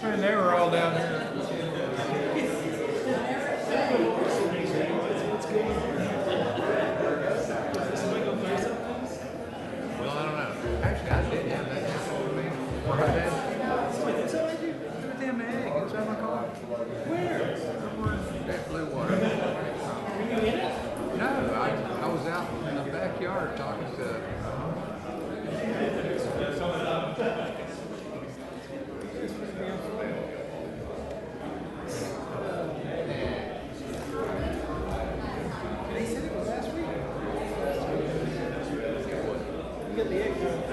And they were all down there. Well, I don't know. Actually, I did have that happen to me. Right. Damn egg inside my car. Where? Somewhere in that blue water. Were you in it? No, I was out in the backyard talking to.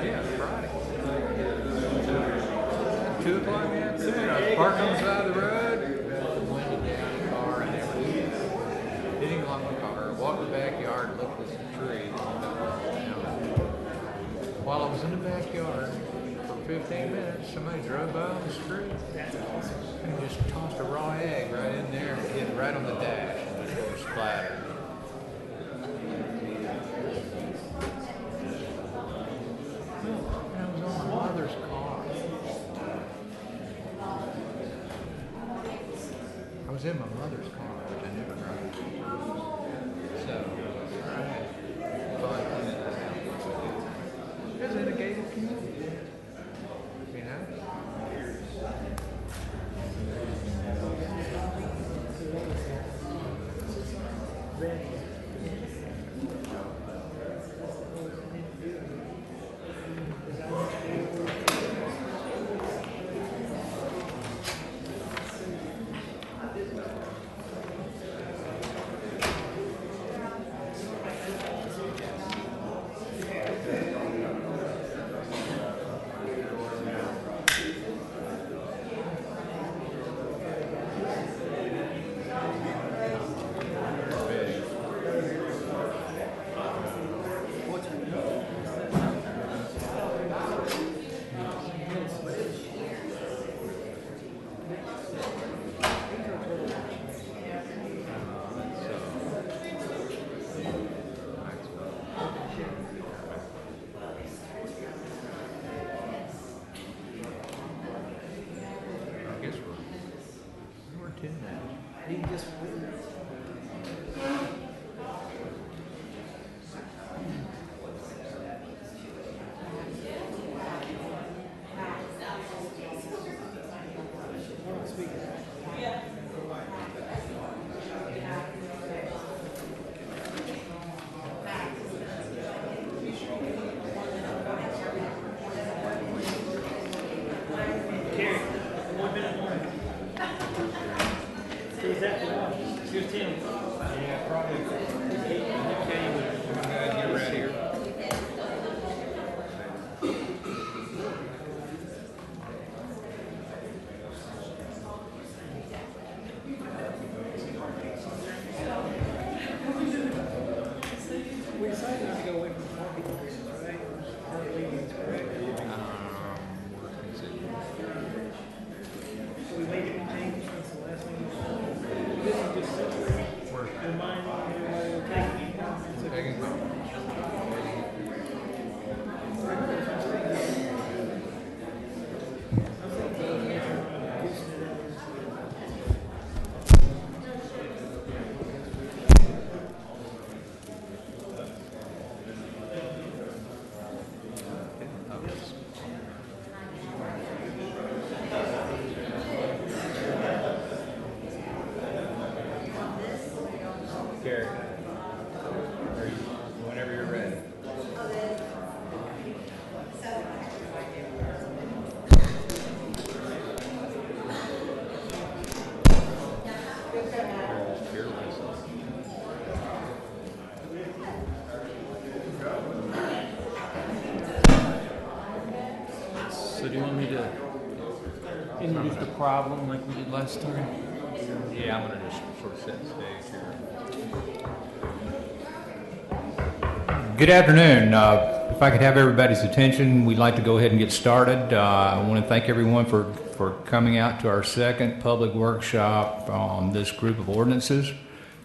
Yeah, Friday. 2 o'clock in the afternoon. I was parked on the side of the road, winded down the car and everything. Didn't lock my car. Walked in the backyard, looked at some trees. While I was in the backyard for 15 minutes, somebody drove by on the street and just tossed a raw egg right in there and hit right on the dash and it was splattered. I was on my mother's car. I was in my mother's car, which I never drove. So, I had fun cleaning that out. It was in a gated community. You know? do you want me to introduce the problem like we did last time? Yeah, I'm going to just sort of set the stage here. Good afternoon. If I could have everybody's attention, we'd like to go ahead and get started. I want to thank everyone for coming out to our second public workshop on this group of ordinances.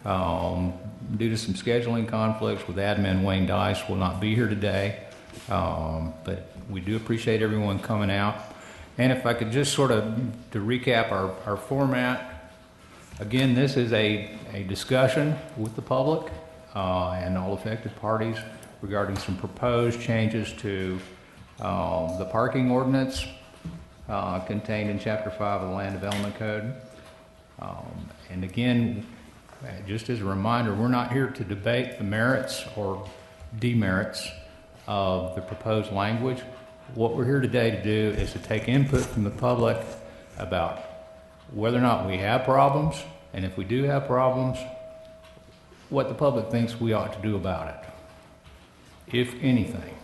Due to some scheduling conflicts with admin Wayne Dice will not be here today, but we do appreciate everyone coming out. And if I could just sort of to recap our format, again, this is a discussion with the public and all affected parties regarding some proposed changes to the parking ordinance contained in Chapter 5 of the Land Development Code. And again, just as a reminder, we're not here to debate the merits or demerits of the proposed language. What we're here today to do is to take input from the public about whether or not we have problems, and if we do have problems, what the public thinks we ought to do about it, if anything.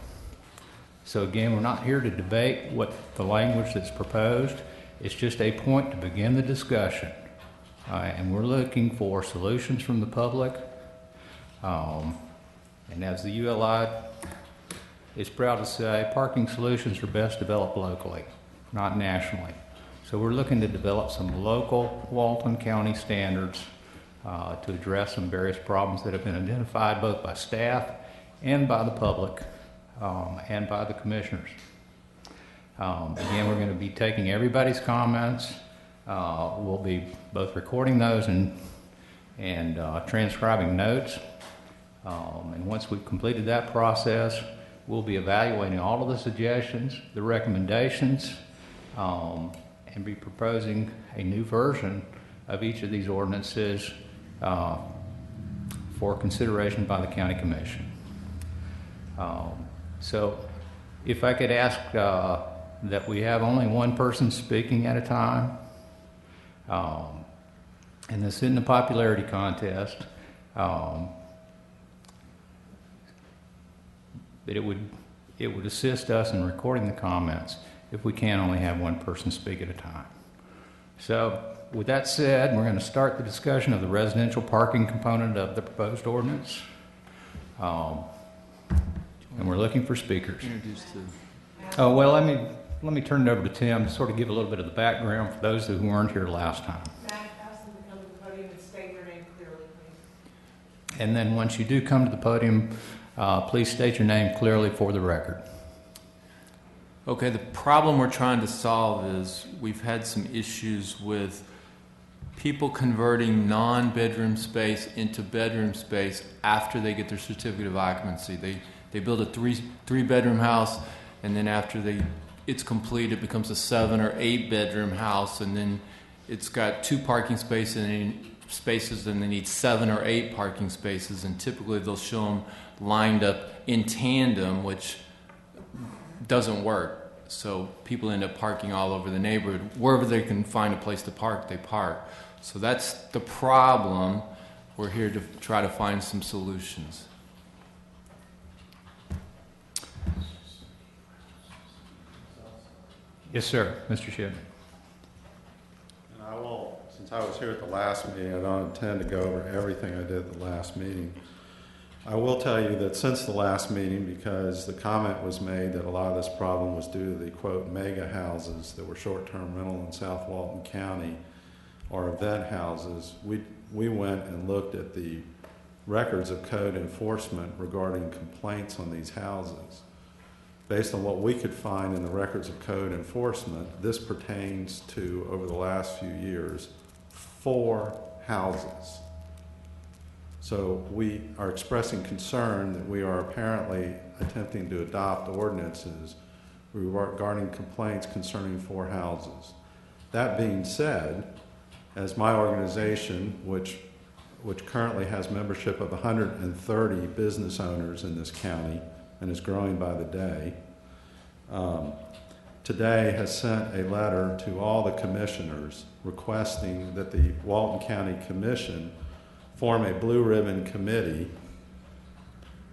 So again, we're not here to debate what the language that's proposed. It's just a point to begin the discussion. And we're looking for solutions from the public. And as the ULI is proud to say, parking solutions are best developed locally, not nationally. So we're looking to develop some local Walton County standards to address some various problems that have been identified both by staff and by the public and by the commissioners. Again, we're going to be taking everybody's comments. We'll be both recording those and transcribing notes. And once we've completed that process, we'll be evaluating all of the suggestions, the recommendations, and be proposing a new version of each of these ordinances for consideration by the County Commission. So if I could ask that we have only one person speaking at a time, and this isn't a popularity contest, but it would assist us in recording the comments if we can only have one person speak at a time. So with that said, we're going to start the discussion of the residential parking component of the proposed ordinance. And we're looking for speakers. Oh, well, let me turn it over to Tim to sort of give a little bit of the background for those who weren't here last time. Ask them to come to the podium and state your name clearly, please. And then once you do come to the podium, please state your name clearly for the record. Okay, the problem we're trying to solve is we've had some issues with people converting non-bedroom space into bedroom space after they get their certificate of occupancy. They build a three-bedroom house, and then after it's complete, it becomes a 7 or 8 bedroom house, and then it's got 2 parking spaces and they need 7 or 8 parking spaces, and typically they'll show them lined up in tandem, which doesn't work. So people end up parking all over the neighborhood. Wherever they can find a place to park, they park. So that's the problem. We're here to try to find some solutions. Yes, sir. Mr. Shipman. And I will, since I was here at the last meeting, I don't intend to go over everything I did at the last meeting. I will tell you that since the last meeting, because the comment was made that a lot of this problem was due to the, quote, mega houses that were short-term rental in South Walton County or event houses, we went and looked at the records of code enforcement regarding complaints on these houses. Based on what we could find in the records of code enforcement, this pertains to, over the last few years, 4 houses. So we are expressing concern that we are apparently attempting to adopt ordinances regarding complaints concerning 4 houses. That being said, as my organization, which currently has membership of 130 business owners in this county, and is growing by the day, today has sent a letter to all the commissioners requesting that the Walton County Commission form a blue ribbon committee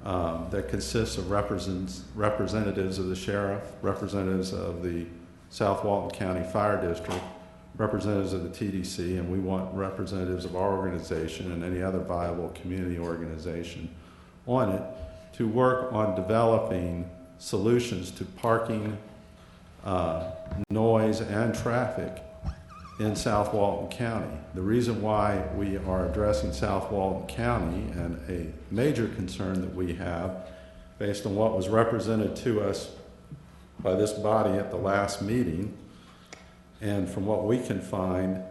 that consists of representatives of the sheriff, representatives of the South Walton County Fire District, representatives of the TDC, and we want representatives of our organization and any other viable community organization on it to work on developing solutions to parking, noise, and traffic in South Walton County. The reason why we are addressing South Walton County, and a major concern that we have based on what was represented to us by this body at the last meeting, and from what we can find,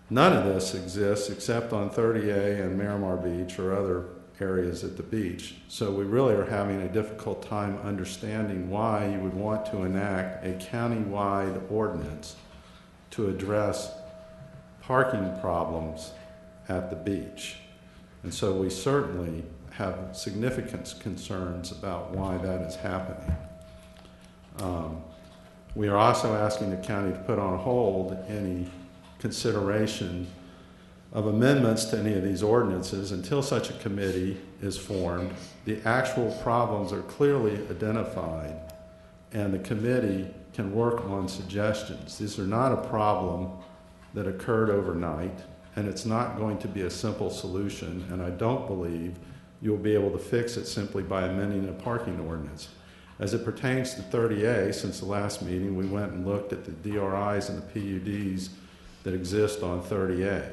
none of this exists except on 30A and Miramar Beach or other areas at the beach. So we really are having a difficult time understanding why you would want to enact a county-wide ordinance to address parking problems at the beach. And so we certainly have significant concerns about why that is happening. We are also asking the county to put on hold any consideration of amendments to any of these ordinances until such a committee is formed. The actual problems are clearly identified, and the committee can work on suggestions. These are not a problem that occurred overnight, and it's not going to be a simple solution, and I don't believe you'll be able to fix it simply by amending a parking ordinance. As it pertains to 30A, since the last meeting, we went and looked at the DRIs and the PUDs that exist on 30A.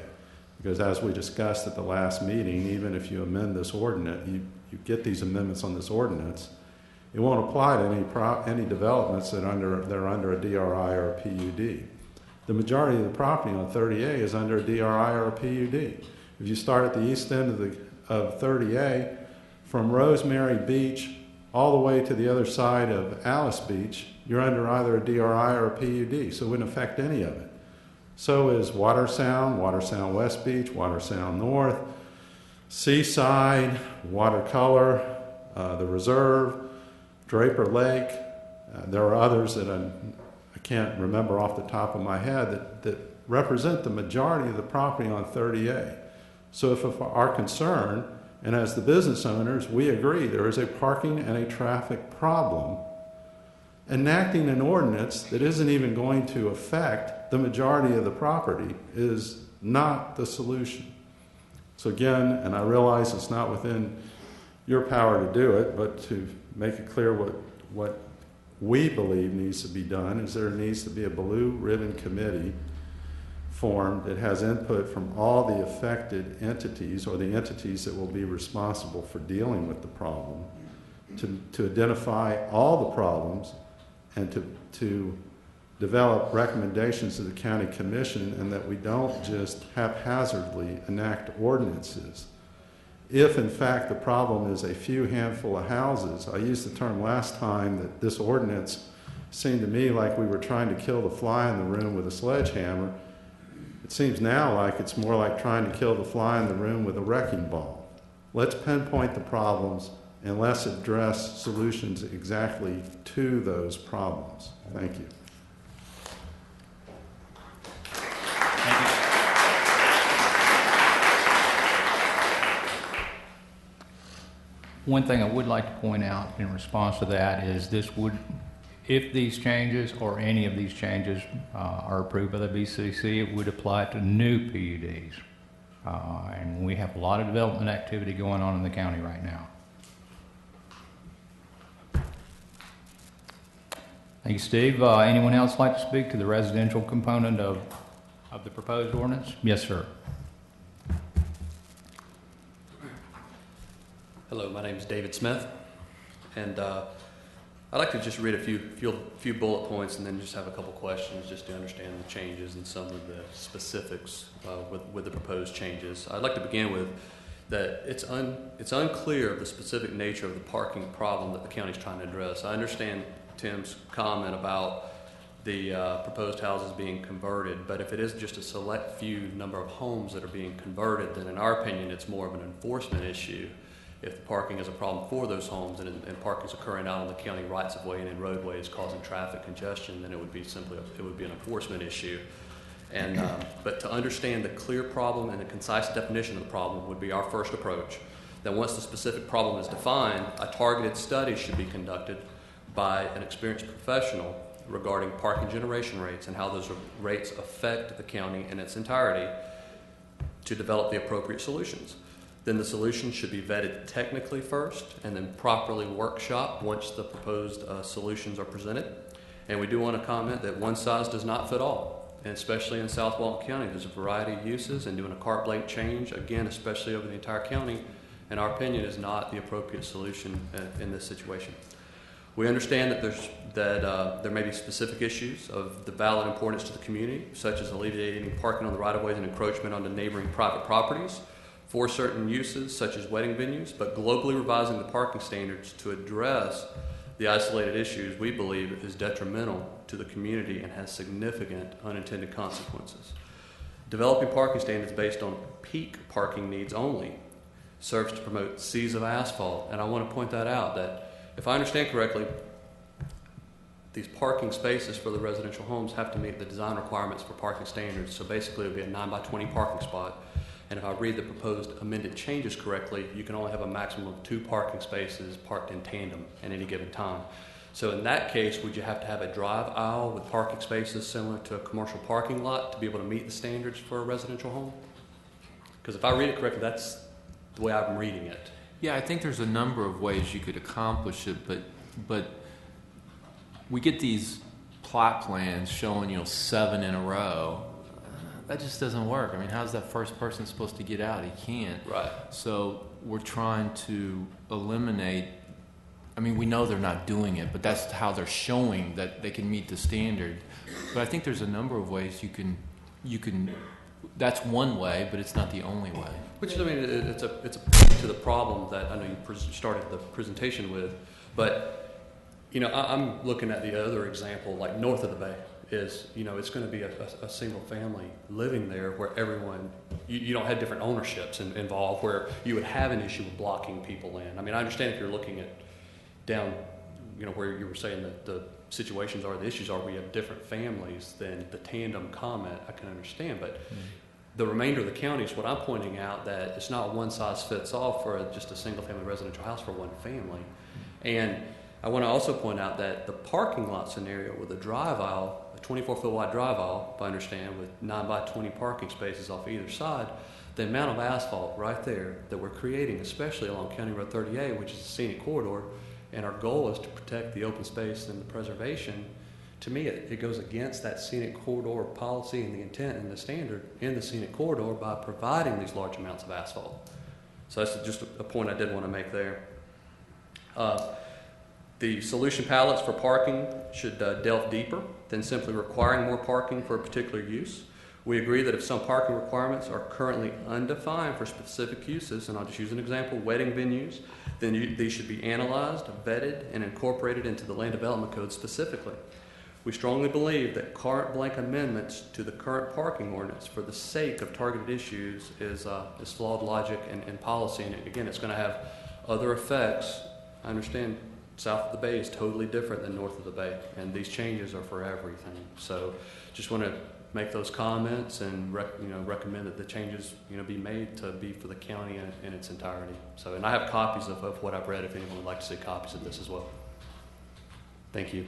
Because as we discussed at the last meeting, even if you amend this ordinance, you get these amendments on this ordinance, it won't apply to any developments that are under a DRI or a PUD. The majority of the property on 30A is under a DRI or a PUD. If you start at the east end of 30A, from Rosemary Beach all the way to the other side of Alice Beach, you're under either a DRI or a PUD, so it wouldn't affect any of it. So is Water Sound West Beach, Water Sound North, Seaside, Watercolor, the Reserve, Draper Lake. There are others that I can't remember off the top of my head that represent the majority of the property on 30A. So if our concern, and as the business owners, we agree there is a parking and a traffic problem, enacting an ordinance that isn't even going to affect the majority of the property is not the solution. So again, and I realize it's not within your power to do it, but to make it clear what we believe needs to be done is there needs to be a blue ribbon committee formed that has input from all the affected entities or the entities that will be responsible for dealing with the problem to identify all the problems and to develop recommendations to the county commission, and that we don't just haphazardly enact ordinances. If in fact the problem is a few handful of houses, I used the term last time that this ordinance seemed to me like we were trying to kill the fly in the room with a sledgehammer. It seems now like it's more like trying to kill the fly in the room with a wrecking ball. Let's pinpoint the problems and let's address solutions exactly to those problems. Thank you. One thing I would like to point out in response to that is this would, if these changes or any of these changes are approved by the BCC, it would apply to new PUDs. And we have a lot of development activity going on in the county right now. Thank you, Steve. Anyone else like to speak to the residential component of the proposed ordinance? Yes, sir. Hello, my name is David Smith, and I'd like to just read a few bullet points and then just have a couple questions just to understand the changes and some of the specifics with the proposed changes. I'd like to begin with that it's unclear of the specific nature of the parking problem that the county is trying to address. I understand Tim's comment about the proposed houses being converted, but if it is just a select few number of homes that are being converted, then in our opinion it's more of an enforcement issue. If the parking is a problem for those homes and parking is occurring out on the county rights of way and in roadways causing traffic congestion, then it would be an enforcement issue. And but to understand the clear problem and the concise definition of the problem would be our first approach. Then once the specific problem is defined, a targeted study should be conducted by an experienced professional regarding parking generation rates and how those rates affect the county in its entirety to develop the appropriate solutions. Then the solutions should be vetted technically first and then properly workshopped once the proposed solutions are presented. And we do want to comment that one size does not fit all, and especially in South Walton County, there's a variety of uses, and doing a carte blanche change, again, especially over the entire county, in our opinion, is not the appropriate solution in this situation. We understand that there may be specific issues of the valid importance to the community, such as alleviating parking on the right-of-ways and encroachment onto neighboring private properties for certain uses, such as wedding venues, but globally revising the parking standards to address the isolated issues we believe is detrimental to the community and has significant unintended consequences. Developing parking standards based on peak parking needs only serves to promote seas of asphalt, and I want to point that out, that if I understand correctly, these parking spaces for the residential homes have to meet the design requirements for parking standards, so basically it would be a 9x20 parking spot. And if I read the proposed amended changes correctly, you can only have a maximum of 2 parking spaces parked in tandem at any given time. So in that case, would you have to have a drive aisle with parking spaces similar to a commercial parking lot to be able to meet the standards for a residential home? Because if I read it correctly, that's the way I'm reading it. Yeah, I think there's a number of ways you could accomplish it, but we get these plot plans showing 7 in a row. That just doesn't work. I mean, how's that first person supposed to get out? He can't. Right. So we're trying to eliminate. I mean, we know they're not doing it, but that's how they're showing that they can meet the standard. But I think there's a number of ways you can. That's one way, but it's not the only way. Which, I mean, it's a point to the problem that I know you started the presentation with, but I'm looking at the other example, like north of the bay. Is, it's going to be a single family living there where everyone, you don't have different ownerships involved where you would have an issue with blocking people in. I mean, I understand if you're looking at down, where you were saying that the situations are, the issues are, we have different families, then the tandem comment, I can understand. But the remainder of the county is what I'm pointing out, that it's not one size fits all for just a single family residential house for one family. And I want to also point out that the parking lot scenario with a drive aisle, a 24-foot wide drive aisle, if I understand, with 9x20 parking spaces off either side, the amount of asphalt right there that we're creating, especially along County Road 38, which is a scenic corridor, and our goal is to protect the open space and the preservation, to me it goes against that scenic corridor policy and the intent and the standard in the scenic corridor by providing these large amounts of asphalt. So that's just a point I did want to make there. The solution palettes for parking should delve deeper than simply requiring more parking for a particular use. We agree that if some parking requirements are currently undefined for specific uses, and I'll just use an example, wedding venues, then these should be analyzed, vetted, and incorporated into the Land Development Code specifically. We strongly believe that carte blanche amendments to the current parking ordinance for the sake of targeted issues is flawed logic and policy, and again, it's going to have other effects. I understand south of the bay is totally different than north of the bay, and these changes are for everything. So just want to make those comments and recommend that the changes be made to be for the county in its entirety. So, and I have copies of what I've read if anyone would like to see copies of this as well. Thank you.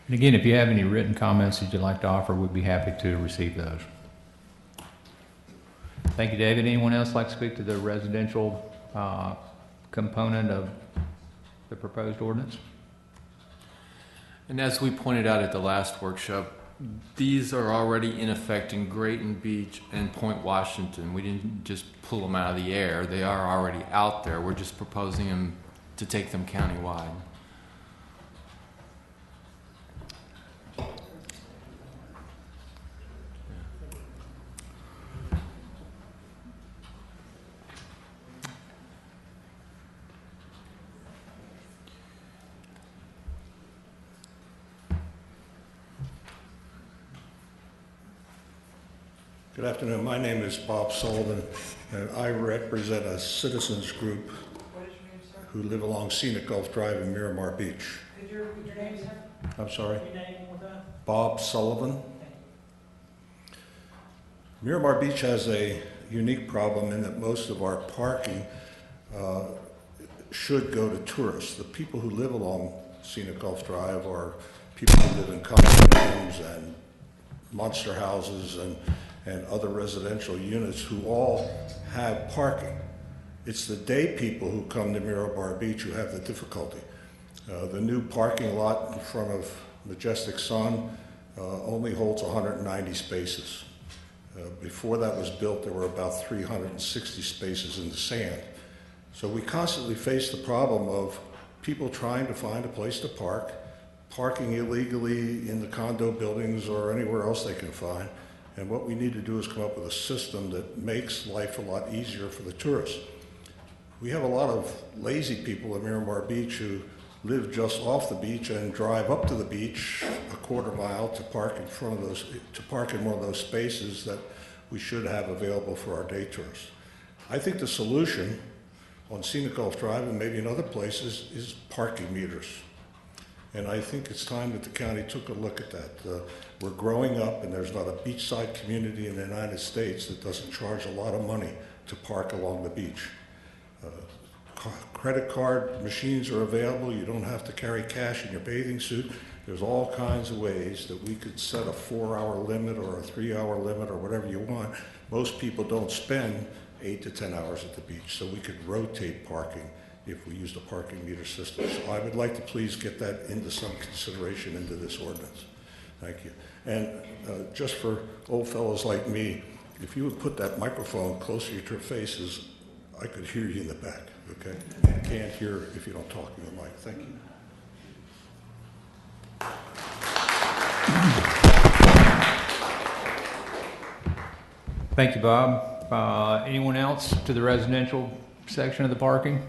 And again, if you have any written comments that you'd like to offer, we'd be happy to receive those. Thank you, David. Anyone else like to speak to the residential component of the proposed ordinance? And as we pointed out at the last workshop, these are already in effect in Grayton Beach and Point Washington. We didn't just pull them out of the air. They are already out there. We're just proposing them to take them countywide. Good afternoon. My name is Bob Sullivan, and I represent a citizens group What is your name, sir? who live along Scenic Gulf Drive in Miramar Beach. Could your name, sir? I'm sorry? Your name with that? Bob Sullivan. Miramar Beach has a unique problem in that most of our parking should go to tourists. The people who live along Scenic Gulf Drive are people who live in condominiums and monster houses and other residential units who all have parking. It's the day people who come to Miramar Beach who have the difficulty. The new parking lot in front of Majestic Sun only holds 190 spaces. Before that was built, there were about 360 spaces in the sand. So we constantly face the problem of people trying to find a place to park, parking illegally in the condo buildings or anywhere else they can find. And what we need to do is come up with a system that makes life a lot easier for the tourists. We have a lot of lazy people at Miramar Beach who live just off the beach and drive up to the beach a quarter mile to park in front of those, to park in one of those spaces that we should have available for our day tourists. I think the solution on Scenic Gulf Drive and maybe in other places is parking meters. And I think it's time that the county took a look at that. We're growing up, and there's not a beachside community in the United States that doesn't charge a lot of money to park along the beach. Credit card machines are available. You don't have to carry cash in your bathing suit. There's all kinds of ways that we could set a 4-hour limit or a 3-hour limit or whatever you want. Most people don't spend 8 to 10 hours at the beach, so we could rotate parking if we used a parking meter system. So I would like to please get that into some consideration into this ordinance. Thank you. And just for old fellows like me, if you would put that microphone closer to your faces, I could hear you in the back, okay? I can't hear if you don't talk in the mic. Thank you. Thank you, Bob. Anyone else to the residential section of the parking?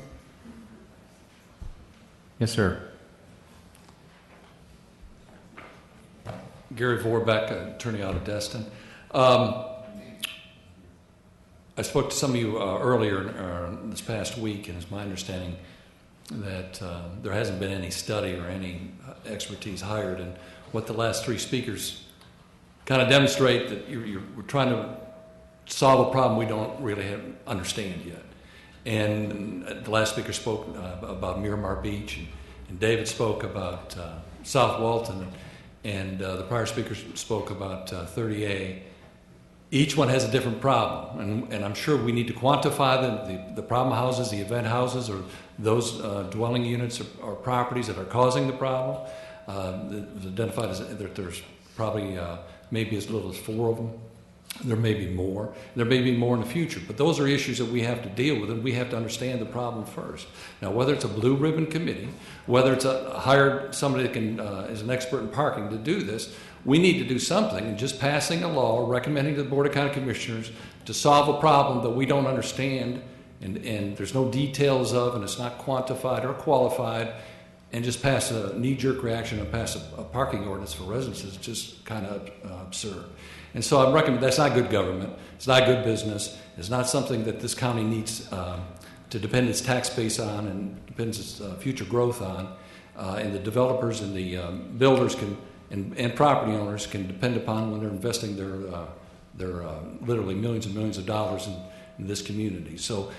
Yes, sir. Gary Vorbeck, attorney out of Destin. I spoke to some of you earlier this past week, and it's my understanding that there hasn't been any study or any expertise hired. And what the last three speakers kind of demonstrate that we're trying to solve a problem we don't really understand yet. And the last speaker spoke about Miramar Beach, and David spoke about South Walton, and the prior speaker spoke about 30A. Each one has a different problem, and I'm sure we need to quantify the problem houses, the event houses, or those dwelling units or properties that are causing the problem. It's identified as that there's probably maybe as little as 4 of them. There may be more. There may be more in the future, but those are issues that we have to deal with, and we have to understand the problem first. Now, whether it's a blue ribbon committee, whether it's hired somebody that can is an expert in parking to do this, we need to do something. And just passing a law recommending to the Board of County Commissioners to solve a problem that we don't understand and there's no details of, and it's not quantified or qualified, and just pass a knee-jerk reaction and pass a parking ordinance for residents is just kind of absurd. And so I recommend that's not good government. It's not good business. It's not something that this county needs to depend its tax base on and depends its future growth on. And the developers and the builders can and property owners can depend upon when they're investing their literally millions and millions of dollars in this community. So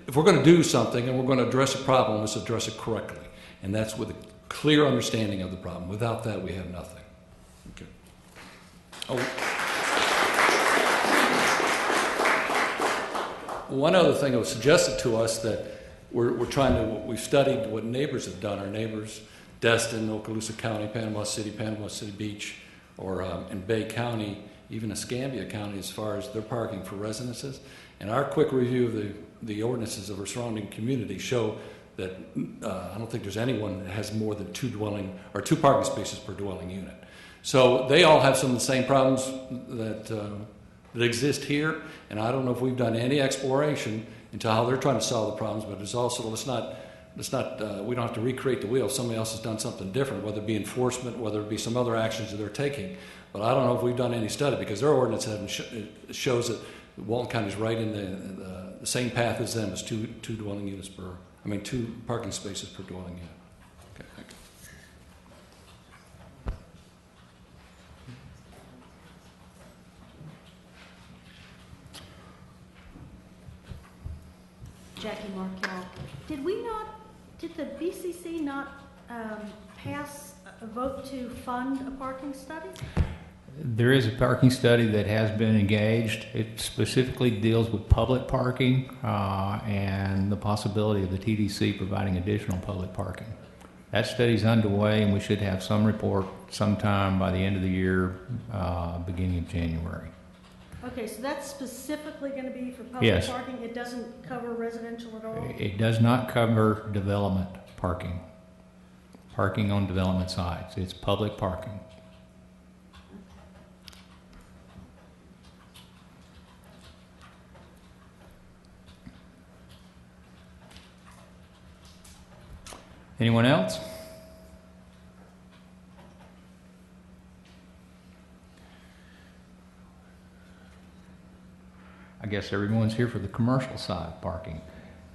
if we're going to do something and we're going to address a problem, let's address it correctly. And that's with a clear understanding of the problem. Without that, we have nothing. Okay. One other thing that was suggested to us that we've studied what neighbors have done. Our neighbors, Destin, Okaloosa County, Panama City Beach, or in Bay County, even Escambia County, as far as their parking for residences. And our quick review of the ordinances of our surrounding community show that I don't think there's anyone that has more than 2 parking spaces per dwelling unit. So they all have some of the same problems that exist here, and I don't know if we've done any exploration into how they're trying to solve the problems, but it's also, we don't have to recreate the wheel. Somebody else has done something different, whether it be enforcement, whether it be some other actions that they're taking. But I don't know if we've done any study because their ordinance shows that Walton County is right in the same path as them as two dwelling units per, 2 parking spaces per dwelling unit. Okay, thank you. Jackie Markell. Did the BCC not pass a vote to fund a parking study? There is a parking study that has been engaged. It specifically deals with public parking and the possibility of the TDC providing additional public parking. That study's underway, and we should have some report sometime by the end of the year, beginning of January. Okay, so that's specifically going to be for public Yes. parking? It doesn't cover residential at all? It does not cover development parking. Parking on development sites. It's public parking. Anyone else? I guess everyone's here for the commercial side parking.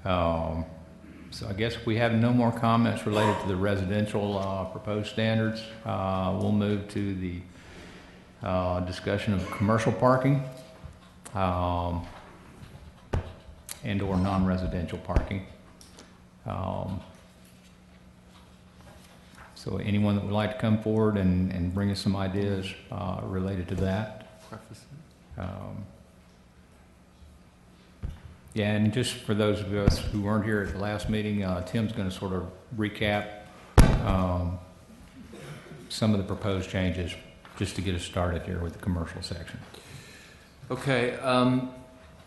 So I guess if we have no more comments related to the residential proposed standards, we'll move to the discussion of commercial parking and or non-residential parking. So anyone that would like to come forward and bring us some ideas related to that. Yeah, and just for those of us who weren't here at the last meeting, Tim's going to sort of recap some of the proposed changes just to get us started here with the commercial section. Okay,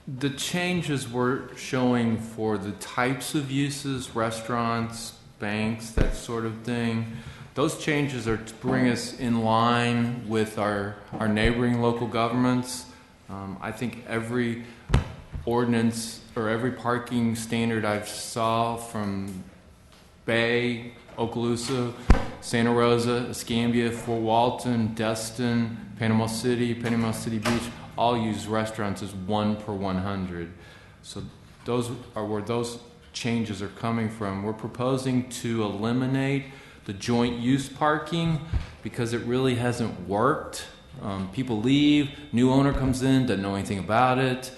the changes we're showing for the types of uses, restaurants, banks, that sort of thing, those changes are to bring us in line with our neighboring local governments. I think every ordinance or every parking standard I've saw from Bay, Okaloosa, Santa Rosa, Escambia, Fort Walton, Destin, Panama City Beach, all use restaurants as 1 per 100. So those are where those changes are coming from. We're proposing to eliminate the joint use parking because it really hasn't worked. People leave, new owner comes in, doesn't know anything about it.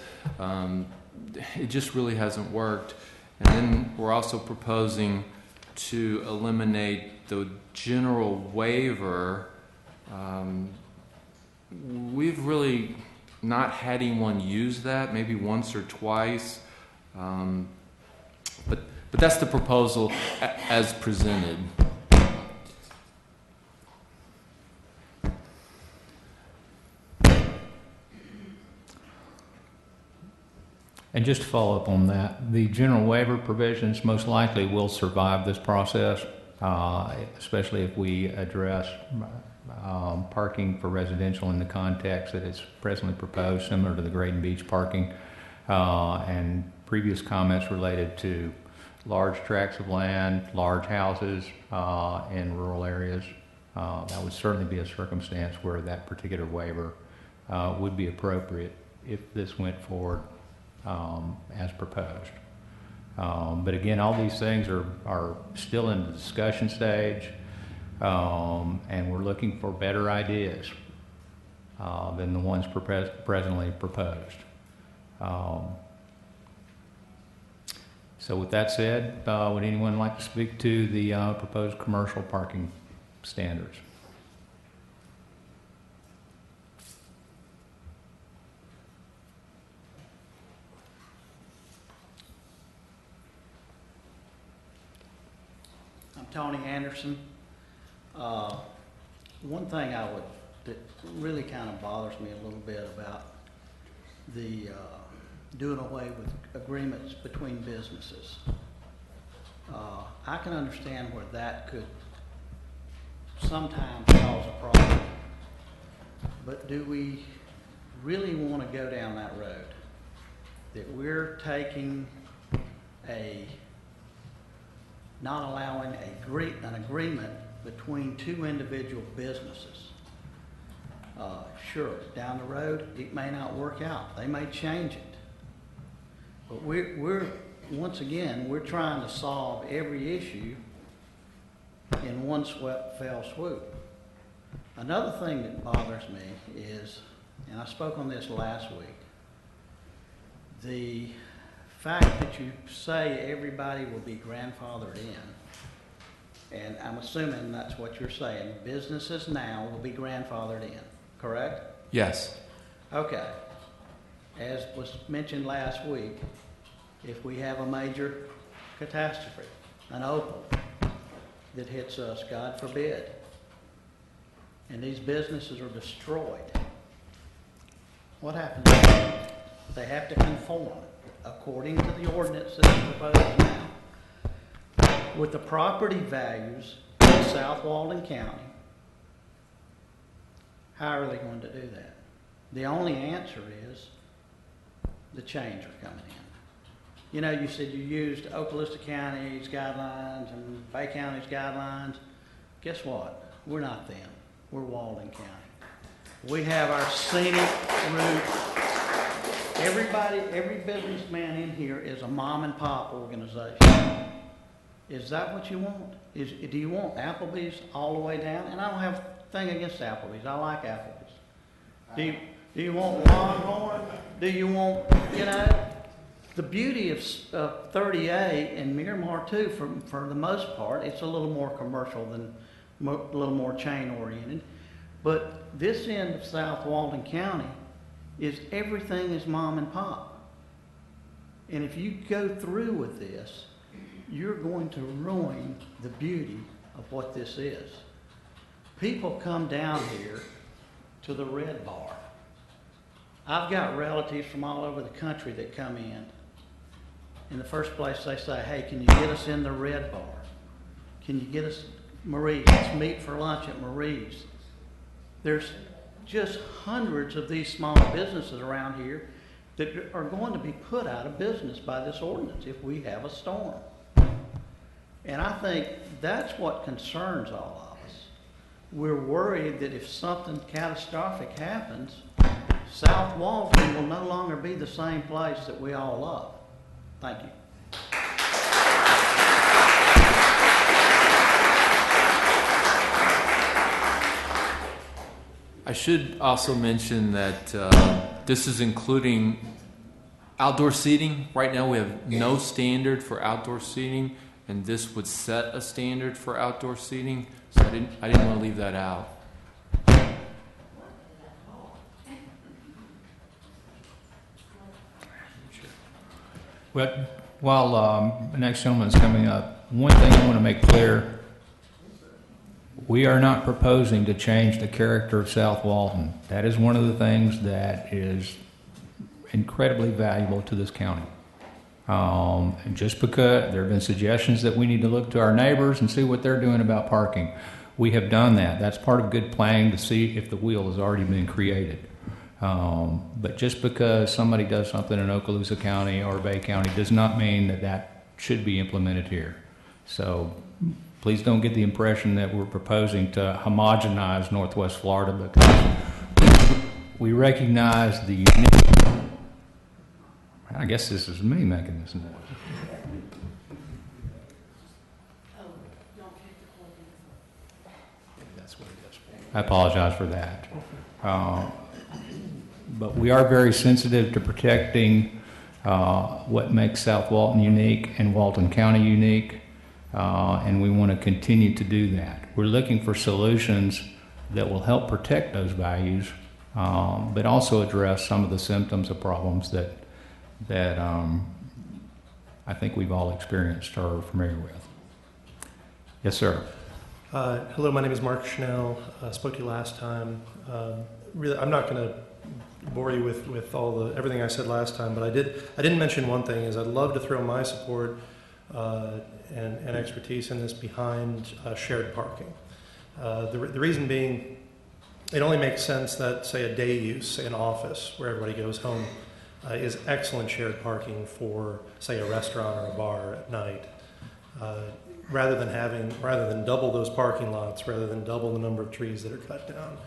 It just really hasn't worked. And then we're also proposing to eliminate the general waiver. We've really not had anyone use that, maybe once or twice. But that's the proposal as presented. And just to follow up on that, the general waiver provisions most likely will survive this process, especially if we address parking for residential in the context that it's presently proposed, similar to the Graydon Beach parking, and previous comments related to large tracts of land, large houses in rural areas. That would certainly be a circumstance where that particular waiver would be appropriate if this went forward as proposed. But again, all these things are still in the discussion stage, and we're looking for better ideas than the ones presently proposed. So with that said, would anyone like to speak to the proposed commercial parking standards? I'm Tony Anderson. One thing that really kind of bothers me a little bit about the doing away with agreements between businesses. I can understand where that could sometimes cause a problem, but do we really want to go down that road? That we're taking not allowing an agreement between two individual businesses. Sure, down the road, it may not work out. They may change it. But once again, we're trying to solve every issue in one fell swoop. Another thing that bothers me is, and I spoke on this last week, the fact that you say everybody will be grandfathered in, and I'm assuming that's what you're saying, businesses now will be grandfathered in, correct? Yes. Okay. As was mentioned last week, if we have a major catastrophe, an opal that hits us, God forbid, and these businesses are destroyed, what happens? They have to conform according to the ordinance that is proposed now. With the property values in South Walton County, how are they going to do that? The only answer is the change are coming in. You know, you said you used Okaloosa County's guidelines and Bay County's guidelines. Guess what? We're not them. We're Walton County. We have our scenic route. Every businessman in here is a mom and pop organization. Is that what you want? Do you want Applebee's all the way down? And I don't have a thing against Applebee's. I like Applebee's. Do you want Longhorn? Do you want, you know, the beauty of 30A and Miramar too, for the most part, it's a little more commercial than a little more chain oriented. But this end of South Walton County is everything is mom and pop. And if you go through with this, you're going to ruin the beauty of what this is. People come down here to the Red Bar. I've got relatives from all over the country that come in. In the first place, they say, hey, can you get us in the Red Bar? Can you get us Marie's? Let's meet for lunch at Marie's. There's just hundreds of these small businesses around here that are going to be put out of business by this ordinance if we have a storm. And I think that's what concerns all of us. We're worried that if something catastrophic happens, South Walton will no longer be the same place that we all love. Thank you. I should also mention that this is including outdoor seating. Right now we have no standard for outdoor seating, and this would set a standard for outdoor seating. So I didn't want to leave that out. Well, while the next gentleman is coming up, one thing I want to make clear, we are not proposing to change the character of South Walton. That is one of the things that is incredibly valuable to this county. And just because there have been suggestions that we need to look to our neighbors and see what they're doing about parking, we have done that. That's part of good planning to see if the wheel has already been created. But just because somebody does something in Okaloosa County or Bay County does not mean that that should be implemented here. So please don't get the impression that we're proposing to homogenize Northwest Florida, because we recognize the unique, I guess this is me making this noise. I apologize for that. But we are very sensitive to protecting what makes South Walton unique and Walton County unique, and we want to continue to do that. We're looking for solutions that will help protect those values, but also address some of the symptoms of problems that I think we've all experienced or are familiar with. Yes, sir. Hello, my name is Mark Schnell. Spoke to you last time. Really, I'm not going to bore you with everything I said last time, but I didn't mention one thing, is I'd love to throw my support and expertise in this behind shared parking. The reason being, it only makes sense that, say, a day use, say an office where everybody goes home, is excellent shared parking for, say, a restaurant or a bar at night. Rather than double those parking lots, rather than double the number of trees that are cut down,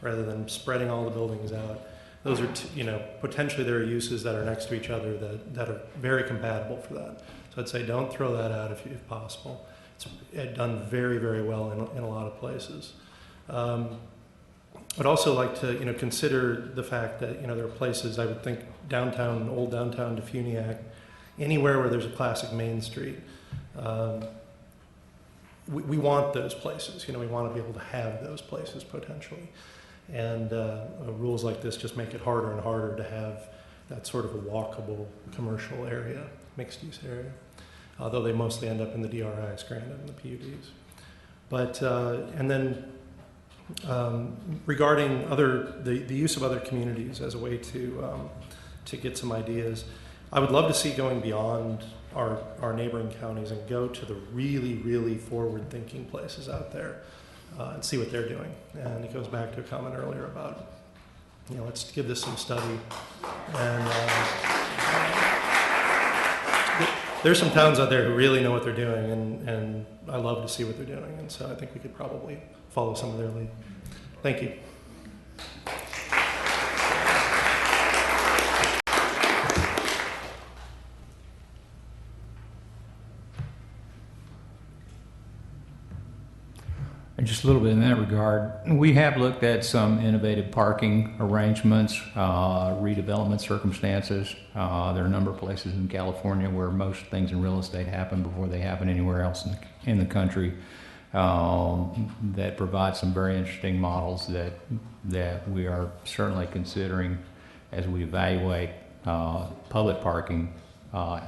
rather than spreading all the buildings out. Those are, potentially there are uses that are next to each other that are very compatible for that. So I'd say don't throw that out if possible. It's done very, very well in a lot of places. I'd also like to, consider the fact that, there are places, I would think downtown, old downtown Defuniak, anywhere where there's a classic Main Street. We want those places, we want to be able to have those places potentially. And rules like this just make it harder and harder to have that sort of a walkable commercial area, mixed-use area, although they mostly end up in the DRIs granted and the PUDs. But, and then regarding the use of other communities as a way to get some ideas, I would love to see going beyond our neighboring counties and go to the really, really forward-thinking places out there and see what they're doing. And it goes back to a comment earlier about, let's give this some study. And there's some towns out there who really know what they're doing, and I love to see what they're doing. And so I think we could probably follow some of their lead. Thank you. And just a little bit in that regard, we have looked at some innovative parking arrangements, redevelopment circumstances. There are a number of places in California where most things in real estate happen before they happen anywhere else in the country, that provide some very interesting models that we are certainly considering as we evaluate public parking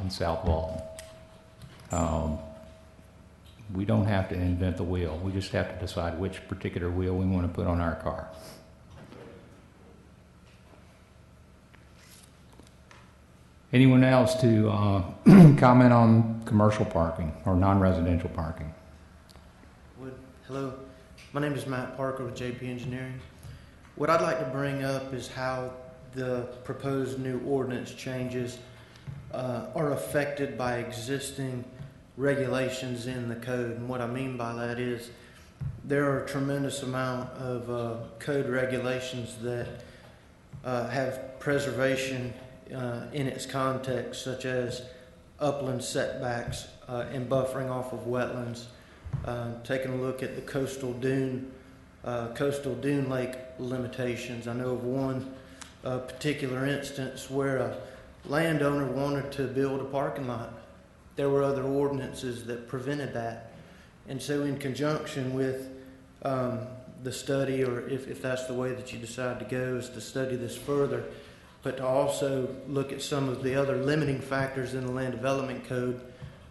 in South Walton. We don't have to invent the wheel. We just have to decide which particular wheel we want to put on our car. Anyone else to comment on commercial parking or non-residential parking? Hello, my name is Matt Parker with JP Engineering. What I'd like to bring up is how the proposed new ordinance changes are affected by existing regulations in the code. And what I mean by that is there are a tremendous amount of code regulations that have preservation in its context, such as upland setbacks and buffering off of wetlands. Taking a look at the coastal dune lake limitations. I know of one particular instance where a landowner wanted to build a parking lot. There were other ordinances that prevented that. And so in conjunction with the study, or if that's the way that you decide to go, is to study this further, but to also look at some of the other limiting factors in the land development code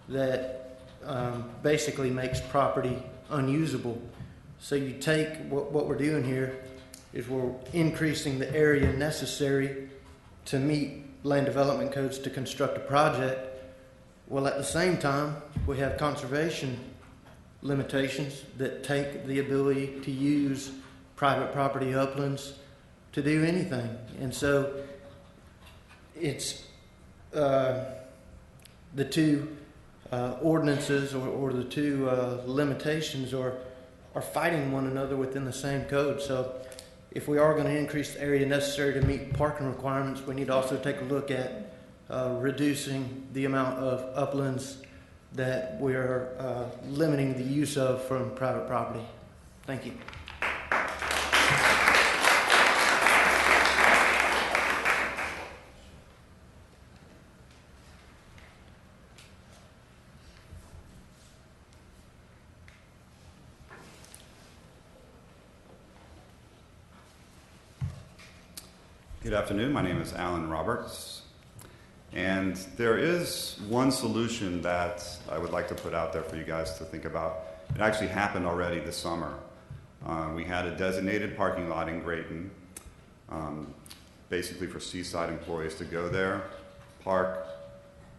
that basically makes property unusable. So you take what we're doing here is we're increasing the area necessary to meet land development codes to construct a project. Well, at the same time, we have conservation limitations that take the ability to use private property uplands to do anything. And so it's the two ordinances or the two limitations are fighting one another within the same code. So if we are going to increase the area necessary to meet parking requirements, we need to also take a look at reducing the amount of uplands that we're limiting the use of from private property. Thank you. Good afternoon. My name is Alan Roberts. And there is one solution that I would like to put out there for you guys to think about. It actually happened already this summer. We had a designated parking lot in Grayton, basically for Seaside employees to go there, park,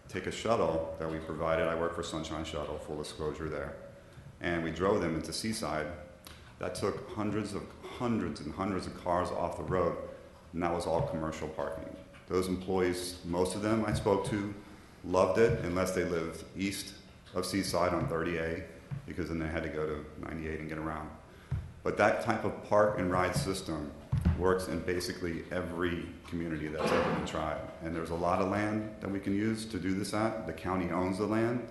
take a shuttle that we provided. I work for Sunshine Shuttle, full disclosure there. And we drove them into Seaside. That took hundreds and hundreds of cars off the road, and that was all commercial parking. Those employees, most of them I spoke to, loved it unless they lived east of Seaside on 30A, because then they had to go to 98 and get around. But that type of park and ride system works in basically every community that's ever been tried. And there's a lot of land that we can use to do this at. The county owns the land.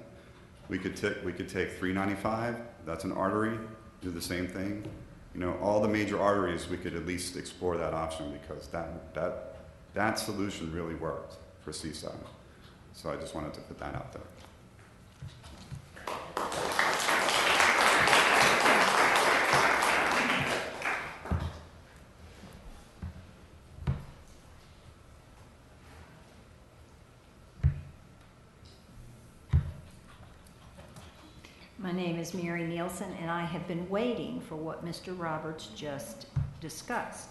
We could take 395, that's an artery, do the same thing. You know, all the major arteries, we could at least explore that option because that solution really worked for Seaside. So I just wanted to put that out there. My name is Mary Nielsen, and I have been waiting for what Mr. Roberts just discussed.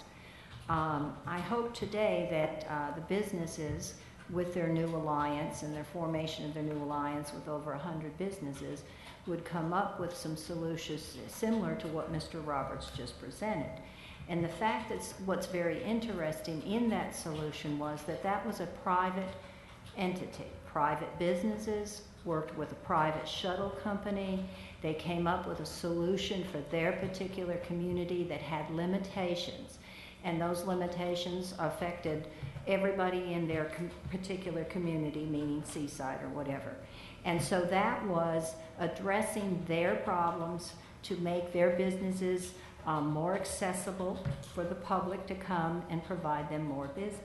I hope today that the businesses, with their new alliance and their formation of their new alliance with over 100 businesses, would come up with some solutions similar to what Mr. Roberts just presented. And the fact that what's very interesting in that solution was that that was a private entity. Private businesses worked with a private shuttle company. They came up with a solution for their particular community that had limitations. And those limitations affected everybody in their particular community, meaning Seaside or whatever. And so that was addressing their problems to make their businesses more accessible for the public to come and provide them more business.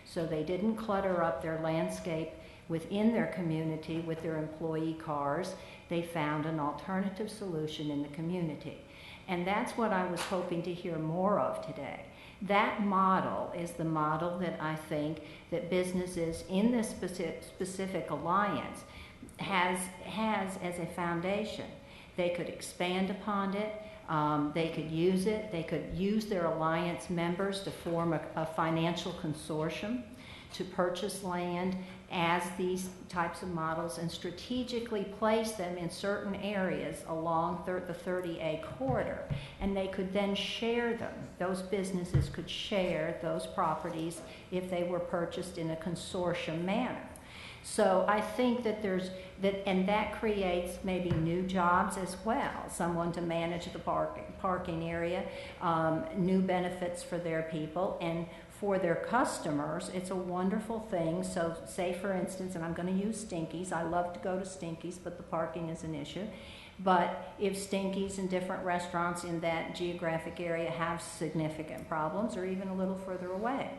So they didn't clutter up their landscape within their community with their employee cars. They found an alternative solution in the community. And that's what I was hoping to hear more of today. That model is the model that I think that businesses in this specific alliance has as a foundation. They could expand upon it. They could use it. They could use their alliance members to form a financial consortium to purchase land as these types of models and strategically place them in certain areas along the 30A corridor. And they could then share them. Those businesses could share those properties if they were purchased in a consortium manner. So I think that and that creates maybe new jobs as well, someone to manage the parking area, new benefits for their people, and for their customers, it's a wonderful thing. So say, for instance, and I'm going to use Stinky's. I love to go to Stinky's, but the parking is an issue. But if Stinky's and different restaurants in that geographic area have significant problems, or even a little further away,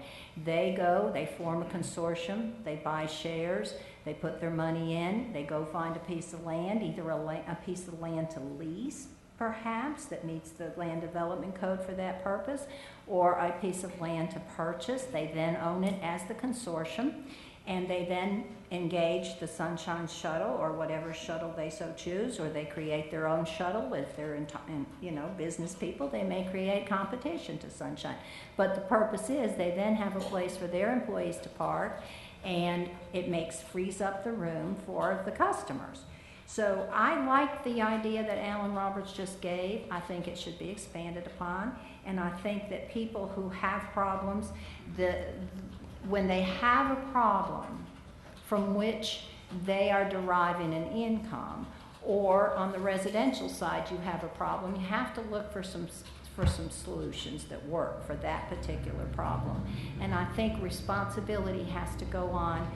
they go, they form a consortium, they buy shares, they put their money in, they go find a piece of land, either a piece of land to lease, perhaps, that meets the land development code for that purpose, or a piece of land to purchase. They then own it as the consortium, and they then engage the Sunshine Shuttle or whatever shuttle they so choose, or they create their own shuttle. If they're business people, they may create competition to Sunshine. But the purpose is they then have a place for their employees to park, and it frees up the room for the customers. So I like the idea that Alan Roberts just gave. I think it should be expanded upon, and I think that people who have problems, when they have a problem from which they are deriving an income, or on the residential side you have a problem, you have to look for some solutions that work for that particular problem. And I think responsibility has to go on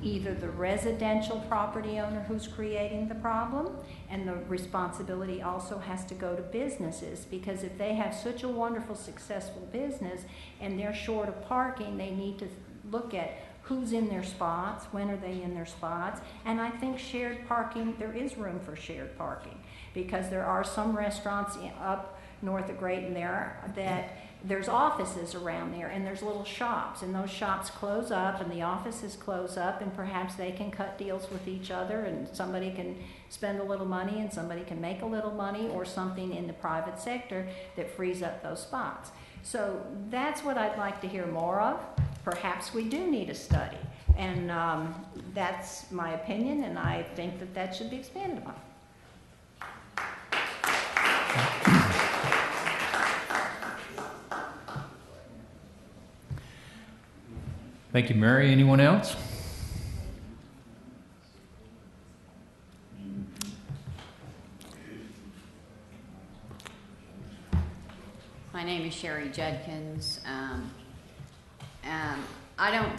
either the residential property owner who's creating the problem, and the responsibility also has to go to businesses, because if they have such a wonderful, successful business and they're short of parking, they need to look at who's in their spots, when are they in their spots. And I think shared parking, there is room for shared parking, because there are some restaurants up north of Grayton there that there's offices around there, and there's little shops, and those shops close up and the offices close up, and perhaps they can cut deals with each other, and somebody can spend a little money and somebody can make a little money, or something in the private sector that frees up those spots. So that's what I'd like to hear more of. Perhaps we do need a study, and that's my opinion, and I think that should be expanded upon. Thank you, Mary. Anyone else? Sherry Judkins. I don't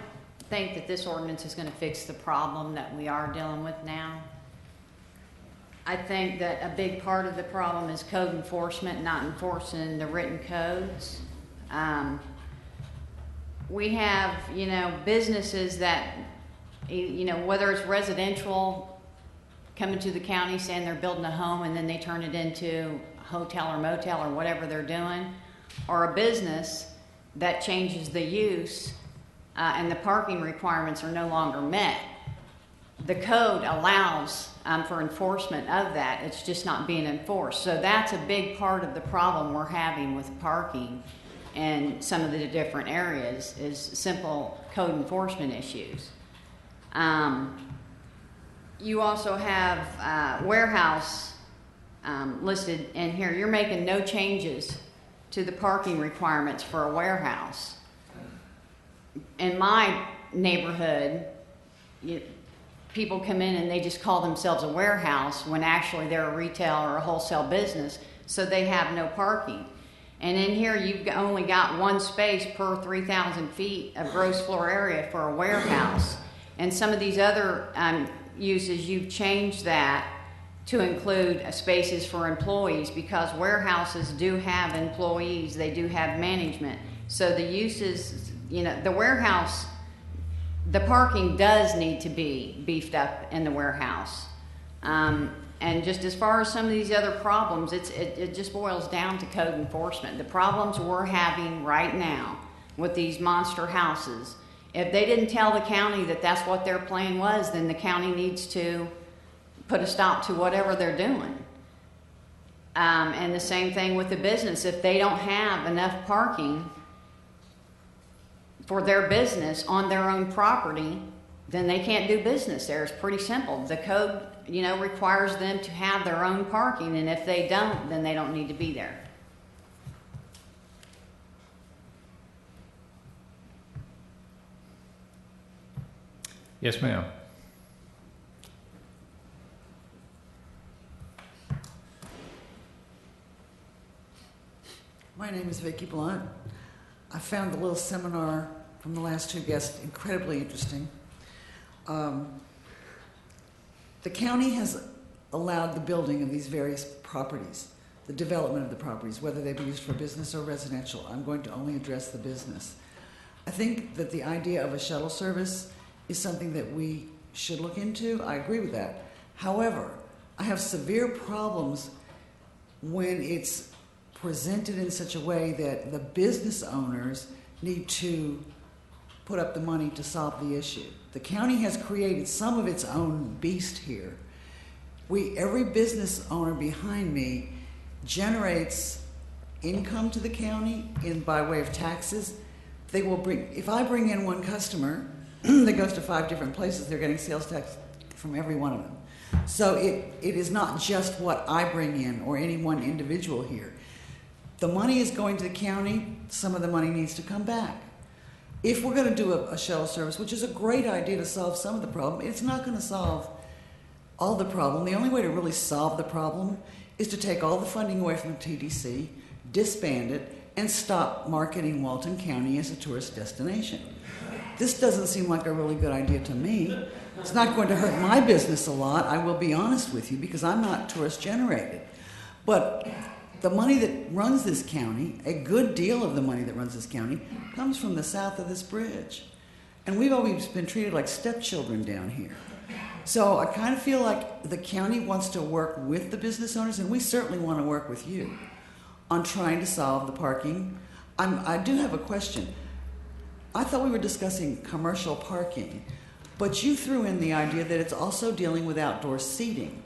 think that this ordinance is going to fix the problem that we are dealing with now. I think that a big part of the problem is code enforcement, not enforcing the written codes. We have, businesses that, whether it's residential coming to the county saying they're building a home and then they turn it into a hotel or motel or whatever they're doing, or a business that changes the use and the parking requirements are no longer met. The code allows for enforcement of that. It's just not being enforced. So that's a big part of the problem we're having with parking in some of the different areas is simple code enforcement issues. You also have warehouse listed in here. You're making no changes to the parking requirements for a warehouse. In my neighborhood, people come in and they just call themselves a warehouse when actually they're a retail or a wholesale business, so they have no parking. And in here, you've only got one space per 3,000 feet of gross floor area for a warehouse. And some of these other uses, you've changed that to include spaces for employees, because warehouses do have employees, they do have management. So the uses, the warehouse, the parking does need to be beefed up in the warehouse. And just as far as some of these other problems, it just boils down to code enforcement. The problems we're having right now with these monster houses, if they didn't tell the county that that's what their plan was, then the county needs to put a stop to whatever they're doing. And the same thing with the business. If they don't have enough parking for their business on their own property, then they can't do business there. It's pretty simple. The code, requires them to have their own parking, and if they don't, then they don't need to be there. Yes, ma'am. My name is Vicki Blunt. I found the little seminar from the last two guests incredibly interesting. The county has allowed the building of these various properties, the development of the properties, whether they be used for business or residential. I'm going to only address the business. I think that the idea of a shuttle service is something that we should look into. I agree with that. However, I have severe problems when it's presented in such a way that the business owners need to put up the money to solve the issue. The county has created some of its own beast here. Every business owner behind me generates income to the county by way of taxes. They will if I bring in one customer that goes to 5 different places, they're getting sales tax from every one of them. So it is not just what I bring in or any one individual here. The money is going to the county. Some of the money needs to come back. If we're going to do a shuttle service, which is a great idea to solve some of the problem, it's not going to solve all the problem. The only way to really solve the problem is to take all the funding away from the TDC, disband it, and stop marketing Walton County as a tourist destination. This doesn't seem like a really good idea to me. It's not going to hurt my business a lot, I will be honest with you, because I'm not tourist generated. But the money that runs this county, a good deal of the money that runs this county, comes from the south of this bridge. And we've always been treated like stepchildren down here. So I kind of feel like the county wants to work with the business owners, and we certainly want to work with you on trying to solve the parking. I do have a question. I thought we were discussing commercial parking, but you threw in the idea that it's also dealing with outdoor seating.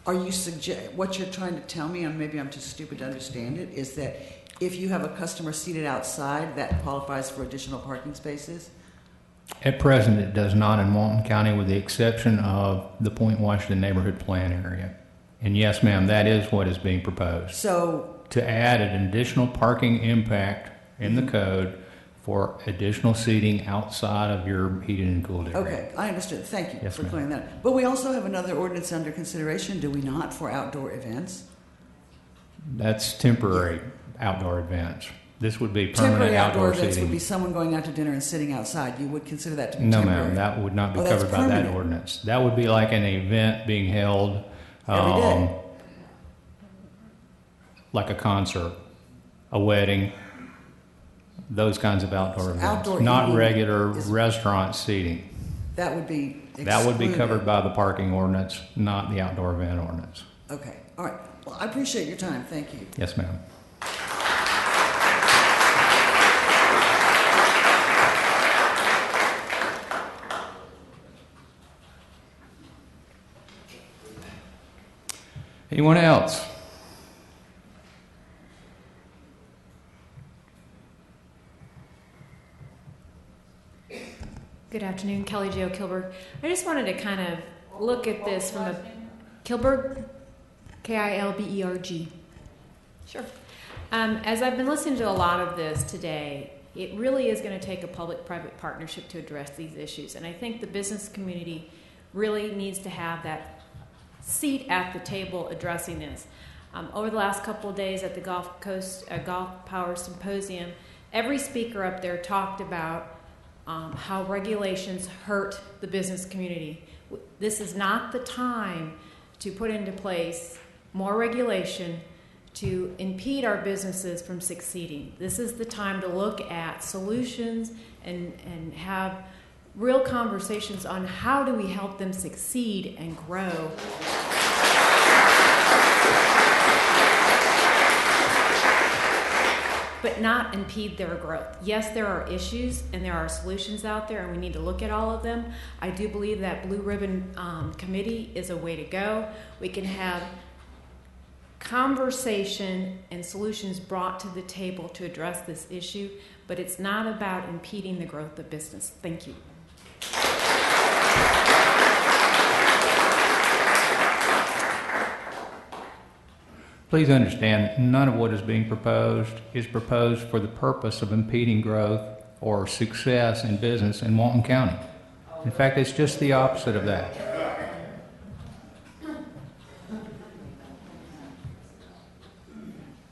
Are you what you're trying to tell me, and maybe I'm too stupid to understand it, is that if you have a customer seated outside, that qualifies for additional parking spaces? At present, it does not in Walton County, with the exception of the Point Washington neighborhood plan area. And yes, ma'am, that is what is being proposed. So to add an additional parking impact in the code for additional seating outside of your heated and cooled area. Okay, I understood. Thank you Yes, for ma'am. clearing that up. But we also have another ordinance under consideration, do we not, for outdoor events? That's temporary outdoor events. This would be permanent Temporary outdoor outdoor events seating. would be someone going out to dinner and sitting outside. You would consider that to be No, temporary? ma'am, that would not be Oh, that's covered by that permanent. ordinance. That would be like an event being held, Every day. like a concert, a wedding, those kinds of outdoor events. Outdoor Not eating regular is- restaurant seating. That would be That would be excluded. covered by the parking ordinance, not the outdoor event ordinance. Okay, all right. Well, I appreciate your time. Thank you. Yes, ma'am. Anyone else? Good afternoon, Kelly Jo Kilberg. I just wanted to kind of look at this from a Kilberg, Kilberg. Sure. As I've been listening to a lot of this today, it really is going to take a public-private partnership to address these issues, and I think the business community really needs to have that seat at the table addressing this. Over the last couple of days at the Gulf Coast Gulf Power Symposium, every speaker up there talked about how regulations hurt the business community. This is not the time to put into place more regulation to impede our businesses from succeeding. This is the time to look at solutions and have real conversations on how do we help them succeed and grow. But not impede their growth. Yes, there are issues and there are solutions out there, and we need to look at all of them. I do believe that Blue Ribbon Committee is a way to go. We can have conversation and solutions brought to the table to address this issue, but it's not about impeding the growth of business. Thank you. Please understand, none of what is being proposed is proposed for the purpose of impeding growth or success in business in Walton County. In fact, it's just the opposite of that.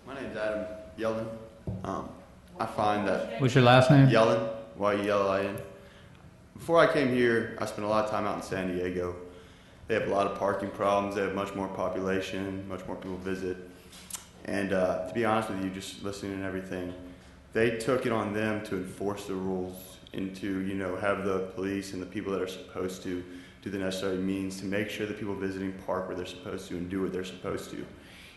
My name's Adam Yellen. I find that... What's your last name? Yellen, Y-E-L-L-I-N. Before I came here, I spent a lot of time out in San Diego. They have a lot of parking problems. They have much more population, much more people visit. And to be honest with you, just listening and everything, they took it on them to enforce the rules and to, you know, have the police and the people that are supposed to do the necessary means to make sure that people visiting park where they're supposed to and do what they're supposed to.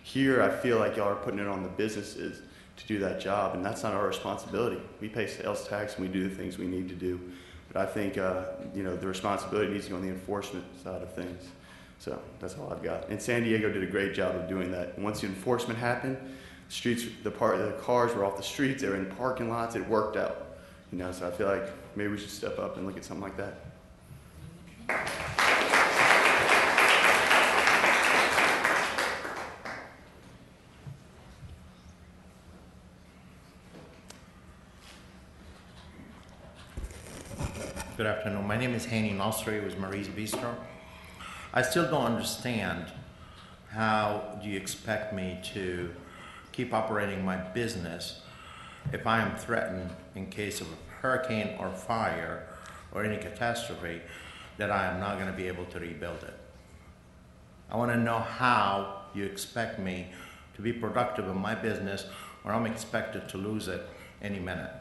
Here, I feel like y'all are putting it on the businesses to do that job, and that's not our responsibility. We pay sales tax and we do the things we need to do. But I think, you know, the responsibility needs to go on the enforcement side of things. So that's all I've got. And San Diego did a great job of doing that. And once the enforcement happened, the cars were off the streets, they were in parking lots, it worked out. You know, so I feel like maybe we should step up and look at something like that. Good afternoon. My name is Hani Nasri with Marie's Bistro. I still don't understand how do you expect me to keep operating my business if I am threatened in case of a hurricane or fire or any catastrophe that I am not going to be able to rebuild it. I want to know how you expect me to be productive in my business when I'm expected to lose it any minute.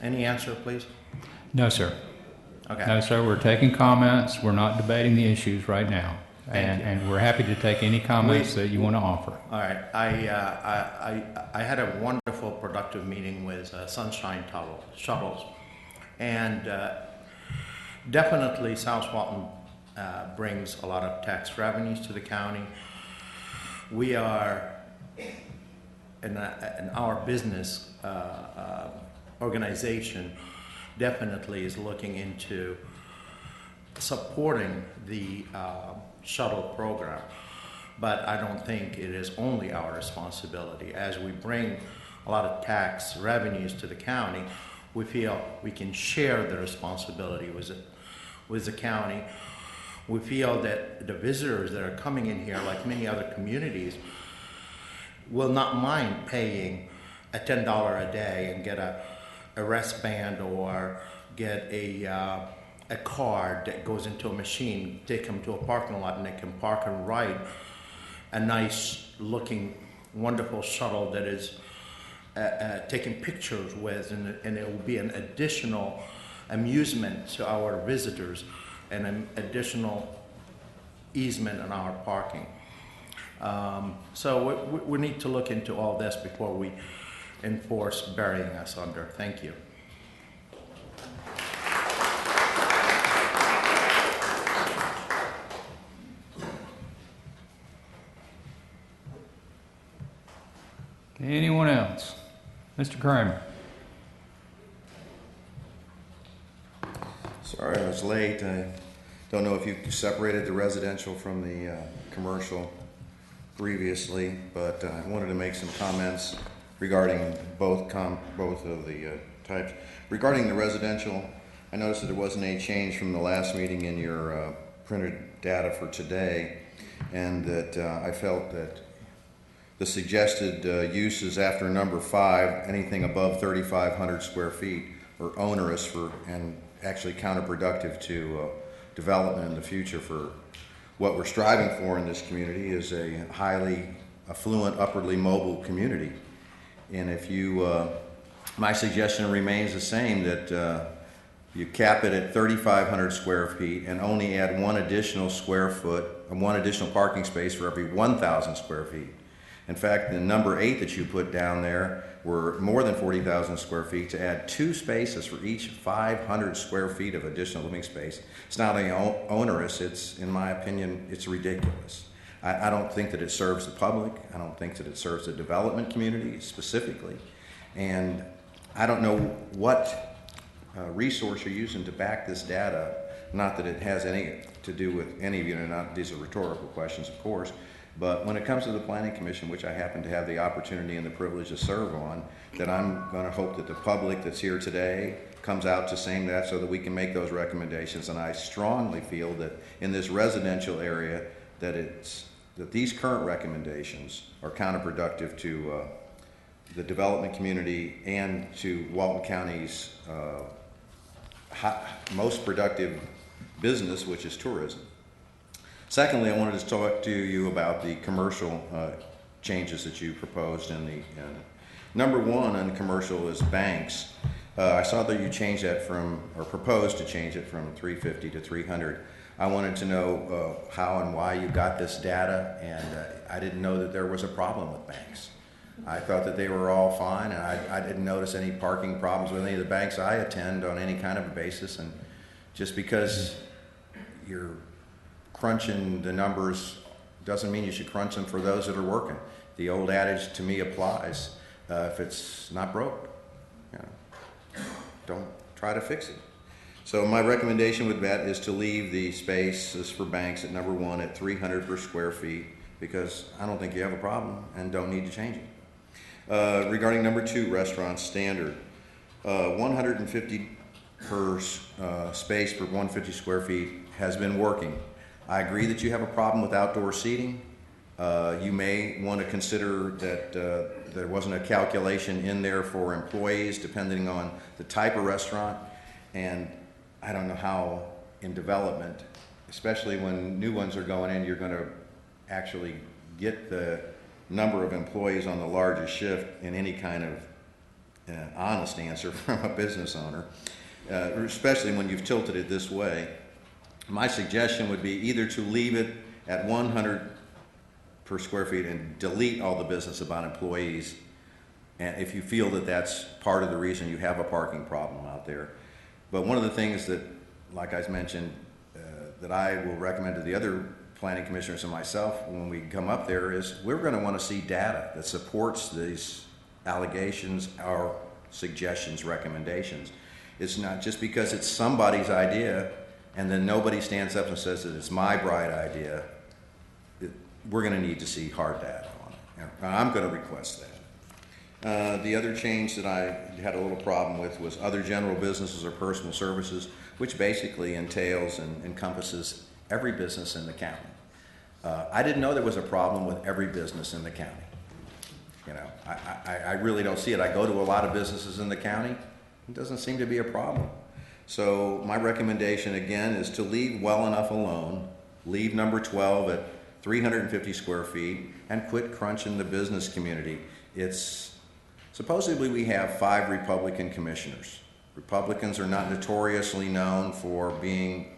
Any answer, please? No, sir. Okay. No, sir. We're taking comments. We're not debating the issues right now. Thank you. And we're happy to take any comments that you want to offer. All right. I had a wonderful, productive meeting with Sunshine Shuttles. And definitely South Walton brings a lot of tax revenues to the county. We are, in our business organization, definitely is looking into supporting the shuttle program, but I don't think it is only our responsibility. As we bring a lot of tax revenues to the county, we feel we can share the responsibility with the county we feel that the visitors that are coming in here, like many other communities, will not mind paying a $10 a day and get a wristband or get a card that goes into a machine, take them to a parking lot, and they can park and ride a nice looking, wonderful shuttle that is taking pictures with, and it will be an additional amusement to our visitors and an additional easement on our parking. So we need to look into all this before we enforce burying us under. Thank you. Anyone else? Mr. Kramer. Sorry, I was late. I don't know if you separated the residential from the commercial previously, but I wanted to make some comments regarding both of the types. Regarding the residential, I noticed that there wasn't any change from the last meeting in your printed data for today, and that I felt that the suggested uses after number 5, anything above 3,500 square feet, are onerous and actually counterproductive to development in the future. For what we're striving for in this community is a highly affluent, upwardly mobile community. And if you, my suggestion remains the same, that you cap it at 3,500 square feet and only add one additional square foot and one additional parking space for every 1,000 square feet. In fact, the number 8 that you put down there were more than 40,000 square feet to add 2 spaces for each 500 square feet of additional living space. It's not only onerous, it's, in my opinion, it's ridiculous. I don't think that it serves the public. I don't think that it serves the development community specifically. And I don't know what resource you're using to back this data. Not that it has any to do with any of you, and these are rhetorical questions, of course. But when it comes to the Planning Commission, which I happen to have the opportunity and the privilege to serve on, that I'm going to hope that the public that's here today comes out to saying that so that we can make those recommendations. And I strongly feel that in this residential area that these current recommendations are counterproductive to the development community and to Walton County's most productive business, which is tourism. Secondly, I wanted to talk to you about the commercial changes that you proposed in the number 1 on commercial is banks. I saw that you changed that or proposed to change it from 350 to 300. I wanted to know how and why you got this data, and I didn't know that there was a problem with banks. I thought that they were all fine, and I didn't notice any parking problems with any of the banks I attend on any kind of a basis. And just because you're crunching the numbers doesn't mean you should crunch them for those that are working. The old adage to me applies. If it's not broke, don't try to fix it. So my recommendation with that is to leave the spaces for banks at number 1 at 300 per square feet, because I don't think you have a problem and don't need to change it. Regarding number 2, restaurant standard, 150 per space per 150 square feet has been working. I agree that you have a problem with outdoor seating. You may want to consider that there wasn't a calculation in there for employees depending on the type of restaurant. And I don't know how in development, especially when new ones are going in, you're going to actually get the number of employees on the largest shift in any kind of honest answer from a business owner, especially when you've tilted it this way. My suggestion would be either to leave it at 100 per square feet and delete all the business about employees, and if you feel that that's part of the reason you have a parking problem out there. But one of the things that, like I mentioned, that I will recommend to the other planning commissioners and myself when we come up there is we're going to want to see data that supports these allegations, our suggestions, recommendations. It's not just because it's somebody's idea and then nobody stands up and says that it's my bright idea. We're going to need to see hard data on it. I'm going to request that. The other change that I had a little problem with was other general businesses or personal services, which basically entails and encompasses every business in the county. I didn't know there was a problem with every business in the county. You know, I really don't see it. I go to a lot of businesses in the county. It doesn't seem to be a problem. So my recommendation again is to leave well enough alone, leave number 12 at 350 square feet, and quit crunching the business community. It's supposedly we have 5 Republican commissioners. Republicans are not notoriously known for being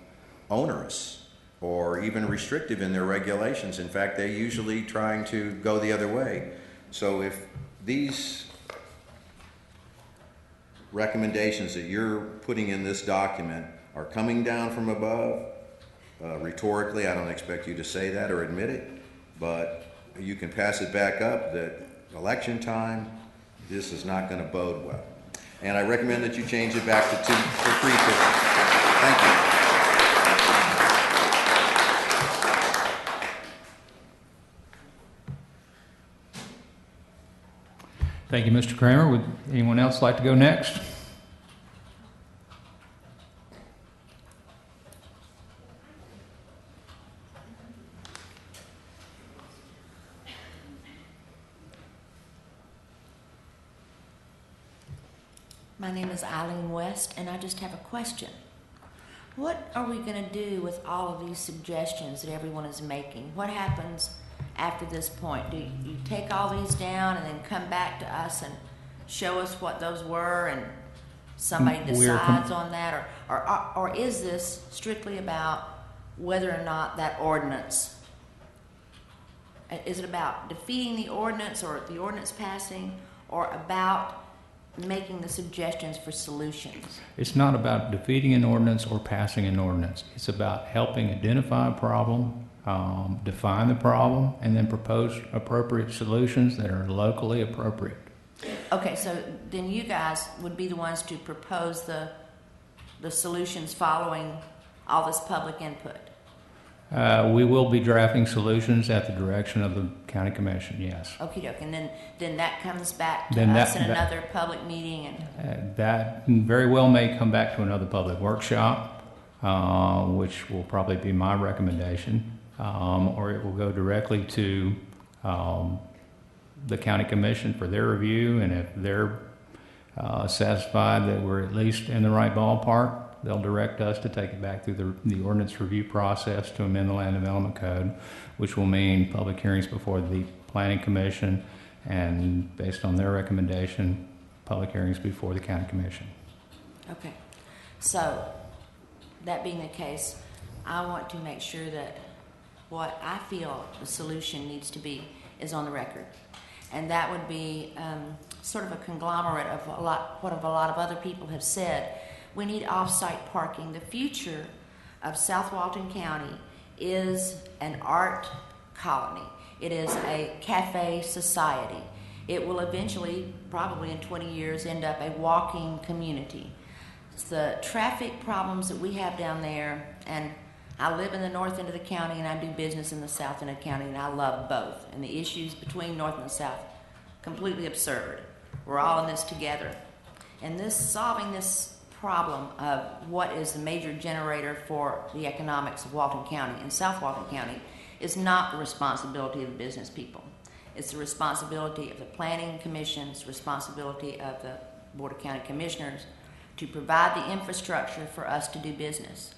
onerous or even restrictive in their regulations. In fact, they're usually trying to go the other way. So if these recommendations that you're putting in this document are coming down from above, rhetorically, I don't expect you to say that or admit it, but you can pass it back up that election time, this is not going to bode well. And I recommend that you change it back to 350. Thank you. Thank you, Mr. Kramer. Would anyone else like to go next? My name is Eileen West, and I just have a question. What are we going to do with all of these suggestions that everyone is making? What happens after this point? Do you take all these down and then come back to us and show us what those were and somebody decides on that? Or is this strictly about whether or not that ordinance, is it about defeating the ordinance or the ordinance passing, or about making the suggestions for solutions? It's not about defeating an ordinance or passing an ordinance. It's about helping identify a problem, define the problem, and then propose appropriate solutions that are locally appropriate. Okay, so then you guys would be the ones to propose the solutions following all this public input? We will be drafting solutions at the direction of the county commission, yes. Okie doke, and then that comes back to us in another public meeting? And that very well may come back to another public workshop, which will probably be my recommendation, or it will go directly to the county commission for their review, and if they're satisfied that we're at least in the right ballpark, they'll direct us to take it back through the ordinance review process to amend the land development code, which will mean public hearings before the planning commission, and based on their recommendation, public hearings before the county commission. Okay, so that being the case, I want to make sure that what I feel the solution needs to be is on the record, and that would be sort of a conglomerate of what a lot of other people have said. We need off-site parking. The future of South Walton County is an art colony. It is a cafe society. It will eventually, probably in 20 years, end up a walking community. It's the traffic problems that we have down there, and I live in the north end of the county and I do business in the south end of the county, and I love both. And the issues between north and the south, completely absurd. We're all in this together. And solving this problem of what is the major generator for the economics of Walton County and South Walton County is not the responsibility of the business people. It's the responsibility of the planning commission's responsibility of the Board of County Commissioners to provide the infrastructure for us to do business.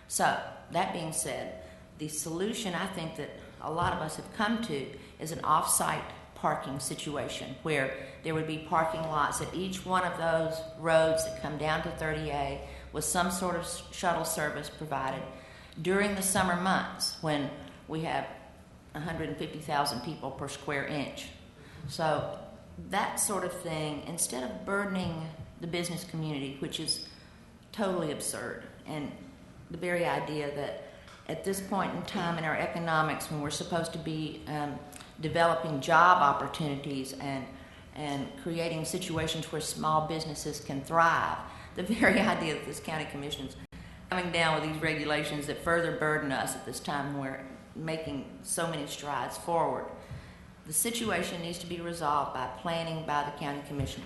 So, that being said, the solution I think that a lot of us have come to is an off-site parking situation where there would be parking lots at each one of those roads that come down to 30A with some sort of shuttle service provided during the summer months when we have 150,000 people per square inch. So that sort of thing, instead of burdening the business community, which is totally absurd, and the very idea that at this point in time in our economics when we're supposed to be developing job opportunities and creating situations where small businesses can thrive. The very idea that this county commission is coming down with these regulations that further burden us at this time when we're making so many strides forward. The situation needs to be resolved by planning by the county commission,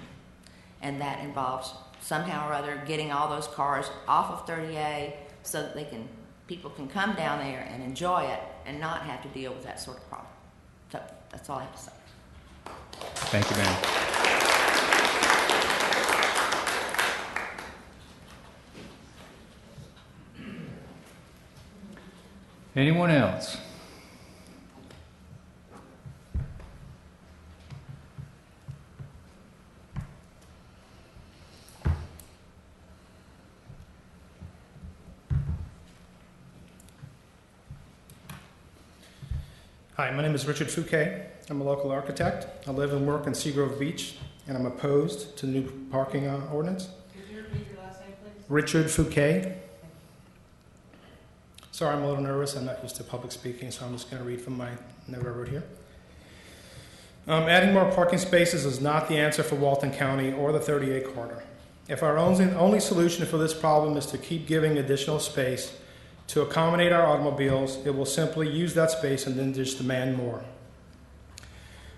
and that involves somehow or other getting all those cars off of 30A so that people can come down there and enjoy it and not have to deal with that sort of problem. So that's all I have to say. Thank you, ma'am. Anyone else? Hi, my name is Richard Fouquet. I'm a local architect. I live and work in Seagrove Beach, and I'm opposed to the new parking ordinance. Could you repeat your last name, please? Richard Fouquet. Sorry, I'm a little nervous. I'm not used to public speaking, so I'm just going to read from my note I wrote here. Adding more parking spaces is not the answer for Walton County or the 30A corridor. If our only solution for this problem is to keep giving additional space to accommodate our automobiles, it will simply use that space and then just demand more.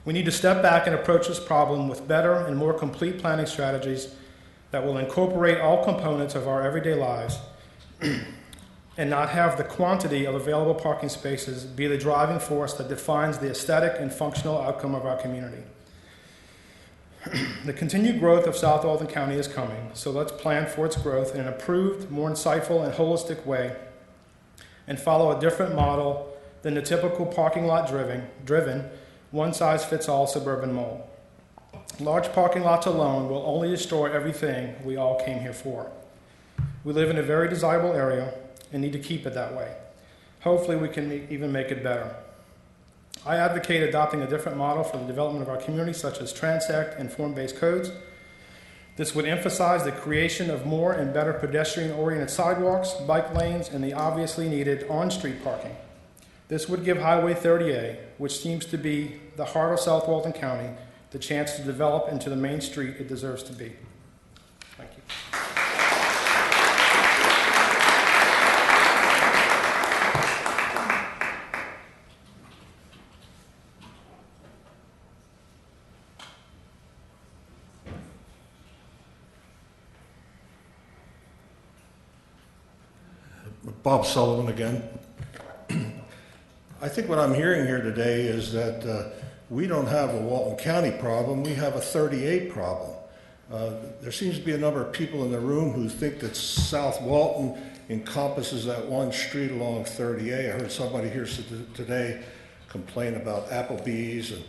We need to step back and approach this problem with better and more complete planning strategies that will incorporate all components of our everyday lives and not have the quantity of available parking spaces be the driving force that defines the aesthetic and functional outcome of our community. The continued growth of South Walton County is coming, so let's plan for its growth in an improved, more insightful, and holistic way, and follow a different model than the typical parking lot driven one-size-fits-all suburban mall. Large parking lots alone will only destroy everything we all came here for. We live in a very desirable area and need to keep it that way. Hopefully we can even make it better. I advocate adopting a different model for the development of our community, such as Transect and form-based codes. This would emphasize the creation of more and better pedestrian-oriented sidewalks, bike lanes, and the obviously needed on-street parking. This would give Highway 30A, which seems to be the heart of South Walton County, the chance to develop into the main street it deserves to be. Thank you. Bob Sullivan again. I think what I'm hearing here today is that we don't have a Walton County problem, we have a 38 problem. There seems to be a number of people in the room who think that South Walton encompasses that one street along 30A. I heard somebody here today complain about Applebee's, and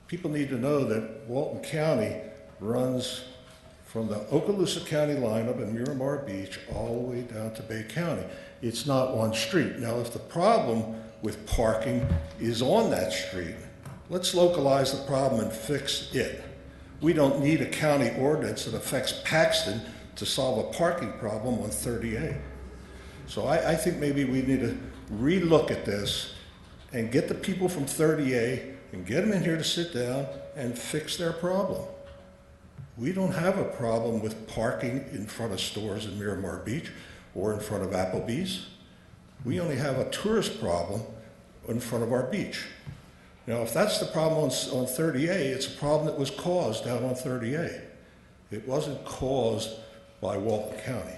people need to know that Walton County runs from the Okaloosa County line up in Miramar Beach all the way down to Bay County. It's not one street. Now, if the problem with parking is on that street, let's localize the problem and fix it. We don't need a county ordinance that affects Paxton to solve a parking problem on 30A. So I think maybe we need to relook at this and get the people from 30A and get them in here to sit down and fix their problem. We don't have a problem with parking in front of stores in Miramar Beach or in front of Applebee's. We only have a tourist problem in front of our beach. Now, if that's the problem on 30A, it's a problem that was caused down on 30A. It wasn't caused by Walton County.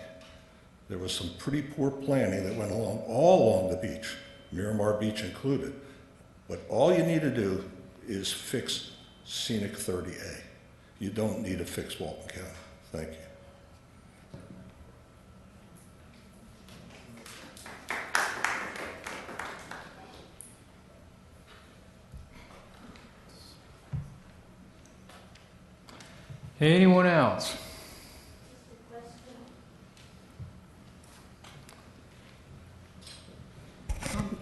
There was some pretty poor planning that went along all along the beach, Miramar Beach included. But all you need to do is fix scenic 30A. You don't need to fix Walton County. Thank you. Anyone else?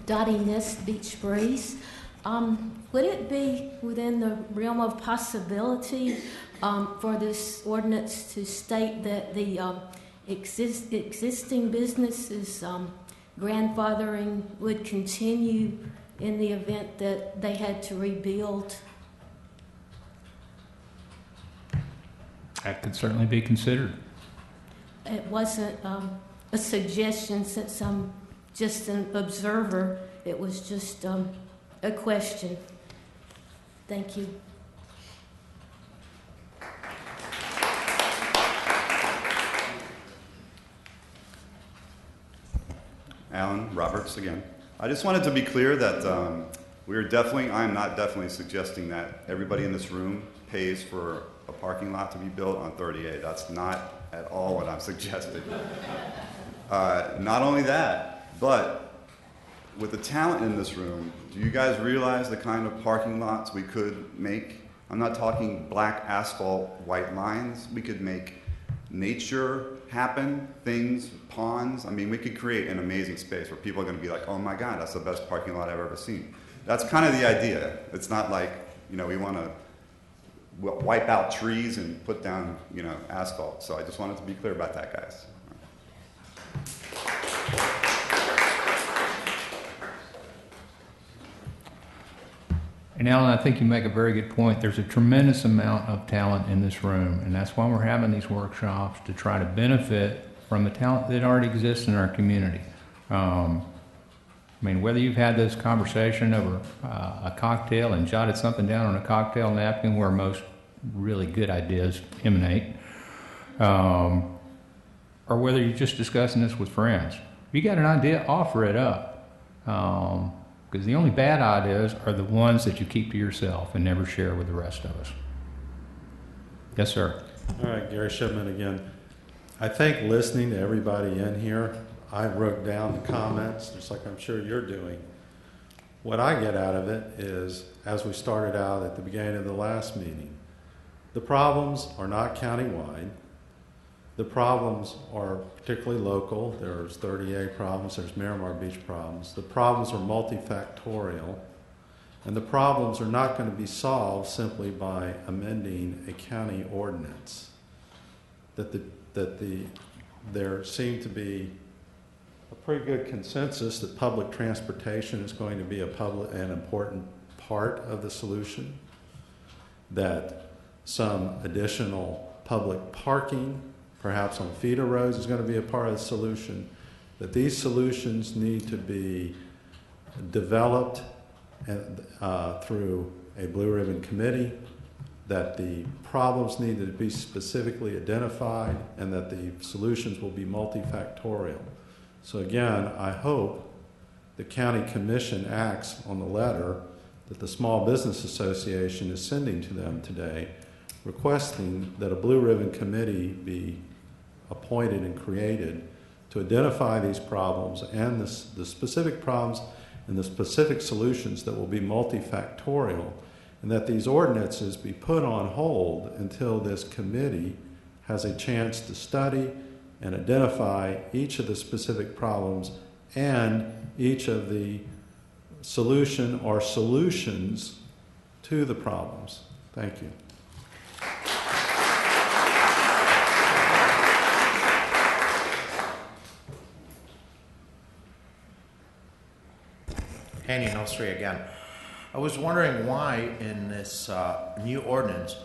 Dottie Nest Beach Breeze. Would it be within the realm of possibility for this ordinance to state that the existing businesses grandfathering would continue in the event that they had to rebuild? That could certainly be considered. It wasn't a suggestion, since I'm just an observer. It was just a question. Thank you. Alan Roberts again. I just wanted to be clear that I'm not definitely suggesting that everybody in this room pays for a parking lot to be built on 30A. That's not at all what I'm suggesting. Not only that, but with the talent in this room, do you guys realize the kind of parking lots we could make? I'm not talking black asphalt, white lines. We could make nature happen, things, ponds. I mean, we could create an amazing space where people are going to be like, oh my God, that's the best parking lot I've ever seen. That's kind of the idea. It's not like, we want to wipe out trees and put down, asphalt. So I just wanted to be clear about that, guys. And Alan, I think you make a very good point. There's a tremendous amount of talent in this room, and that's why we're having these workshops, to try to benefit from the talent that already exists in our community. Whether you've had this conversation over a cocktail and jotted something down on a cocktail napkin where most really good ideas emanate, or whether you're just discussing this with friends. If you got an idea, offer it up. Because the only bad ideas are the ones that you keep to yourself and never share with the rest of us. Yes, sir. All right, Gary Shipman again. I think listening to everybody in here, I wrote down the comments, just like I'm sure you're doing. What I get out of it is, as we started out at the beginning of the last meeting, the problems are not countywide. The problems are particularly local. There's 30A problems, there's Miramar Beach problems. The problems are multifactorial, and the problems are not going to be solved simply by amending a county ordinance. There seemed to be a pretty good consensus that public transportation is going to be an important part of the solution, that some additional public parking, perhaps on feeder roads, is going to be a part of the solution, that these solutions need to be developed through a Blue Ribbon Committee, that the problems need to be specifically identified, and that the solutions will be multifactorial. So again, I hope the County Commission acts on the letter that the Small Business Association is sending to them today, requesting that a Blue Ribbon Committee be appointed and created to identify these problems and the specific problems and the specific solutions that will be multifactorial, and that these ordinances be put on hold until this committee has a chance to study and identify each of the specific problems and each of the solution or solutions to the problems. Thank you. Hanny Nostri again. I was wondering why in this new ordinance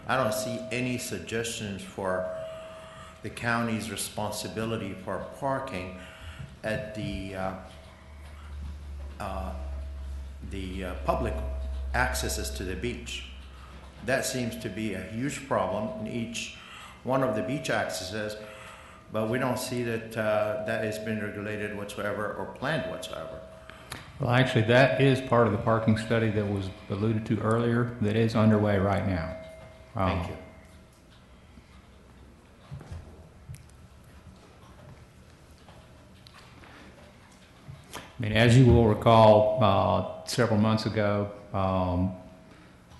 I don't see any suggestions for the county's responsibility for parking at the public accesses to the beach. That seems to be a huge problem in each one of the beach accesses, but we don't see that that has been regulated whatsoever or planned whatsoever. Well, actually, that is part of the parking study that was alluded to earlier that is underway right now. Thank you. As you will recall, several months ago,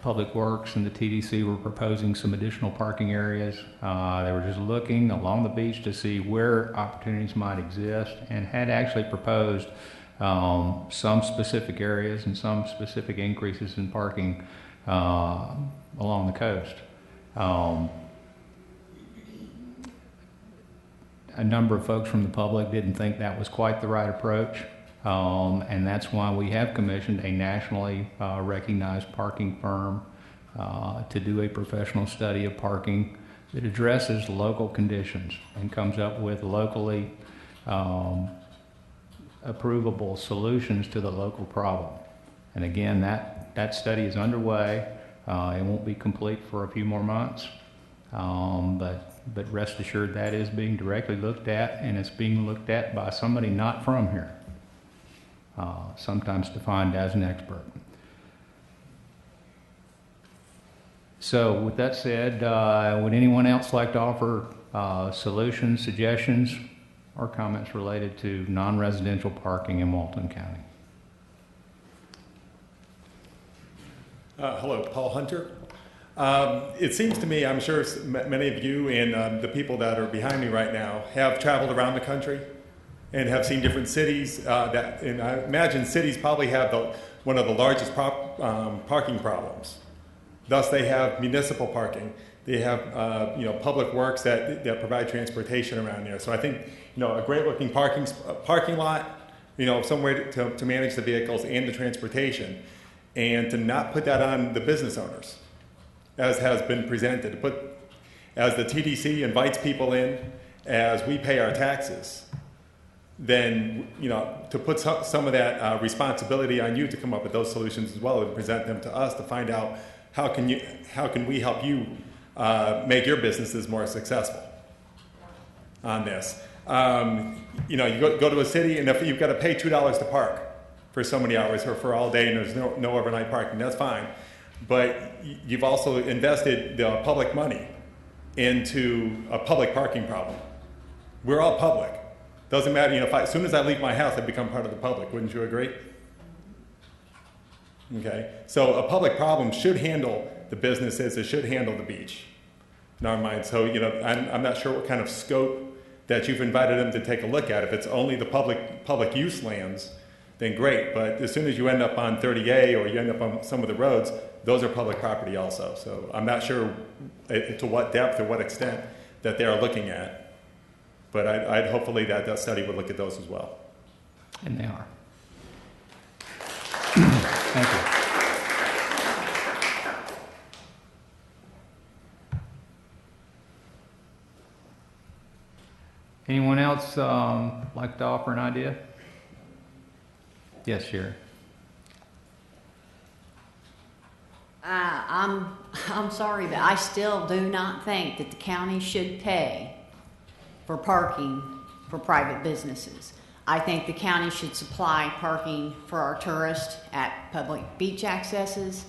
Public Works and the TDC were proposing some additional parking areas. They were just looking along the beach to see where opportunities might exist, and had actually proposed some specific areas and some specific increases in parking along the coast. A number of folks from the public didn't think that was quite the right approach, and that's why we have commissioned a nationally recognized parking firm to do a professional study of parking that addresses local conditions and comes up with locally approvable solutions to the local problem. And again, that study is underway. It won't be complete for a few more months, but rest assured that is being directly looked at, and it's being looked at by somebody not from here. sometimes defined as an expert. So with that said, would anyone else like to offer solutions, suggestions, or comments related to non-residential parking in Walton County? Hello, Paul Hunter. It seems to me, I'm sure many of you and the people that are behind me right now have traveled around the country and have seen different cities and I imagine cities probably have one of the largest parking problems. Thus, they have municipal parking. They have public works that provide transportation around there. So I think a great-looking parking lot, somewhere to manage the vehicles and the transportation, and to not put that on the business owners, as has been presented. As the TDC invites people in, as we pay our taxes, then to put some of that responsibility on you to come up with those solutions as well and present them to us to find out how can we help you make your businesses more successful on this. You go to a city and if you've got to pay $2 to park for so many hours or for all day and there's no overnight parking, that's fine. But you've also invested the public money into a public parking problem. We're all public. Doesn't matter, as soon as I leave my house, I become part of the public. Wouldn't you agree? Okay, so a public problem should handle the businesses. It should handle the beach, in our mind. So I'm not sure what kind of scope that you've invited them to take a look at. If it's only the public use lands, then great. But as soon as you end up on 30A or you end up on some of the roads, those are public property also. So I'm not sure to what depth or what extent that they are looking at. But I'd hopefully that study would look at those as well. And they are. Thank you. Anyone else like to offer an idea? Yes, Sherry. I'm sorry, but I still do not think that the county should pay for parking for private businesses. I think the county should supply parking for our tourists at public beach accesses.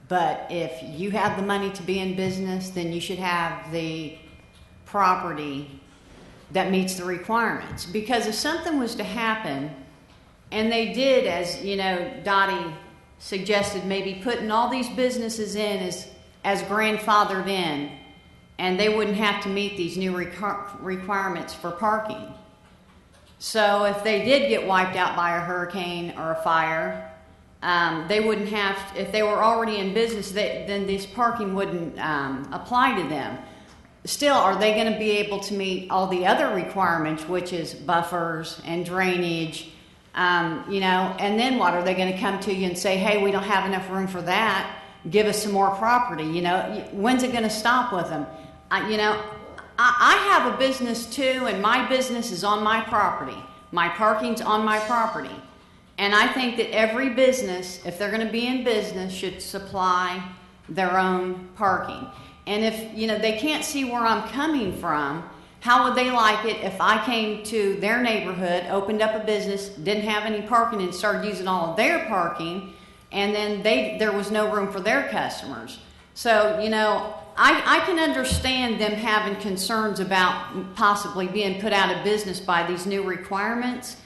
But if you have the money to be in business, then you should have the property that meets the requirements. Because if something was to happen, and they did, as Dottie suggested, maybe putting all these businesses in as grandfathered in, and they wouldn't have to meet these new requirements for parking. So if they did get wiped out by a hurricane or a fire, they wouldn't have, if they were already in business, then this parking wouldn't apply to them. Still, are they going to be able to meet all the other requirements, which is buffers and drainage, and then what? Are they going to come to you and say, hey, we don't have enough room for that, give us some more property? When's it going to stop with them? I have a business too, and my business is on my property. My parking's on my property. And I think that every business, if they're going to be in business, should supply their own parking. And if, they can't see where I'm coming from, how would they like it if I came to their neighborhood, opened up a business, didn't have any parking, and started using all of their parking, and then there was no room for their customers? So, I can understand them having concerns about possibly being put out of business by these new requirements,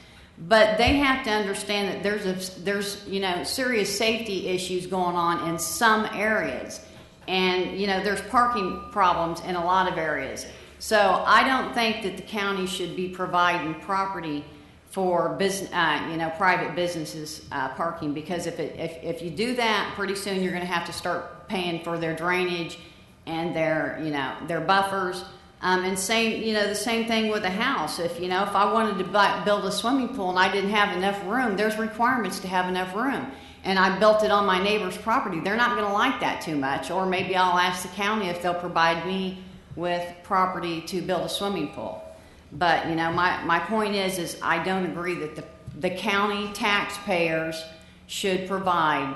but they have to understand that there's serious safety issues going on in some areas, and there's parking problems in a lot of areas. So I don't think that the county should be providing property for private businesses parking, because if you do that, pretty soon you're going to have to start paying for their drainage and their buffers, and the same thing with a house. If I wanted to build a swimming pool and I didn't have enough room, there's requirements to have enough room, and I built it on my neighbor's property. They're not going to like that too much, or maybe I'll ask the county if they'll provide me with property to build a swimming pool. But my point is I don't agree that the county taxpayers should provide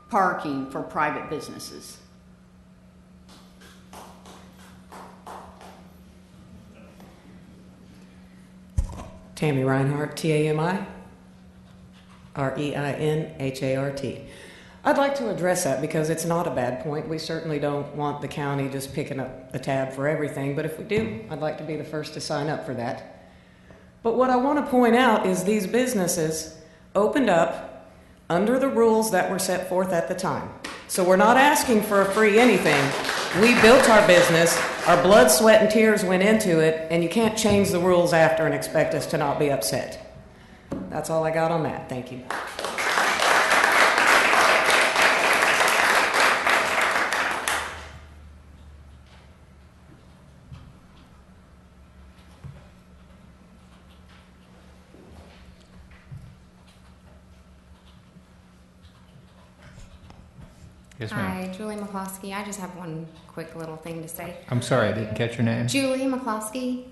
parking for private businesses. Tammy Reinhardt, TAMI. Reinhart. I'd like to address that because it's not a bad point. We certainly don't want the county just picking up the tab for everything, but if we do, I'd like to be the first to sign up for that. But what I want to point out is these businesses opened up under the rules that were set forth at the time. So we're not asking for a free anything. We built our business, our blood, sweat, and tears went into it, and you can't change the rules after and expect us to not be upset. That's all I got on that. Thank you. Yes, ma'am. Hi, Julie McCloskey. I just have one quick little thing to say. I'm sorry, I didn't catch your name. Julie McCloskey.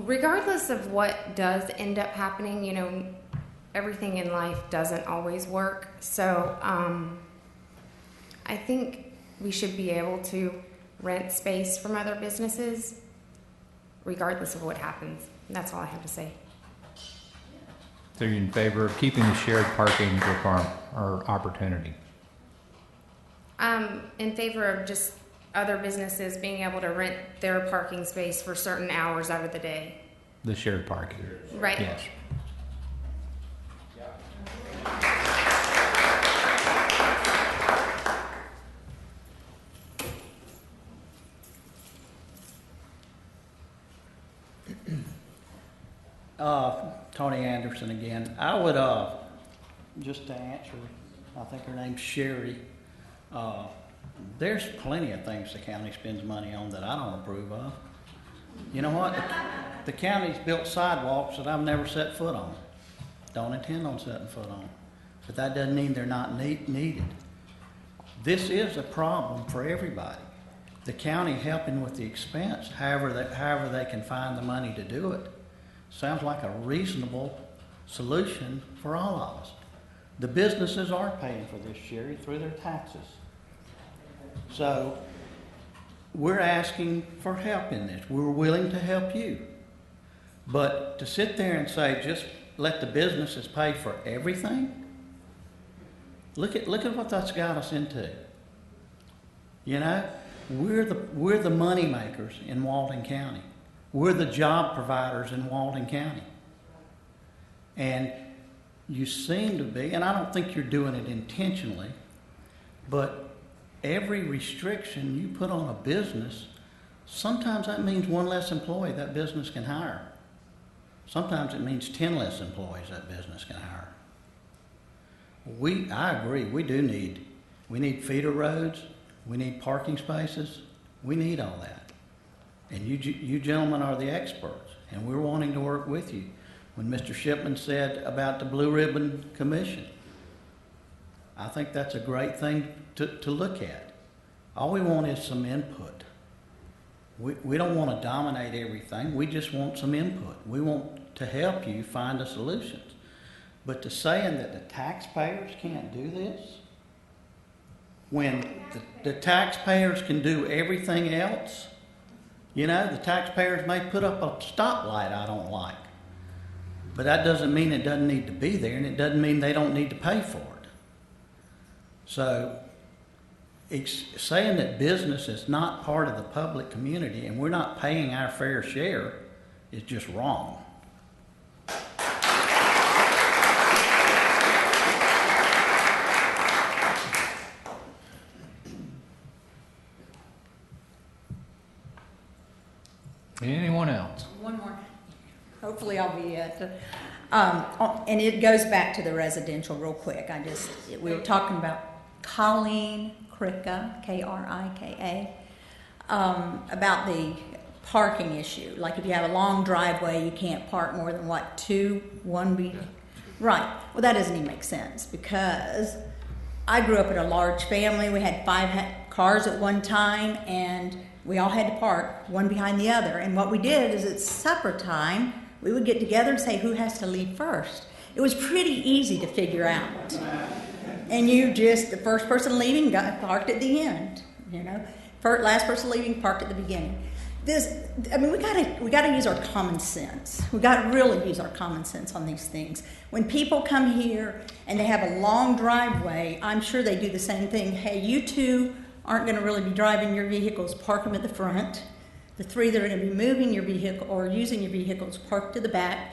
Regardless of what does end up happening, you know, everything in life doesn't always work. So I think we should be able to rent space from other businesses, regardless of what happens. And that's all I have to say. So you're in favor of keeping the shared parking requirement or opportunity? In favor of just other businesses being able to rent their parking space for certain hours out of the day. The shared parking? Right. Yes. Tony Anderson again. I would, just to answer, I think her name's Sherry. There's plenty of things the county spends money on that I don't approve of. You know what? The county's built sidewalks that I've never set foot on. Don't intend on setting foot on. But that doesn't mean they're not needed. This is a problem for everybody. The county helping with the expense, however they can find the money to do it. Sounds like a reasonable solution for all of us. The businesses are paying for this, Sherry, through their taxes. So we're asking for help in this. We're willing to help you. But to sit there and say, just let the businesses pay for everything, look at what that's got us into. You know, we're the money makers in Walton County. We're the job providers in Walton County. And you seem to be, and I don't think you're doing it intentionally, but every restriction you put on a business, sometimes that means one less employee that business can hire. Sometimes it means 10 less employees that business can hire. I agree, we need feeder roads, we need parking spaces, we need all that. And you gentlemen are the experts, and we're wanting to work with you. When Mr. Shipman said about the Blue Ribbon Commission, I think that's a great thing to look at. All we want is some input. We don't want to dominate everything. We just want some input. We want to help you find the solutions. But to saying that the taxpayers can't do this, when the taxpayers can do everything else, you know, the taxpayers may put up a stoplight I don't like. But that doesn't mean it doesn't need to be there, and it doesn't mean they don't need to pay for it. So it's saying that business is not part of the public community and we're not paying our fair share is just wrong. Anyone else? One more. Hopefully I'll be it. And it goes back to the residential real quick. We were talking about Colleen Krika, Krika, about the parking issue. Like if you have a long driveway, you can't park more than what, right. Well, that doesn't even make sense because I grew up in a large family. We had 5 cars at one time, and we all had to park one behind the other. And what we did is at supper time, we would get together and say who has to leave first. It was pretty easy to figure out. And the first person leaving parked at the end, you know. Last person leaving parked at the beginning. we gotta use our common sense. We gotta really use our common sense on these things. When people come here and they have a long driveway, I'm sure they do the same thing. Hey, you two aren't gonna really be driving your vehicles, park them at the front. The three that are gonna be moving your vehicle or using your vehicles, park to the back.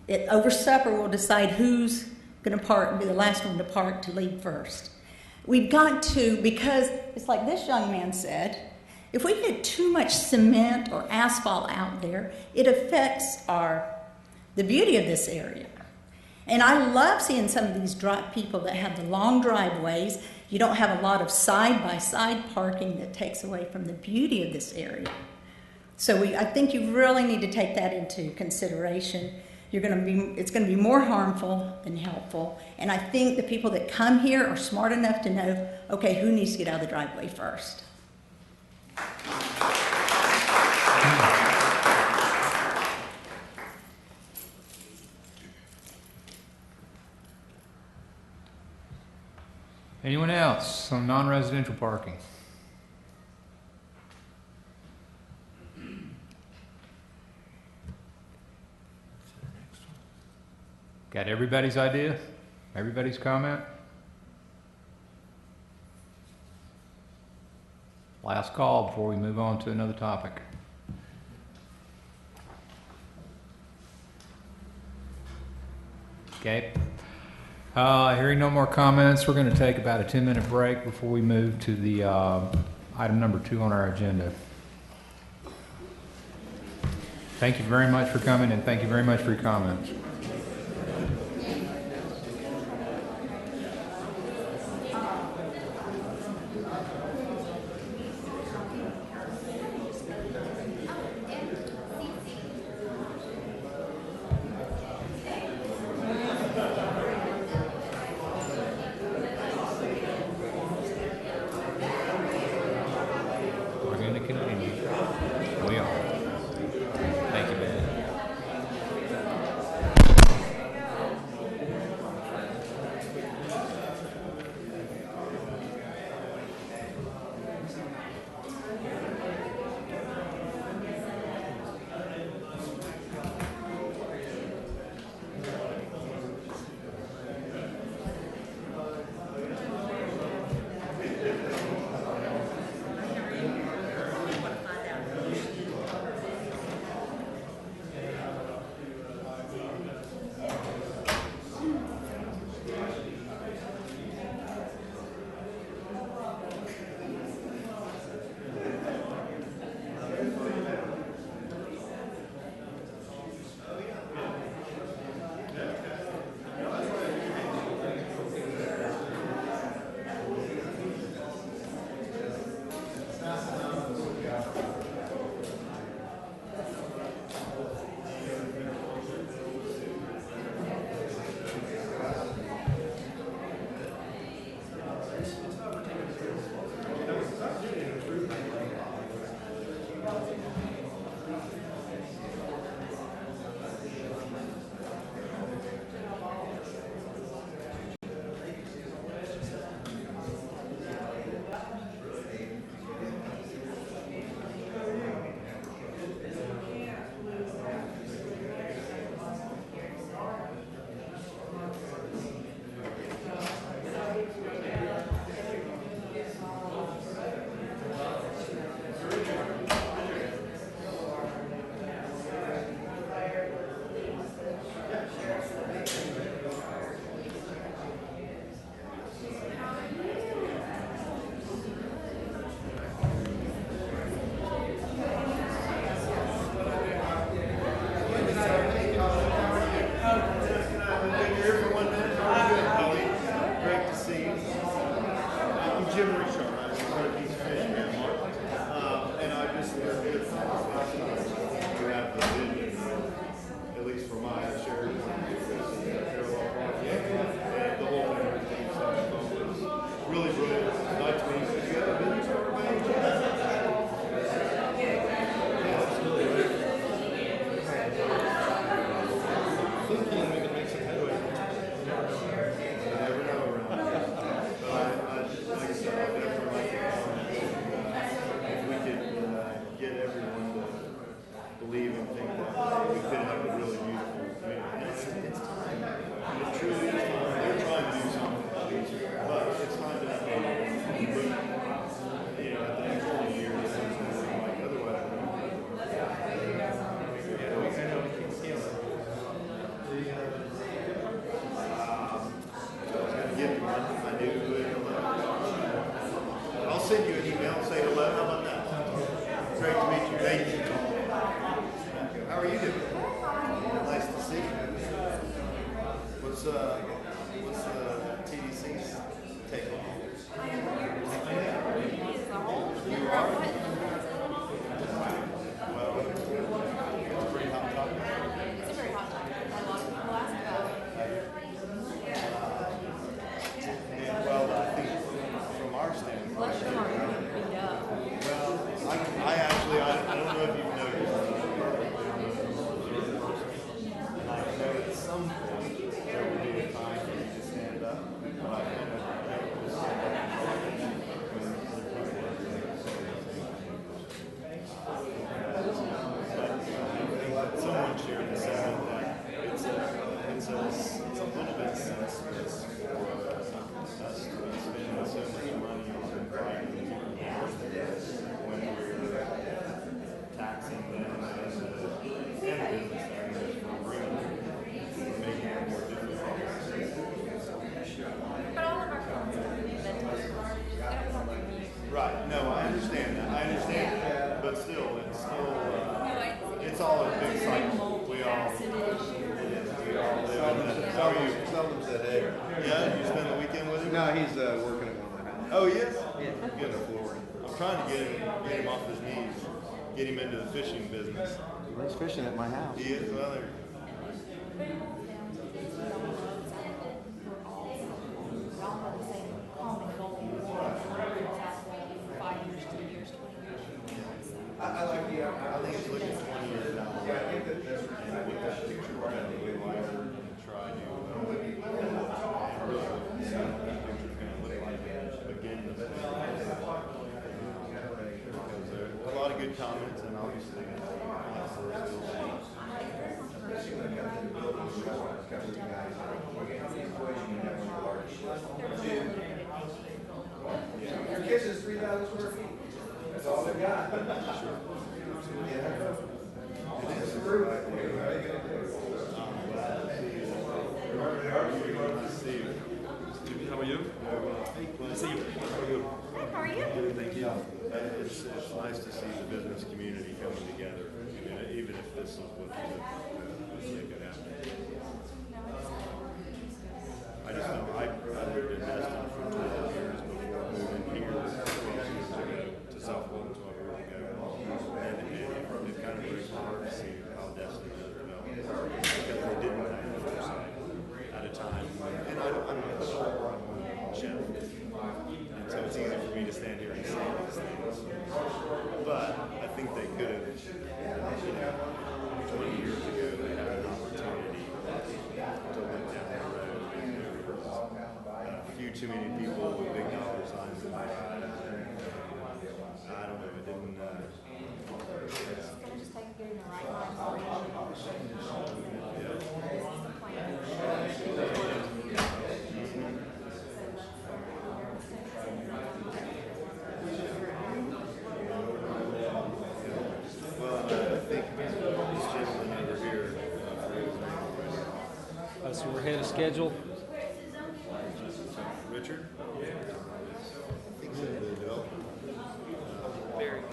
Over supper, we'll decide who's gonna park and be the last one to park to leave first. We've got to, because it's like this young man said, if we get too much cement or asphalt out there, it affects the beauty of this area. And I love seeing some of these people that have the long driveways. You don't have a lot of side-by-side parking that takes away from the beauty of this area. So I think you really need to take that into consideration. It's going to be more harmful than helpful. And I think the people that come here are smart enough to know, okay, who needs to get out of the driveway first? Anyone else on non-residential parking? Got everybody's idea? Everybody's comment? Last call before we move on to another topic. Okay. Hearing no more comments, we're going to take about a 10-minute break before we move to the item number 2 on our agenda. Thank you very much for coming, and thank you very much for your comments. Like I said, I've send you an email, say hello. How about that? Great to meet you. Thank you. How are you doing? Nice to see you. What's TDC's take on all this? You are? Well, it's a pretty hot topic. It's a very hot topic. A lot of people ask about it. Well, I think from our standpoint, well, I actually, I don't know if you've noticed, and I know at some point there will be a time for you to stand up, but I kind of to stand up and talk when other people are doing but someone shared the sentiment that it's a little bit senseless for us to be spending so much money on providing when we're taxing them and the business owners for making it more difficult. But all of our phones are Right. No, I understand that. I understand that. But still, it's all a big cycle. We all live in that. How are you? Seldom's at Egg. Yeah, you spend the weekend with him? No, he's working at one of the houses. Oh, yes? Yeah. Good. I'm trying to get him off his knees, get him into the fishing business. He's fishing at my house. He is? Well, there. I like the I think it's looking 20 years down the road. Yeah, I think that's and with that picture we're going to do and try to really see what that picture's going to look like again this week. Because there are a lot of good comments and obviously Your kitchen's 3,000 square feet. That's all they've got. Sure. It is. How are you? Good to see you. How are you? Hi, how are you? Good, thank you. It's nice to see the business community coming together, even if this is what they could happen. I just know I lived in Destin for 12 years before moving here 12 years ago to South Walton 12 years ago. And it kind of breaks my heart to see how Destin has developed. Because they didn't have an oversight at a time. And I'm not a chef. And so it's easy for me to stand here and say these things. But I think they could have, 20 years ago, they had an opportunity to look down the road. A few too many people with big dollar signs in their eyes. I don't know, it didn't. It's going to just take getting the right line. Well, I think this gentleman over here. So we're ahead of schedule. Richard? I think so, the development. Very good.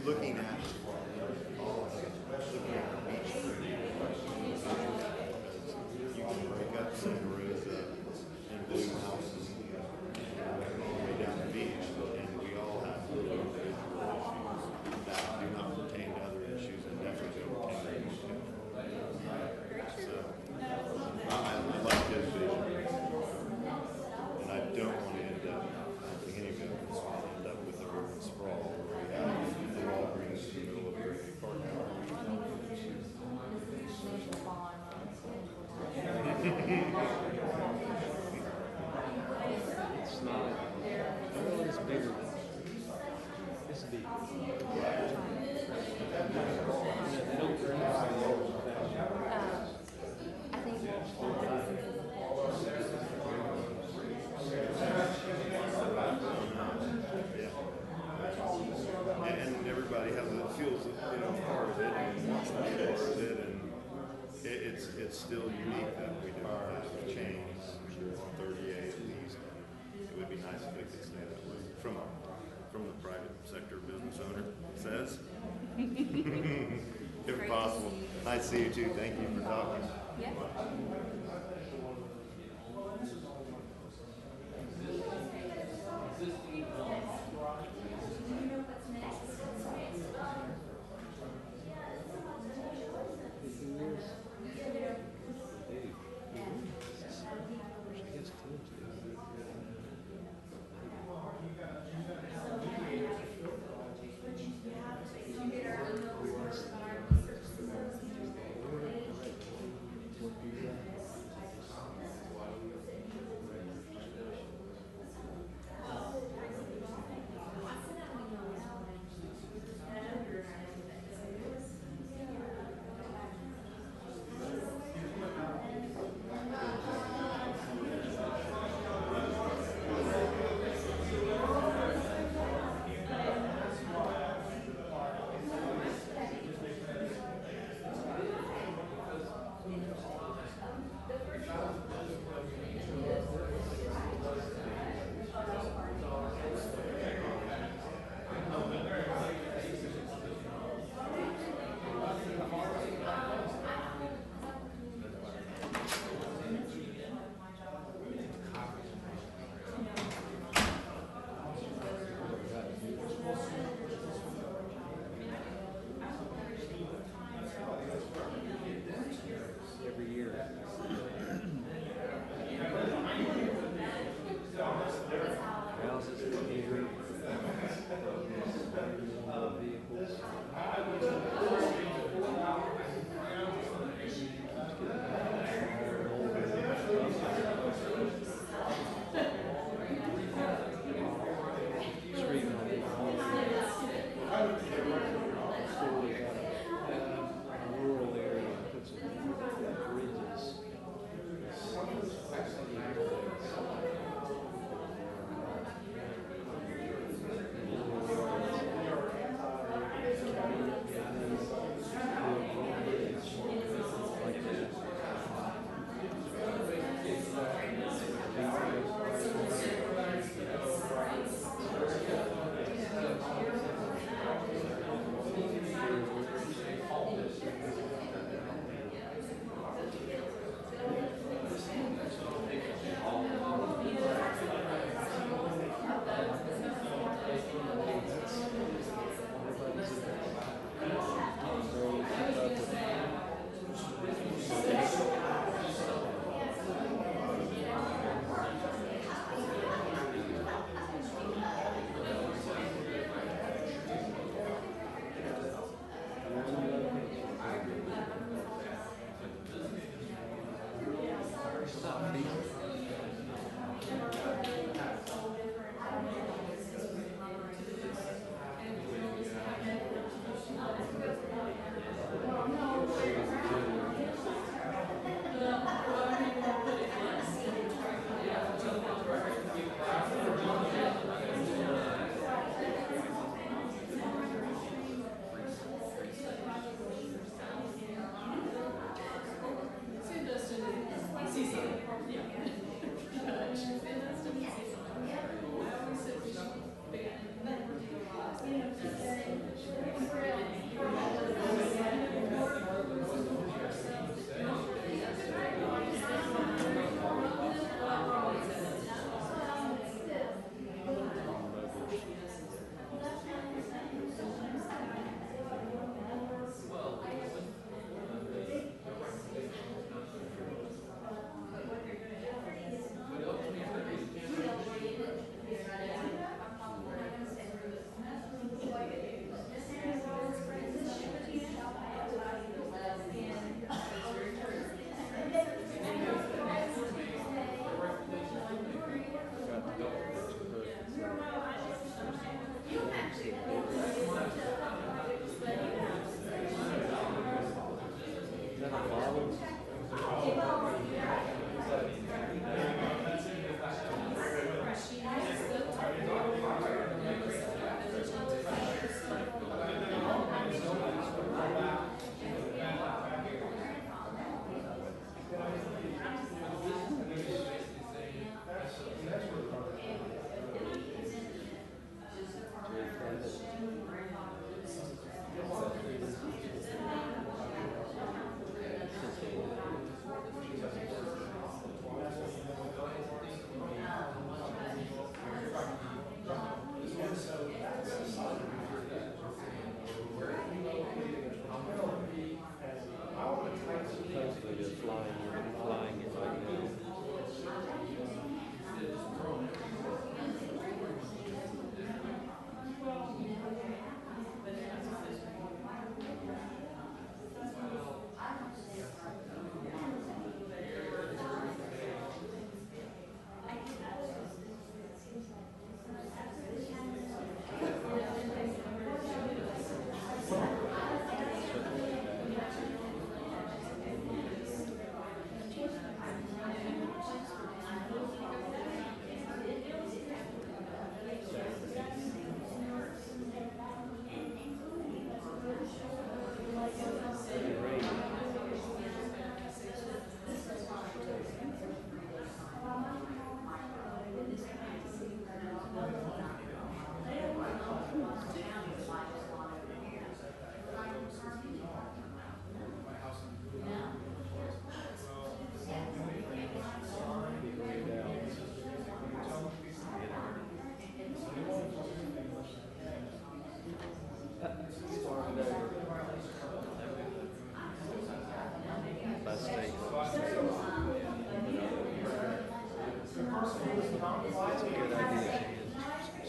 Looking at the beach. You can break up Santa Rosa and Blue House all the way down the beach, and we all have individual issues that do not pertain to other issues and definitely don't pertain to issues. So, I like his vision. And I don't want to end up, I don't think any of us want to end up with a urban sprawl where we have the Walgreens in the middle of a great big parking lot. It's not. Well, it's bigger. This would be. I think And everybody has feels part of it and wants to be part of it, and it's still unique that we don't have chains on 38 at least. It would be nice if we could stay that way. if Great to possible. see you. Nice to see you too. Thank you for talking. Yeah.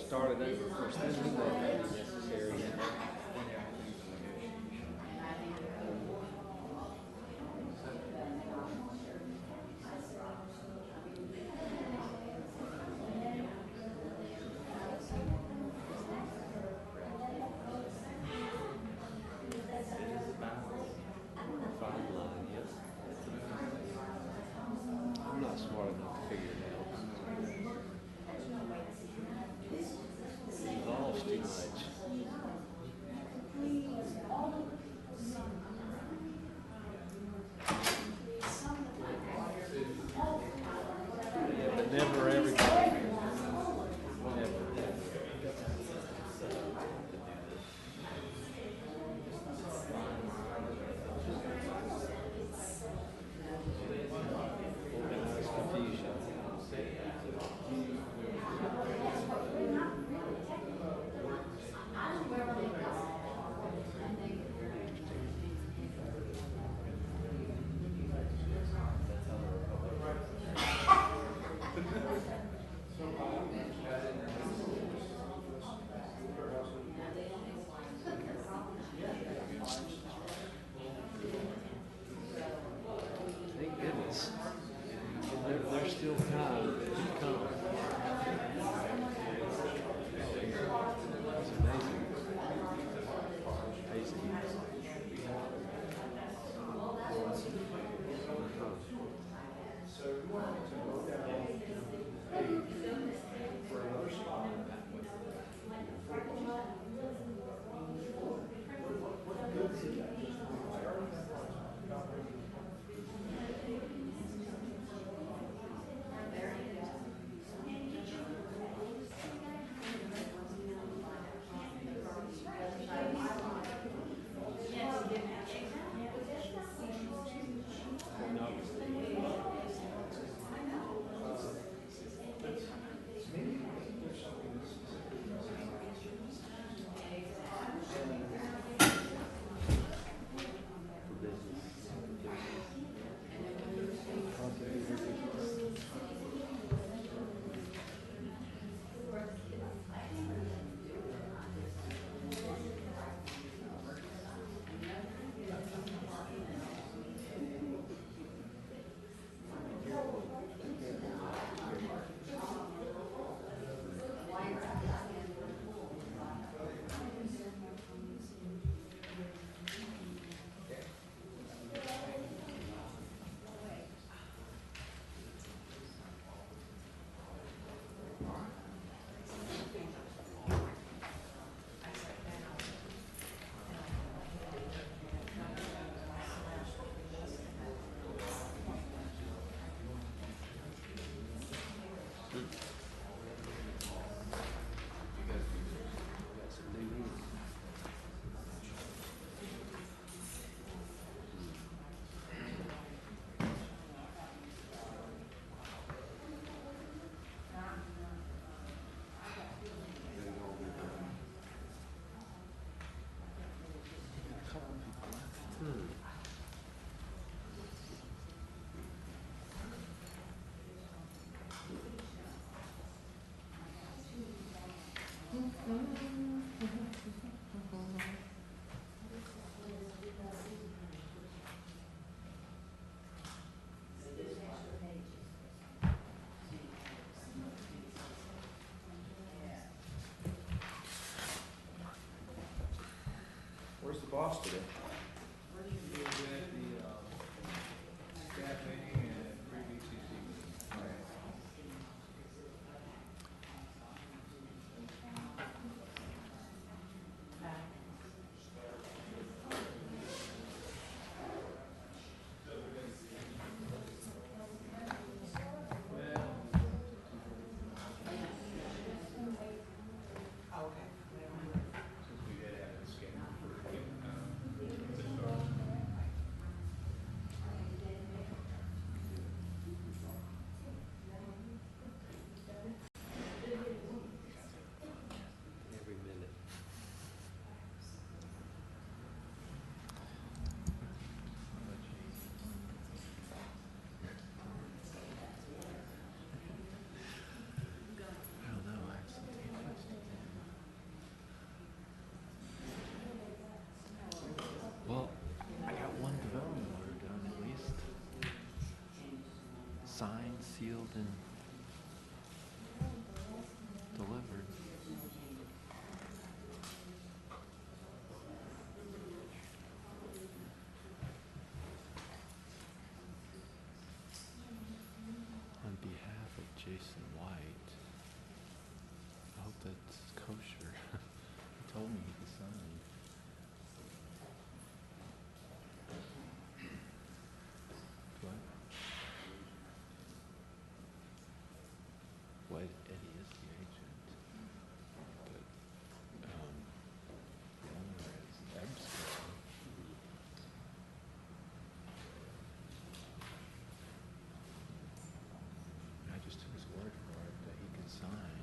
started over for spending that may be necessary and everything. I'm not smart enough to figure it out. It involves too much. Yeah, but never everybody. Never. Organized confusion. Thank goodness. There's still time to come. It's amazing. Where's the boss today? signed, sealed, and delivered. On behalf of Jason White, I hope that's kosher. He told me he could sign. What? Well, Eddie is the agent, but the owner is Ebster. I just took his word for it that he could sign.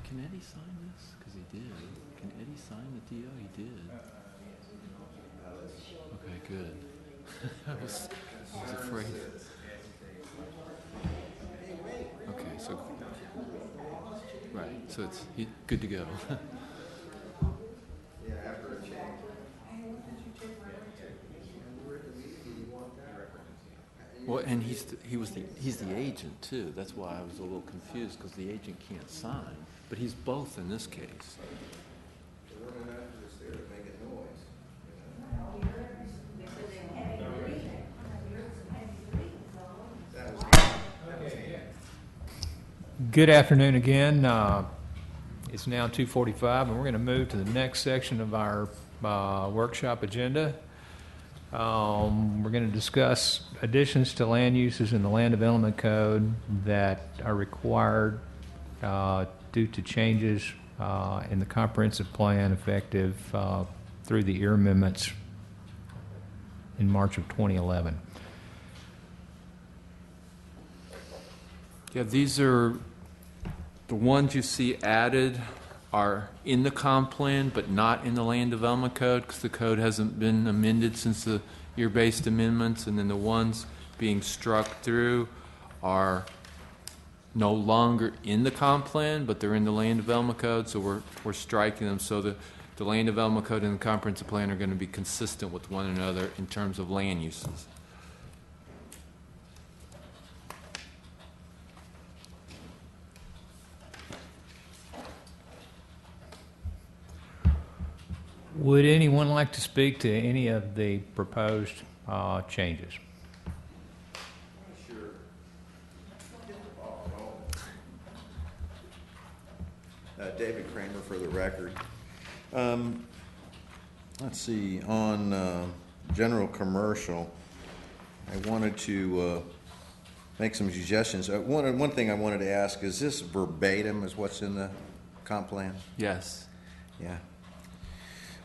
Can Eddie sign this? Because he did. Can Eddie sign the deal? He did. Okay, good. I was afraid. Okay, so right, so it's good to go. Well, and he's the agent too. That's why I was a little confused, because the agent can't sign, but he's both in this case. Good afternoon again. It's now 2:45, and we're going to move to the next section of our workshop agenda. We're going to discuss additions to land uses in the Land Development Code that are required due to changes in the comprehensive plan effective through the ear amendments in March of 2011. Yeah, these are the ones you see added are in the comp plan, but not in the Land Development Code, because the code hasn't been amended since the year-based amendments, and then the ones being struck through are no longer in the comp plan, but they're in the Land Development Code, so we're striking them so that the Land Development Code and the comprehensive plan are going to be consistent with one another in terms of land uses. Would anyone like to speak to any of the proposed changes? Sure. David Kramer for the record. Let's see, on general commercial, I wanted to make some suggestions. One thing I wanted to ask, is this verbatim is what's in the comp plan? Yes. Yeah.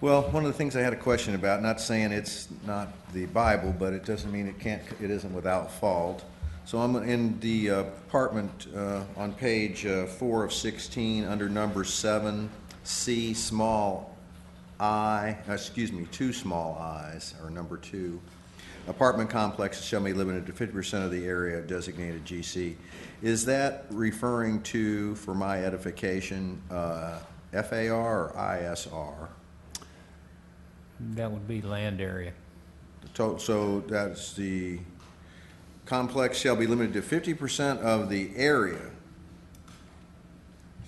Well, one of the things I had a question about, not saying it's not the Bible, but it doesn't mean it isn't without fault. So I'm in the apartment on page 4 of 16 under number 7C small I, excuse me, 2 small i's, or number 2. Apartment complexes shall be limited to 50% of the area designated GC. Is that referring to, for my edification, FAR or ISR? That would be land area. So that's the complex shall be limited to 50% of the area.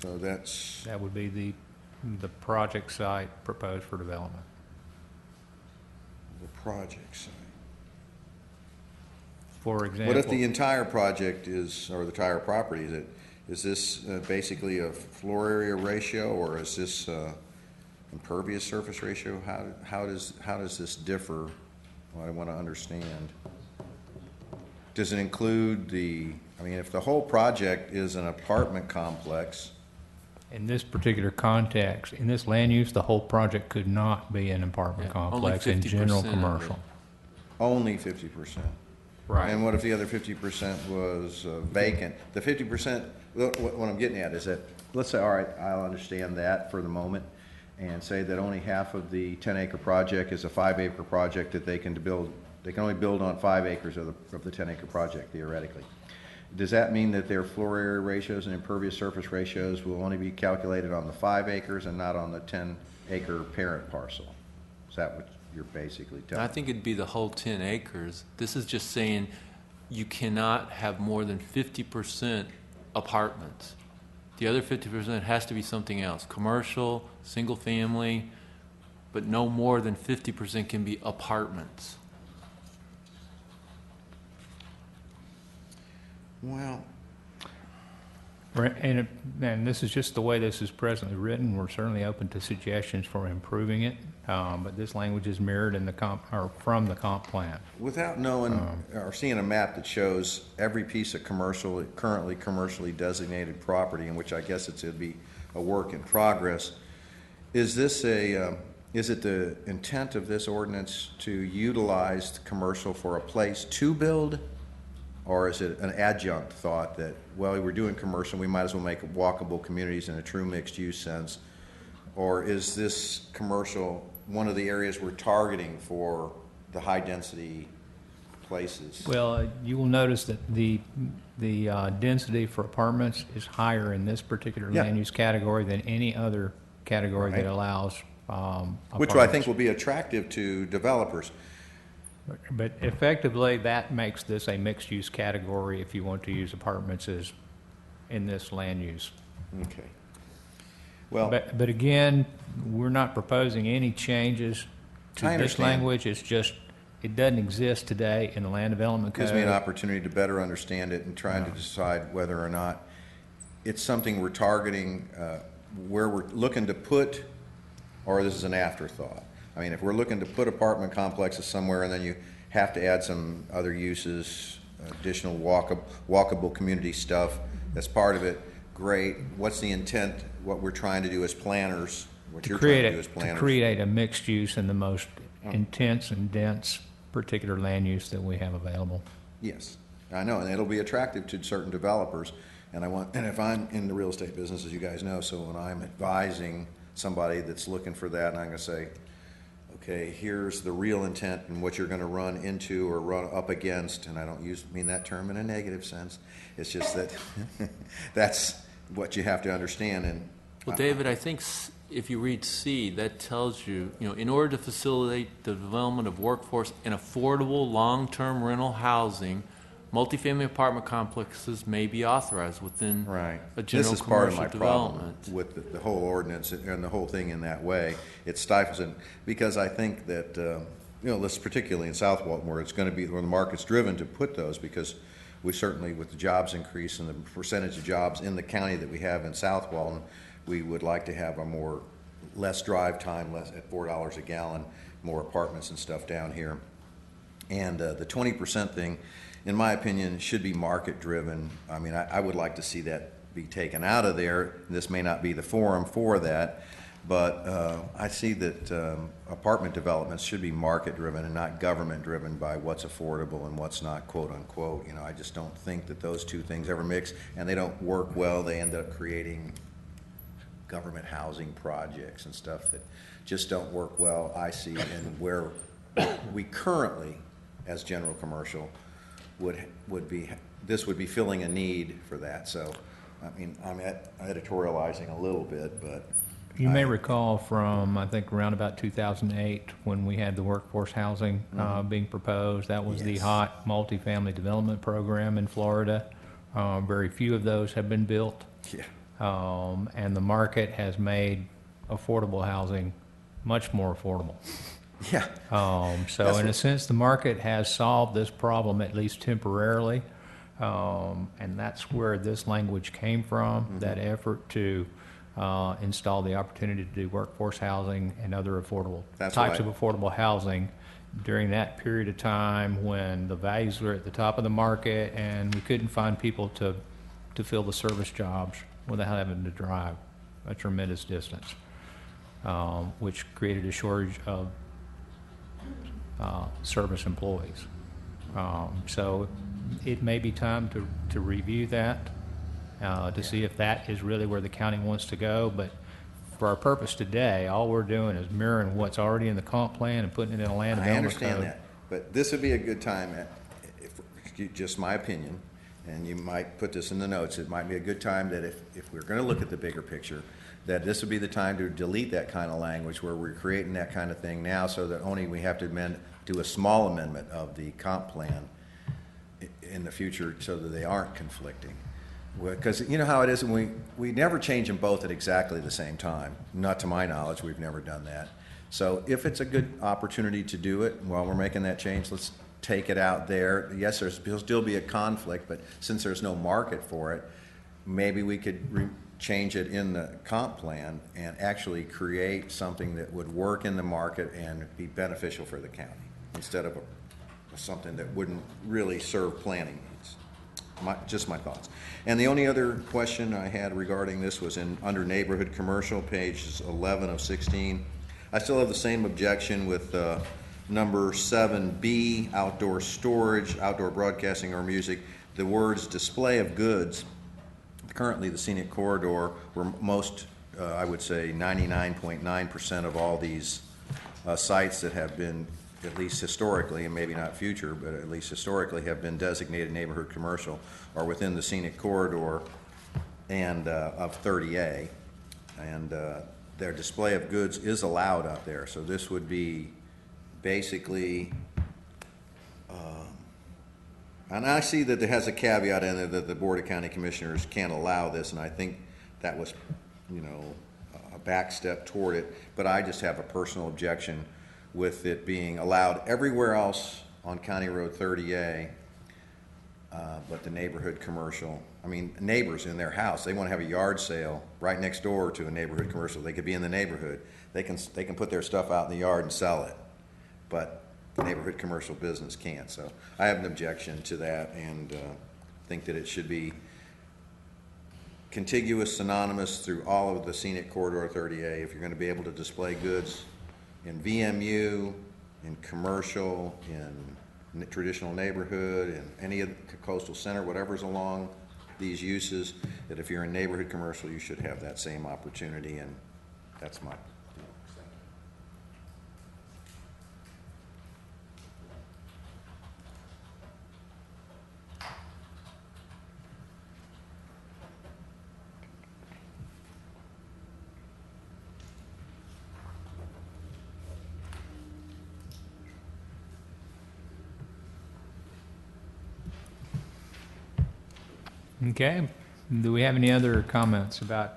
So that would be the project site proposed for development. The project site. For example, what if the entire project is, or the entire property, is this basically a floor area ratio, or is this impervious surface ratio? How does this differ? Well, I want to understand. Does it include if the whole project is an apartment complex? In this particular context, in this land use, the whole project could not be an apartment complex in general commercial. Only 50%. Right. And what if the other 50% was vacant? The 50%, what I'm getting at is that, let's say, all right, I'll understand that for the moment, and say that only half of the 10-acre project is a 5-acre project that they can build. They can only build on 5 acres of the 10-acre project, theoretically. Does that mean that their floor area ratios and impervious surface ratios will only be calculated on the 5 acres and not on the 10-acre parent parcel? Is that what you're basically telling me? I think it'd be the whole 10 acres. This is just saying you cannot have more than 50% apartments. The other 50% has to be something else, commercial, single family, but no more than 50% can be apartments. Well, and this is just the way this is presently written. We're certainly open to suggestions for improving it, but this language is mirrored in the from the comp plan. without knowing or seeing a map that shows every piece of currently commercially designated property, in which I guess it would be a work in progress, is it the intent of this ordinance to utilize commercial for a place to build? Or is it an adjunct thought that, well, we're doing commercial, we might as well make walkable communities in a true mixed-use sense? Or is this commercial one of the areas we're targeting for the high-density places? Well, you will notice that the density for apartments is higher in this particular land use category than any other category that allows which I think will be attractive to developers. But effectively, that makes this a mixed-use category if you want to use apartments as in this land use. Okay. Well, but again, we're not proposing any changes to this language. It's just it doesn't exist today in the land development code. Gives me an opportunity to better understand it and trying to decide whether or not it's something we're targeting, where we're looking to put, or this is an afterthought. I mean, if we're looking to put apartment complexes somewhere and then you have to add some other uses, additional walkable community stuff, that's part of it, great. What's the intent, what we're trying to do as planners, what you're trying to do as planners? To create a mixed use in the most intense and dense particular land use that we have available. Yes, I know, and it'll be attractive to certain developers. And if I'm in the real estate business, as you guys know, so when I'm advising somebody that's looking for that, and I'm going to say, okay, here's the real intent and what you're going to run into or run up against, and I don't mean that term in a negative sense. It's just that that's what you have to understand. And well, David, I think if you read C, that tells you, in order to facilitate the development of workforce and affordable long-term rental housing, multifamily apartment complexes may be authorized within a general this is commercial part of my development. problem with the whole ordinance and the whole thing in that way. It stifles it because I think that this particularly in South Walton, where it's going to be where the market's driven to put those, because we certainly, with the jobs increase and the percentage of jobs in the county that we have in South Walton, we would like to have a less drive time, less at $4 a gallon, more apartments and stuff down here, and the 20% thing, in my opinion, should be market driven. I mean, I would like to see that be taken out of there. This may not be the forum for that, but I see that apartment developments should be market driven and not government driven by what's affordable and what's not, quote unquote. I just don't think that those two things ever mix, and they don't work well. They end up creating government housing projects and stuff that just don't work well, I see, and where we currently, as general commercial, would be filling a need for that. So, I mean, I'm editorializing a little bit, but you may recall from I think around about 2008 when we had the workforce housing being proposed. That was the hot multifamily development program in Florida. Very few of those have been built, and the market has made affordable housing much more affordable. Yeah. So in a sense, the market has solved this problem, at least temporarily, and that's where this language came from, that effort to install the opportunity to do workforce housing and other affordable types of affordable housing during that period of time when the values were at the top of the market and we couldn't find people to fill the service jobs without having to drive a tremendous distance, which created a shortage of service employees. So it may be time to review that, to see if that is really where the county wants to go. But for our purpose today, all we're doing is mirroring what's already in the comp plan and putting it in a land development code. I understand that, but this would be a good time, just my opinion, and you might put this in the notes, it might be a good time that if we're going to look at the bigger picture, that this would be the time to delete that kind of language where we're creating that kind of thing now, so that only we have to do a small amendment of the comp plan in the future so that they aren't conflicting. Because you know how it is, and we never change them both at exactly the same time. Not to my knowledge, we've never done that. So if it's a good opportunity to do it while we're making that change, let's take it out there. Yes, there'll still be a conflict, but since there's no market for it, maybe we could change it in the comp plan and actually create something that would work in the market and be beneficial for the county instead of something that wouldn't really serve planning needs. Just my thoughts. And the only other question I had regarding this was under neighborhood commercial, pages 11 of 16. I still have the same objection with number 7B, outdoor storage, outdoor broadcasting or music. The words display of goods, currently the scenic corridor, where most, I would say 99.9% of all these sites that have been, at least historically, and maybe not future, but at least historically have been designated neighborhood commercial, are within the scenic corridor and of 30A. And their display of goods is allowed out there. So this would be basically, and I see that there has a caveat in there that the Board of County Commissioners can't allow this, and I think that was, you know, a back step toward it, but I just have a personal objection with it being allowed everywhere else on County Road 30A, but the neighborhood commercial, I mean, neighbors in their house, they want to have a yard sale right next door to a neighborhood commercial. They could be in the neighborhood. They can put their stuff out in the yard and sell it, but the neighborhood commercial business can't. So I have an objection to that, and think that it should be contiguous, synonymous through all of the scenic corridor 30A. If you're going to be able to display goods in VMU, in commercial, in traditional neighborhood, in any of the coastal center, whatever's along these uses, that if you're in neighborhood commercial, you should have that same opportunity, and that's my. Okay. Do we have any other comments about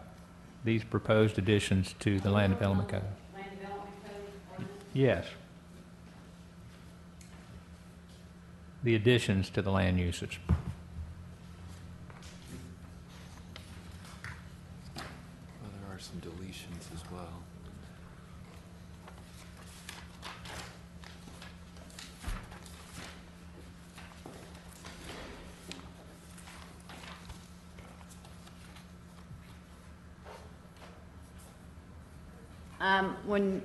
these proposed additions to the Land Development Code? Land Development Code? Yes. The additions to the land usage. Well, there are some deletions as well. When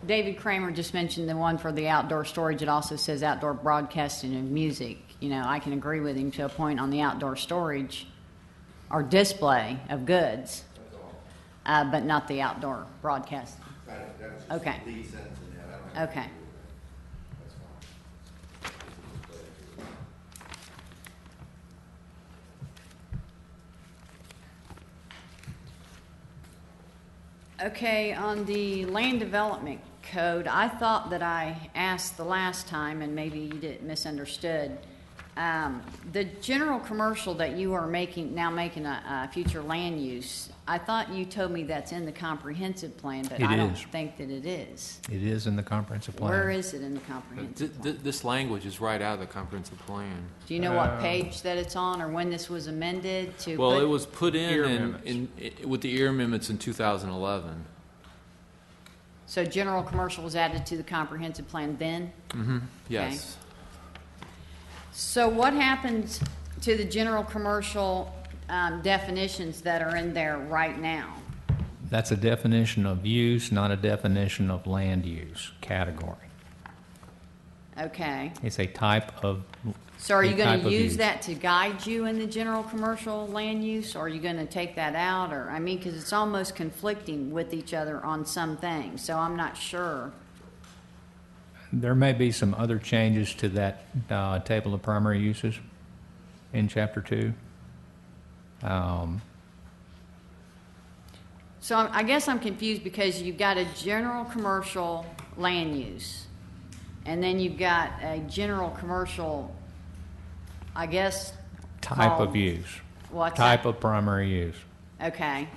David Kramer just mentioned the one for the outdoor storage, it also says outdoor broadcasting of music. You know, I can agree with him to a point on the outdoor storage or display of goods, but not the outdoor broadcasting. Okay. Okay. Okay, on the land development code, I thought that I asked the last time, and maybe you didn't misunderstood. The general commercial that you are making a future land use, I thought you told me that's in the comprehensive plan, but I don't think that it is. It is in the comprehensive plan. Where is it in the comprehensive plan? This language is right out of the comprehensive plan. Do you know what page that it's on, or when this was amended to? Well, it was put in with the ear amendments in 2011. So general commercial was added to the comprehensive plan then? Mm-hmm. Yes. Okay. So what happens to the general commercial definitions that are in there right now? That's a definition of use, not a definition of land use category. Okay. It's a type of. So are you going to use that to guide you in the general commercial land use, or are you going to take that out? Or, I mean, because it's almost conflicting with each other on some things, so I'm not sure. There may be some other changes to that table of primary uses in Chapter 2. So I guess I'm confused because you've got a general commercial land use, and then you've got a general commercial I guess. Type called- of use. What's Type that? of primary use. Okay.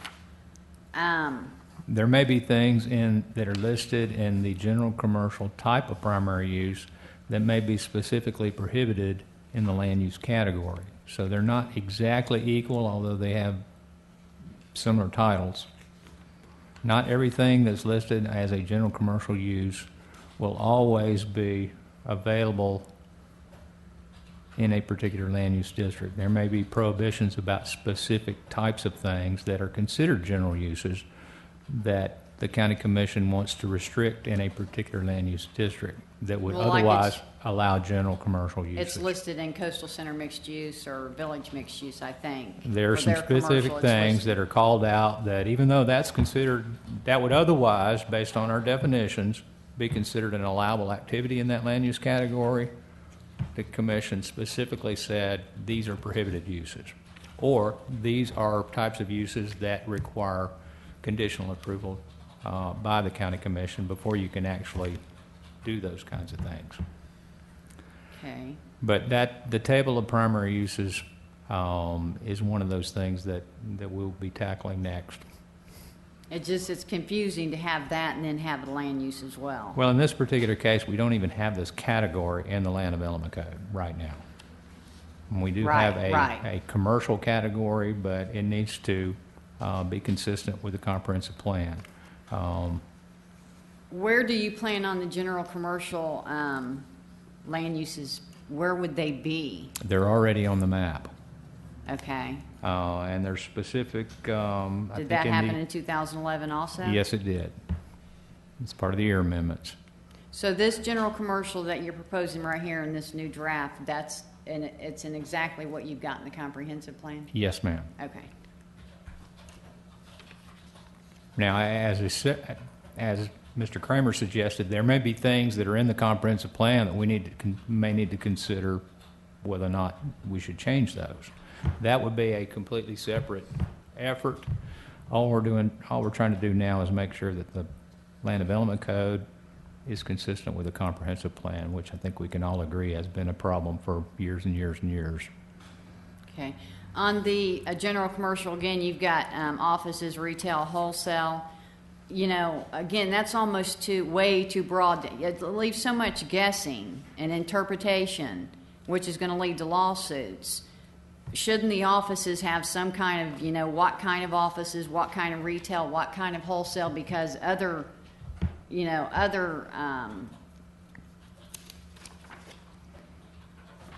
There may be things that are listed in the general commercial type of primary use that may be specifically prohibited in the land use category. So they're not exactly equal, although they have similar titles. Not everything that's listed as a general commercial use will always be available in a particular land use district. There may be prohibitions about specific types of things that are considered general uses that the county commission wants to restrict in a particular land use district that would Well, like otherwise allow general commercial use. It's listed in coastal center mixed use or village mixed use, I think. There are For some their commercial, specific it's things listed. that are called out that even though that's considered, that would otherwise, based on our definitions, be considered an allowable activity in that land use category, the commission specifically said these are prohibited uses. Or these are types of uses that require conditional approval by the county commission before you can actually do those kinds of things. Okay. But the table of primary uses is one of those things that we'll be tackling next. It's confusing to have that and then have the land use as well. Well, in this particular case, we don't even have this category in the Land Development Code right now. And we do have a commercial category, but it needs to be consistent with the comprehensive plan. Where do you plan on the general commercial land uses? Where would they be? They're already on the map. Okay. And they're specific. Did that happen in 2011 also? Yes, it did. It's part of the year amendments. So this general commercial that you're proposing right here in this new draft, it's in exactly what you've got in the comprehensive plan? Yes, ma'am. Okay. Now, as Mr. Kramer suggested, there may be things that are in the comprehensive plan that we may need to consider whether or not we should change those. That would be a completely separate effort. All we're trying to do now is make sure that the Land Development Code is consistent with the comprehensive plan, which I think we can all agree has been a problem for years and years and years. Okay. On the general commercial, again, you've got offices, retail, wholesale. You know, again, that's almost way too broad. It leaves so much guessing and interpretation, which is going to lead to lawsuits. Shouldn't the offices have some kind of, what kind of offices, what kind of retail, what kind of wholesale? Because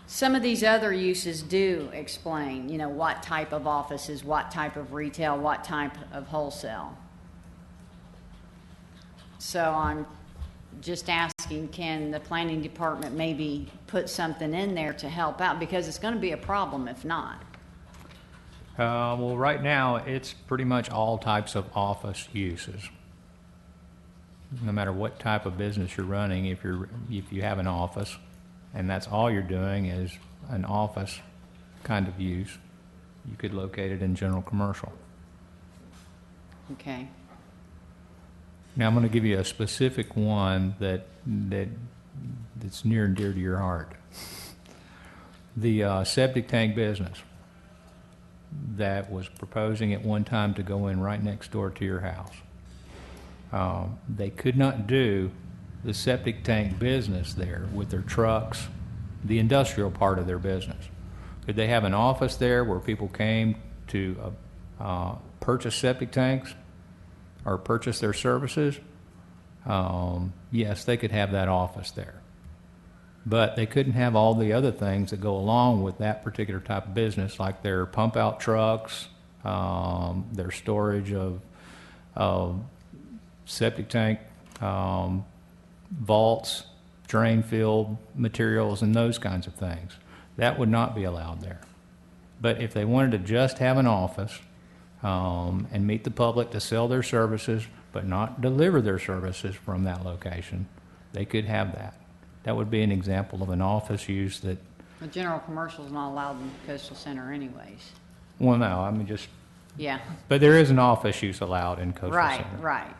some of these other uses do explain, what type of offices, what type of retail, what type of wholesale. So I'm just asking, can the planning department maybe put something in there to help out? Because it's going to be a problem if not. Well, right now, it's pretty much all types of office uses. No matter what type of business you're running, if you have an office, and that's all you're doing is an office kind of use, you could locate it in general commercial. Okay. Now I'm going to give you a specific one that's near and dear to your heart. The septic tank business that was proposing at one time to go in right next door to your house. They could not do the septic tank business there with their trucks, the industrial part of their business. Could they have an office there where people came to purchase septic tanks or purchase their services? Yes, they could have that office there. But they couldn't have all the other things that go along with that particular type of business, like their pump-out trucks, their storage of septic tank vaults, drain field materials, and those kinds of things. That would not be allowed there. But if they wanted to just have an office and meet the public to sell their services, but not deliver their services from that location, they could have that. That would be an example of an office use that... The general commercial is not allowed in the coastal center anyways. Well, no, I mean just... Yeah. But there is an office use allowed in coastal center. Right.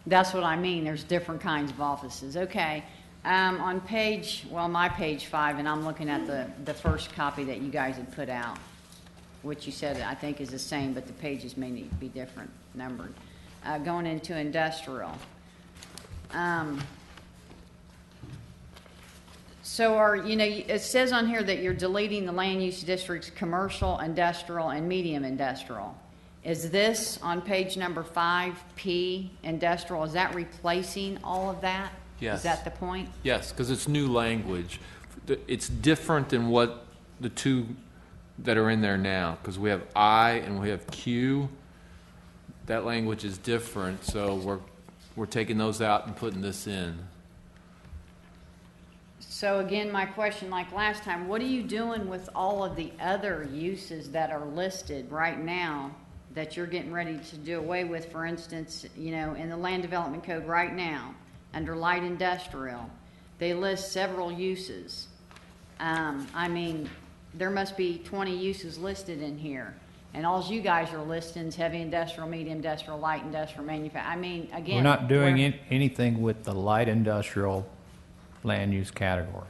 That's what I mean. There's different kinds of offices. Okay. On my page 5, and I'm looking at the first copy that you guys had put out, which you said I think is the same, but the pages may need to be different numbered. Going into industrial. So it says on here that you're deleting the land use districts commercial, industrial, and medium industrial. Is this on page number 5P, industrial, is that replacing all of that? Yes. Is that the point? Yes, because it's new language. It's different than what the two that are in there now, because we have I and we have Q. That language is different, so we're taking those out and putting this in. So again, my question, like last time, what are you doing with all of the other uses that are listed right now that you're getting ready to do away with? For instance, in the land development code right now, under light industrial, they list several uses. There must be 20 uses listed in here, and all you guys are listing is heavy industrial, medium industrial, light industrial, manufacturing. Again, we're not doing anything with the light industrial land use category.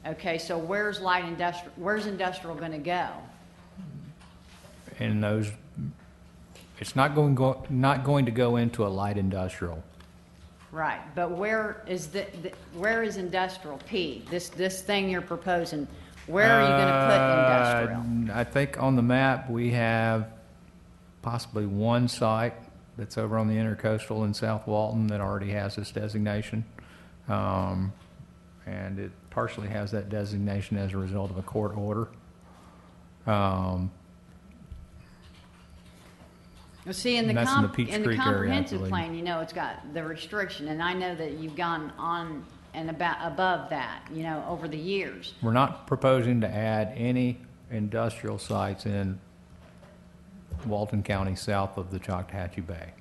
Okay, so where's industrial going to go? And those, it's not going to go into a light industrial. Right, but where is industrial P? This thing you're proposing, where are you going to put industrial? I think on the map we have possibly one site that's over on the intercoastal in South Walton that already has this designation. And it partially has that designation as a result of a court order. See, in the comprehensive area, plan, it's got the restriction, and I know that you've gone on and above that, over the years. We're not proposing to add any industrial sites in Walton County south of the Choctawhatchee Bay.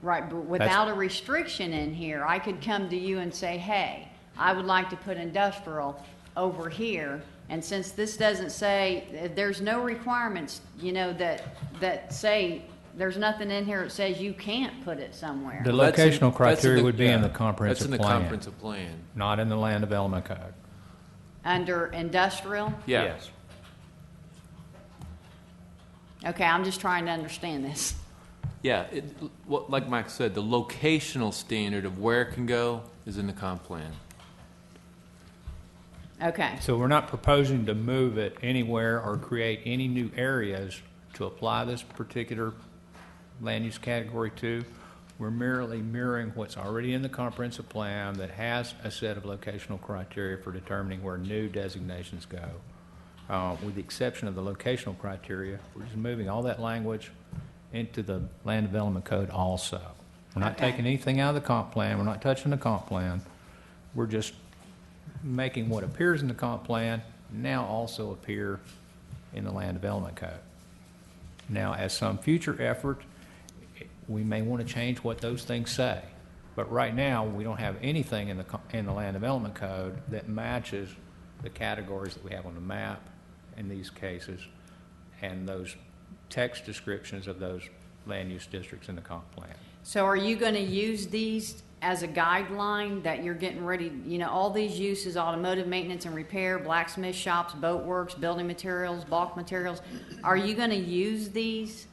Right, but without a restriction in here, I could come to you and say, hey, I would like to put industrial over here, and since this doesn't say, there's no requirements, that say, there's nothing in here that says you can't put it somewhere. The locational criteria would be in the comprehensive plan. That's in the comprehensive plan. Not in the land development code. Under industrial? Yeah. Yes. Okay, I'm just trying to understand this. Yeah, like Mike said, the locational standard of where it can go is in the comp plan. Okay. So we're not proposing to move it anywhere or create any new areas to apply this particular land use category to. We're merely mirroring what's already in the comprehensive plan that has a set of locational criteria for determining where new designations go. With the exception of the locational criteria, we're just moving all that language into the land development code also. We're not taking anything out of the comp plan. We're not touching the comp plan. We're just making what appears in the comp plan now also appear in the land development code. Now, as some future effort, we may want to change what those things say. But right now, we don't have anything in the land development code that matches the categories that we have on the map in these cases and those text descriptions of those land use districts in the comp plan. So are you going to use these as a guideline that you're getting ready, all these uses, automotive maintenance and repair, blacksmith shops, boat works, building materials, bulk materials, are you going to use these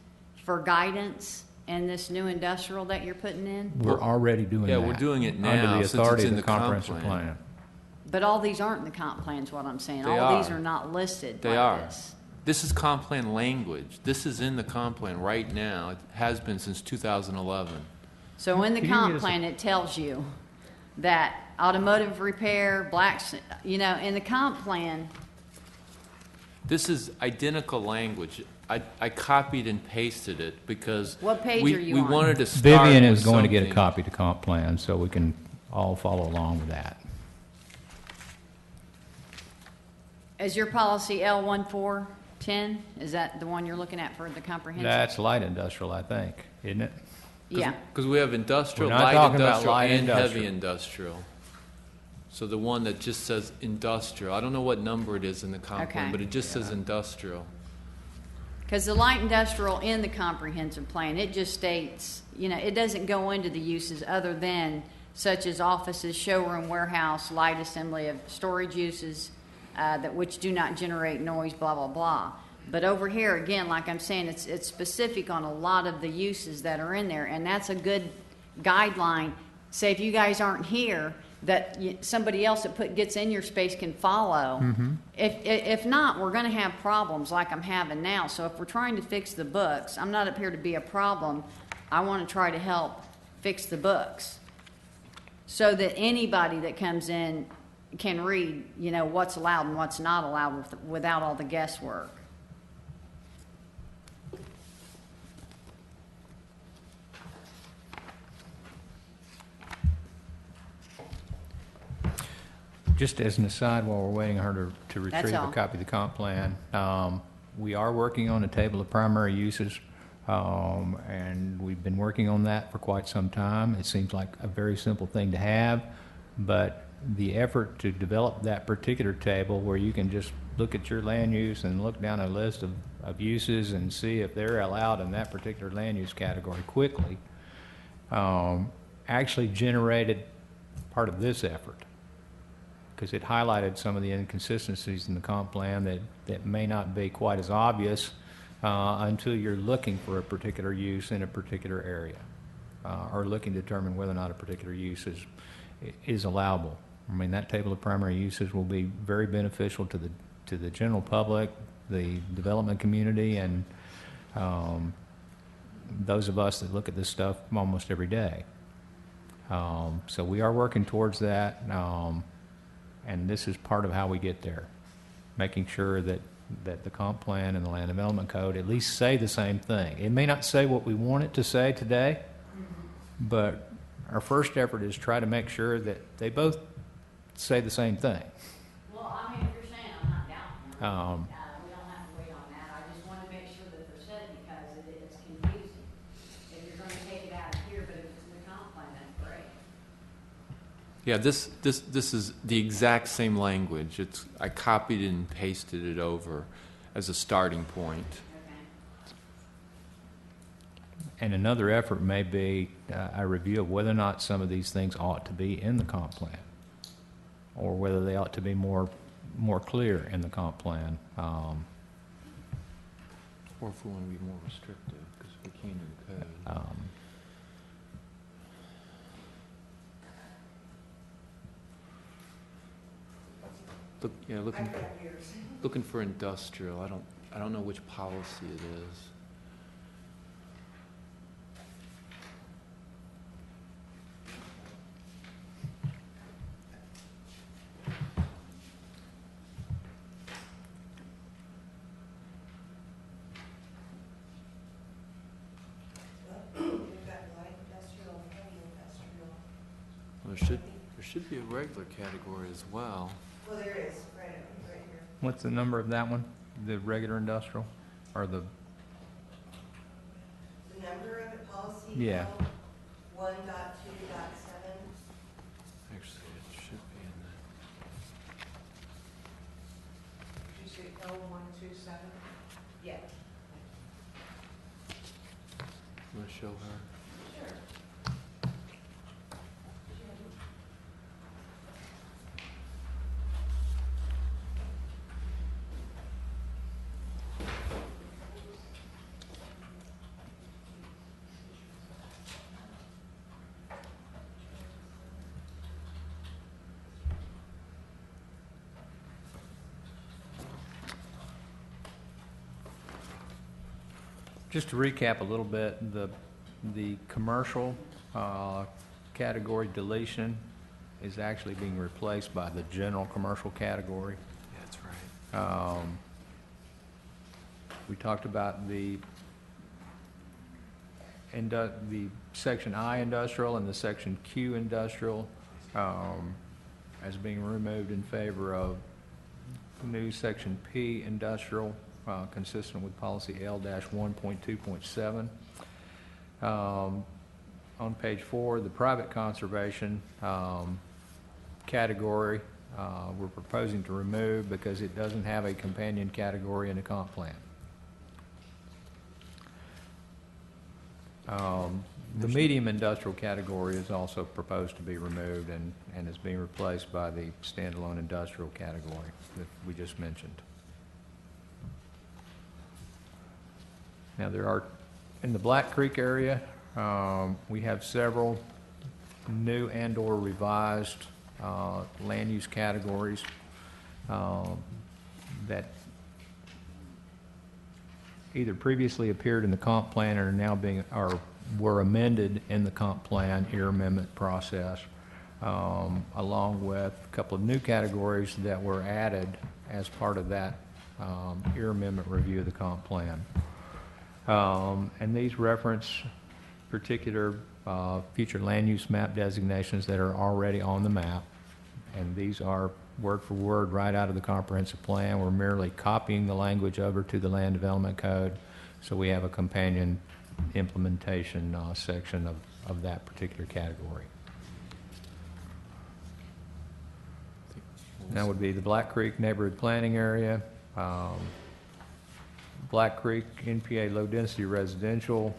for guidance in this new industrial that you're putting in? We're already doing that. Yeah, we're doing it now under the since authority it's in of the comprehensive plan. But all these aren't in the comp plan is what I'm saying. They all are. These are not listed They like are. this. This is comp plan language. This is in the comp plan right now. It has been since 2011. So in the comp plan, it tells you that automotive repair, in the comp plan. This is identical language. I copied and pasted it because What page we are you we on? wanted to start Vivian with is going to get a something. copy to comp plan so we can all follow along with that. Is your policy L1410? Is that the one you're looking at for the comprehensive? That's light industrial, I think, isn't it? Yeah. Because we have industrial, We're not light talking about industrial, light and industrial. heavy industrial. So the one that just says industrial, I don't know what number it is in the comp plan, Okay. but it just says industrial. Because the light industrial in the comprehensive plan, it just states, it doesn't go into the uses other than such as offices, showroom, warehouse, light assembly of storage uses, which do not generate noise, blah, blah, blah. But over here, again, like I'm saying, it's specific on a lot of the uses that are in there, and that's a good guideline. Say if you guys aren't here, that somebody else that gets in your space can follow. Mm-hmm. If not, we're going to have problems like I'm having now. So if we're trying to fix the books, I'm not up here to be a problem. I want to try to help fix the books so that anybody that comes in can read, what's allowed and what's not allowed without all the guesswork. Just as an aside, while we're waiting on her to retrieve a all. copy of the comp plan, we are working on a table of primary uses, and we've been working on that for quite some time. It seems like a very simple thing to have, but the effort to develop that particular table where you can just look at your land use and look down a list of uses and see if they're allowed in that particular land use category quickly, actually generated part of this effort, because it highlighted some of the inconsistencies in the comp plan that may not be quite as obvious until you're looking for a particular use in a particular area, or looking to determine whether or not a particular use is allowable. I mean, that table of primary uses will be very beneficial to the general public, the development community, and those of us that look at this stuff almost every day. So we are working towards that. And this is part of how we get there, making sure that the comp plan and the land development code at least say the same thing. It may not say what we want it to say today, but our first effort is try to make sure that they both say the same thing. Well, I mean, if you're saying, I'm not doubting. We don't have to wait on that. I just want to make sure that they're said because it's confusing. If you're going to take it out of here, but if it's in the comp plan, that's great. Yeah, this is the exact same language. I copied and pasted it over as a starting point. And another effort may be a review of whether or not some of these things ought to be in the comp plan, or whether they ought to be more clear in the comp plan. Or if we want to be more restrictive, because we can in the code. Looking for industrial. I don't know which policy it is. Well, there should be a regular category as well. Well, there is, right here. What's the number of that one? The regular industrial, or the? The number of the policy. Yeah. 1.2.7. Actually, it should be in Did you say L127? Yeah. there. You want to show her? Sure. Just to recap a little bit, the commercial category deletion is actually being replaced by the general commercial category. Yeah, that's right. We talked about the section I industrial and the section Q industrial as being removed in favor of new section P industrial, consistent with policy L-1.2.7. On page 4, the private conservation category we're proposing to remove because it doesn't have a companion category in the comp plan. The medium industrial category is also proposed to be removed and is being replaced by the standalone industrial category that we just mentioned. Now there are, in the Black Creek area, we have several new and/or revised land use categories that either previously appeared in the comp plan or now were amended in the comp plan ear amendment process, along with a couple of new categories that were added as part of that ear amendment review of the comp plan. And these reference particular future land use map designations that are already on the map, and these are word for word right out of the comprehensive plan. We're merely copying the language over to the land development code, so we have a companion implementation section of that particular category. That would be the Black Creek neighborhood planning area, Black Creek NPA low density residential,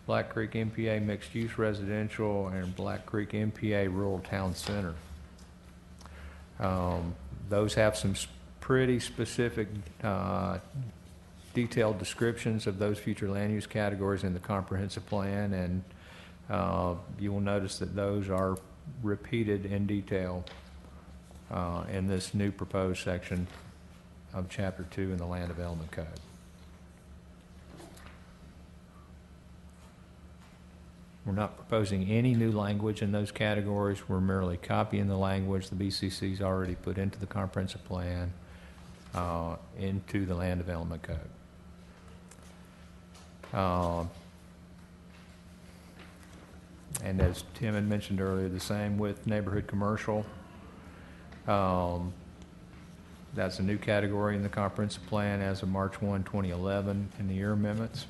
Black Creek NPA mixed use residential, and Black Creek NPA rural town center. Those have some pretty specific detailed descriptions of those future land use categories in the comprehensive plan, and you will notice that those are repeated in detail in this new proposed section of Chapter 2 in the Land Development Code. We're not proposing any new language in those categories. We're merely copying the language the BCC's already put into the comprehensive plan into the Land Development Code. And as Tim had mentioned earlier, the same with neighborhood commercial. That's a new category in the comprehensive plan as of March 1, 2011 in the year amendments.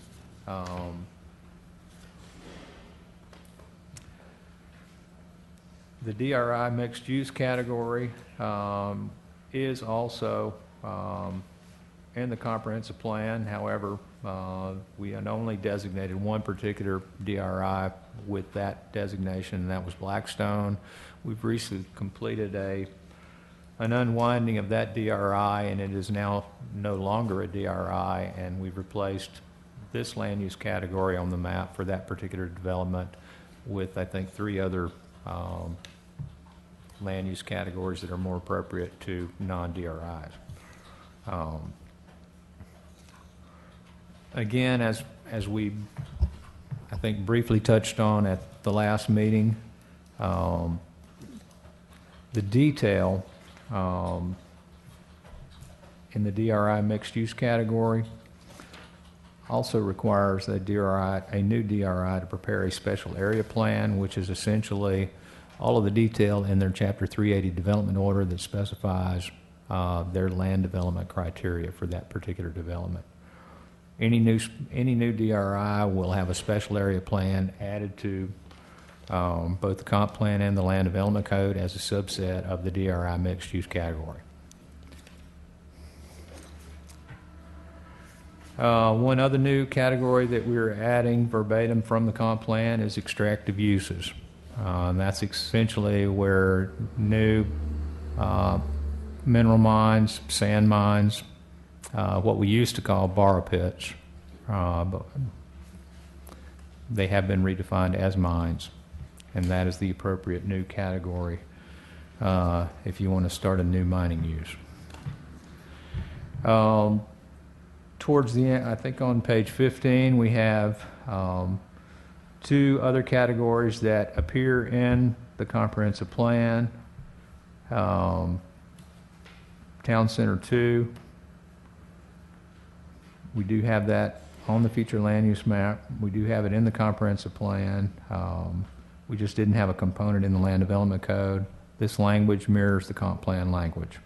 The DRI mixed use category is also in the comprehensive plan. However, we had only designated one particular DRI with that designation, and that was Blackstone. We've recently completed an unwinding of that DRI, and it is now no longer a DRI, and we've replaced this land use category on the map for that particular development with, I think, 3 other land use categories that are more appropriate to non-DRIs. Again, as we, I think, briefly touched on at the last meeting, the detail in the DRI mixed use category also requires a new DRI to prepare a special area plan, which is essentially all of the detail in their Chapter 380 development order that specifies their land development criteria for that particular development. Any new DRI will have a special area plan added to both the comp plan and the land development code as a subset of the DRI mixed use category. One other new category that we're adding verbatim from the comp plan is extractive uses. That's essentially where new mineral mines, sand mines, what we used to call borrow pits, but they have been redefined as mines, and that is the appropriate new category if you want to start a new mining use. Towards the end, I think on page 15, we have 2 other categories that appear in the comprehensive plan. Town Center 2, we do have that on the future land use map. We do have it in the comprehensive plan. We just didn't have a component in the land development code. This language mirrors the comp plan language.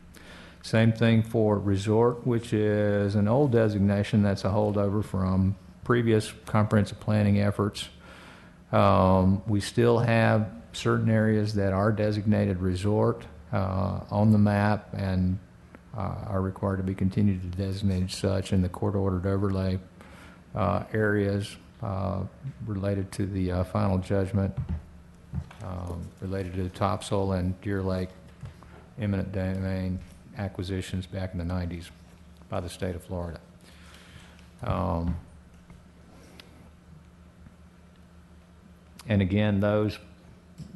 Same thing for resort, which is an old designation that's a holdover from previous comprehensive planning efforts. We still have certain areas that are designated resort on the map and are required to be continued to designate as such in the court-ordered overlay areas related to the final judgment, related to the topsoil and Deer Lake eminent domain acquisitions back in the 90s by the state of Florida. And again, those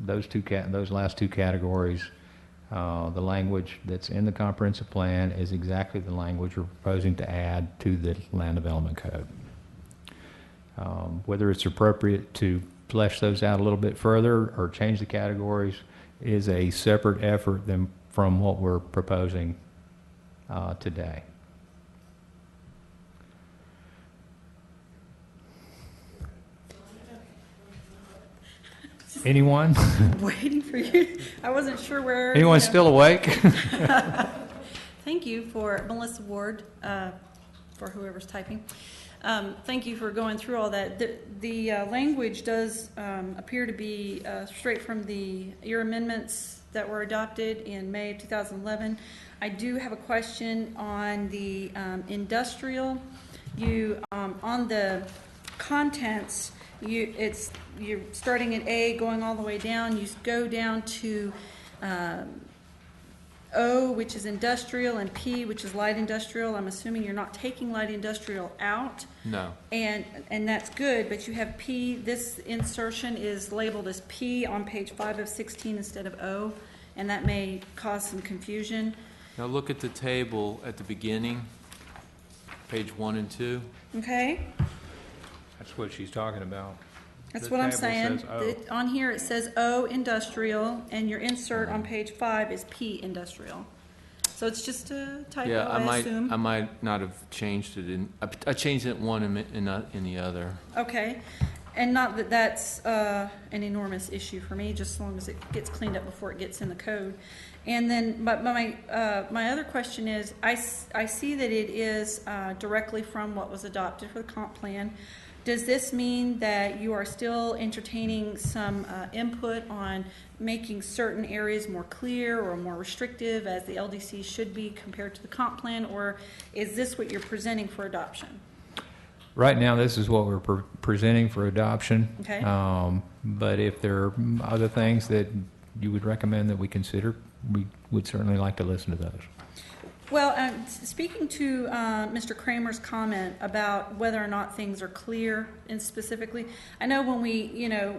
last two categories, the language that's in the comprehensive plan is exactly the language we're proposing to add to the land development code. Whether it's appropriate to flesh those out a little bit further or change the categories is a separate effort from what we're proposing today. Anyone? Waiting for you. I wasn't sure where. Anyone still awake? Thank you for Melissa Ward, for whoever's typing. Thank you for going through all that. The language does appear to be straight from your amendments that were adopted in May of 2011. I do have a question on the industrial. You on the contents. You're starting at A, going all the way down. You go down to O, which is industrial, and P, which is light industrial. I'm assuming you're not taking light industrial out. No. And that's good, but you have P. This insertion is labeled as P on page 5 of 16 instead of O, and that may cause some confusion. Now look at the table at the beginning, page 1 and 2. Okay. That's what she's talking about. That's The what I'm table saying. says O. On here it says O industrial, and your insert on page 5 is P industrial. So it's just a typo, Yeah, I assume. I might not have changed it I changed it in one and not in the other. Okay, and not that that's an enormous issue for me, just as long as it gets cleaned up before it gets in the code. And then, but my other question is, I see that it is directly from what was adopted for the comp plan. Does this mean that you are still entertaining some input on making certain areas more clear or more restrictive, as the LDC should be compared to the comp plan, or is this what you're presenting for adoption? Right now, this is what we're presenting for adoption. Okay. But if there are other things that you would recommend that we consider, we would certainly like to listen to those. Well, speaking to Mr. Kramer's comment about whether or not things are clear, and specifically, I know when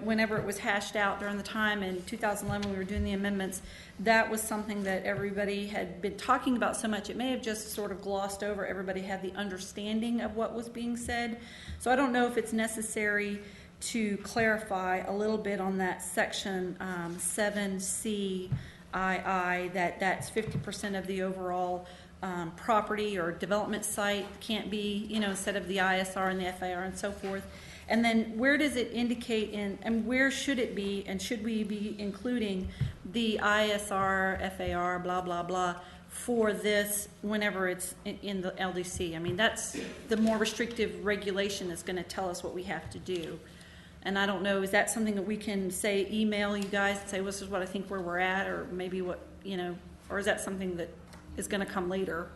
whenever it was hashed out during the time in 2011, we were doing the amendments, that was something that everybody had been talking about so much, it may have just sort of glossed over. Everybody had the understanding of what was being said. So I don't know if it's necessary to clarify a little bit on that section 7C. That's 50% of the overall property or development site can't be, instead of the ISR and the FAR and so forth. And then where does it indicate and where should it be, and should we be including the ISR, FAR, blah, blah, blah, for this whenever it's in the LDC? I mean, that's the more restrictive regulation that's going to tell us what we have to do. And I don't know, is that something that we can say, email you guys and say, well, this is what I think where we're at, or maybe what, or is that something that is going to come later?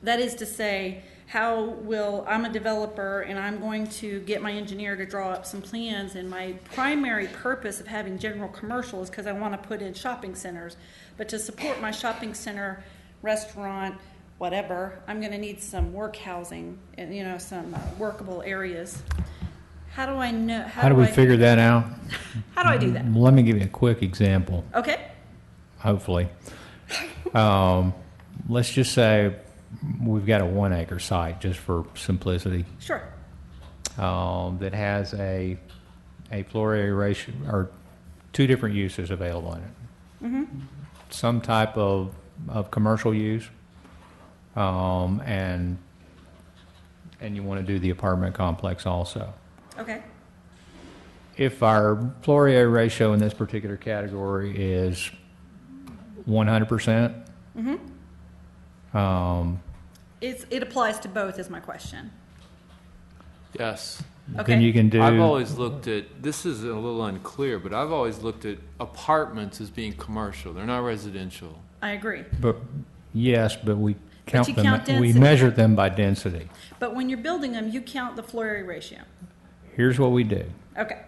That is to say, I'm a developer and I'm going to get my engineer to draw up some plans, and my primary purpose of having general commercial is because I want to put in shopping centers. But to support my shopping center, restaurant, whatever, I'm going to need some work housing and some workable areas. How do I know? How do we figure that out? How do I do that? Let me give you a quick example. Okay. Hopefully. Let's just say we've got a 1 acre site, just for simplicity. Sure. That has a floor area ratio, or 2 different uses available in it. Mm-hmm. Some type of commercial use. And you want to do the apartment complex also. Okay. If our floor area ratio in this particular category is 100%, mm-hmm. It applies to both, is my question. Yes. Okay. Then you can do. I've always looked at, this is a little unclear, but I've always looked at apartments as being commercial. They're not residential. I agree. But yes, but we But you count we density. measure them by density. But when you're building them, you count the floor area ratio. Here's what we do. Okay.